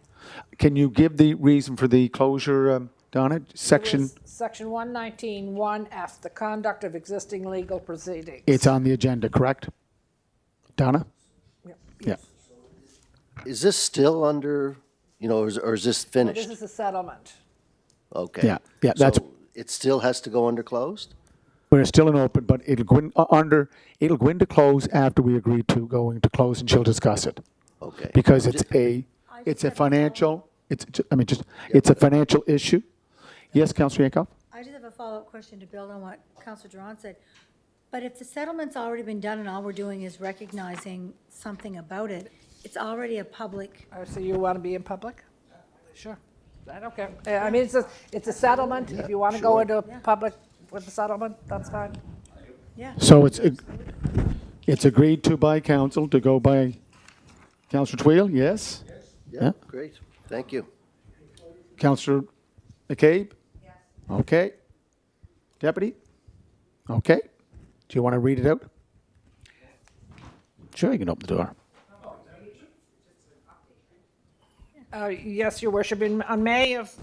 Can you give the reason for the closure, Donna? Section. Section 119, 1F, the conduct of existing legal proceedings. It's on the agenda, correct? Donna? Yeah. Is this still under, or is this finished? This is a settlement. Okay. Yeah, that's. So it still has to go under closed? We're still in open, but it'll go into close after we agree to go into close, and she'll discuss it. Okay. Because it's a financial, it's a financial issue. Yes, Councillor Yankoff? I just have a follow-up question to build on what Councillor Duran said. But if the settlement's already been done and all we're doing is recognizing something about it, it's already a public, So you want to be in public? Sure. I don't care. I mean, it's a settlement. If you want to go into public with the settlement, that's fine. yeah. So it's agreed to by council to go by Councillor Twill, yes? Yeah, great. Thank you. Councillor McCabe? Yes. Okay. Deputy? Okay. Do you want to read it out? Sure, you can open the door. Yes, Your Worship, on May of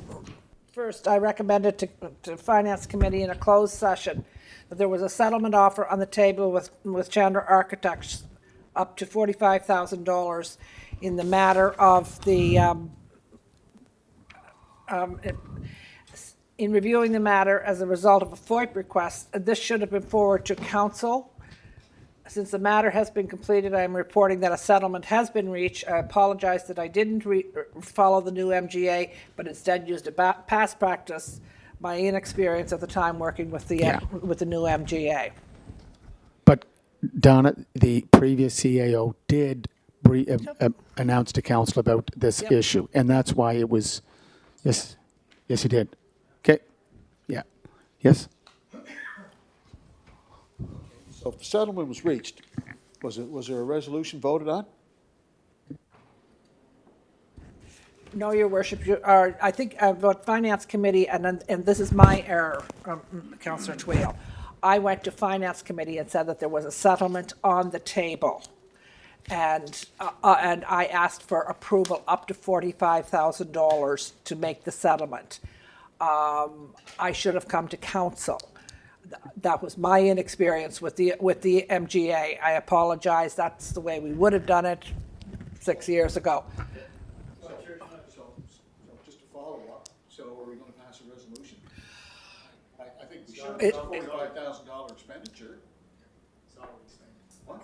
1st, I recommended to Finance Committee in a closed session that there was a settlement offer on the table with Chandler Architects up to $45,000 in the matter of the, in reviewing the matter as a result of a FOIP request. This should have been forwarded to council. Since the matter has been completed, I am reporting that a settlement has been reached. I apologize that I didn't follow the new MGA, but instead used a past practice, my inexperience at the time working with the new MGA. But Donna, the previous CAO did announce to council about this issue, and that's why it was, yes, he did. Okay, yeah, yes? So if the settlement was reached, was there a resolution voted on? No, Your Worship, I think about Finance Committee, and this is my error, Councillor Twill. I went to Finance Committee and said that there was a settlement on the table. And I asked for approval up to $45,000 to make the settlement. I should have come to council. That was my inexperience with the MGA. I apologize. That's the way we would have done it 6 years ago. So just to follow up, so are we going to pass a resolution? I think we should. It's a $45,000 expenditure. It's already spent. What?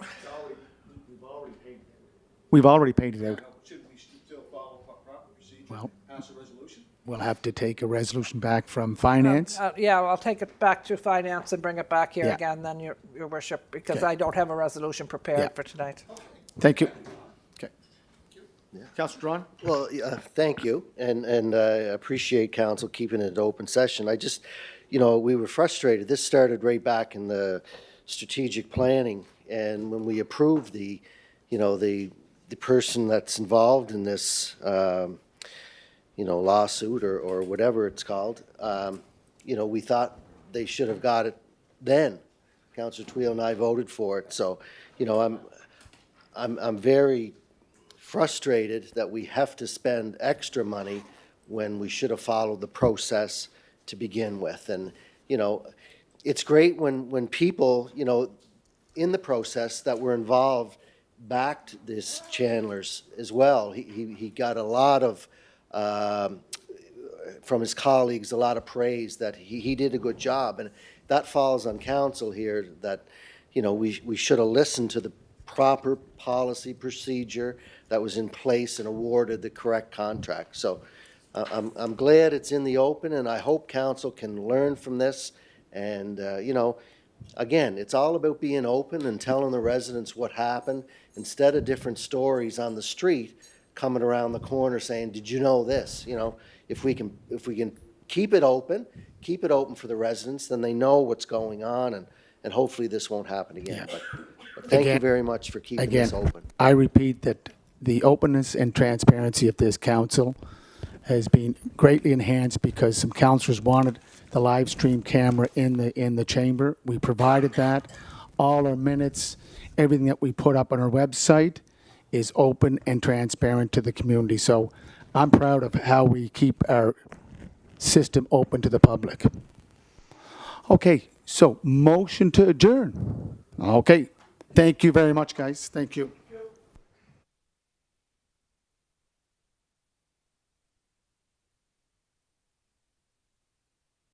We've already paid it out. Should we still follow proper procedure? Well- Pass a resolution? We'll have to take a resolution back from finance. Yeah, I'll take it back to Finance and bring it back here Yeah. again then, Your Worship, because Okay. I don't have a resolution Yeah. prepared for tonight. Thank you. Okay. Councillor Drawn? Well, thank you, and I appreciate council keeping it an open session. I just, we were frustrated. This started right back in the strategic planning, and when we approved the person that's involved in this, lawsuit or whatever it's called, we thought they should have got it then. Councillor Twill and I voted for it, so, I'm very frustrated that we have to spend extra money when we should have followed the process to begin with. And, it's great when people, in the process that were involved backed this Chandler's as well. He got a lot of, from his colleagues, a lot of praise that he did a good job. And that falls on council here that, we should have listened to the proper policy procedure that was in place and awarded the correct contract. So I'm glad it's in the open, and I hope council can learn from this. And, again, it's all about being open and telling the residents what happened instead of different stories on the street coming around the corner saying, did you know this? If we can keep it open for the residents, then they know what's going on, and hopefully this won't happen again. But thank you Again- very much for keeping Again, this open. I repeat that the openness and transparency of this council has been greatly enhanced because some councillors wanted the live stream camera in the chamber. We provided that. All our minutes, everything that we put up on our website is open and transparent to the community. So I'm proud of how we keep our system open to the public. Okay, so motion to adjourn. Okay, thank you very much, guys. Thank you.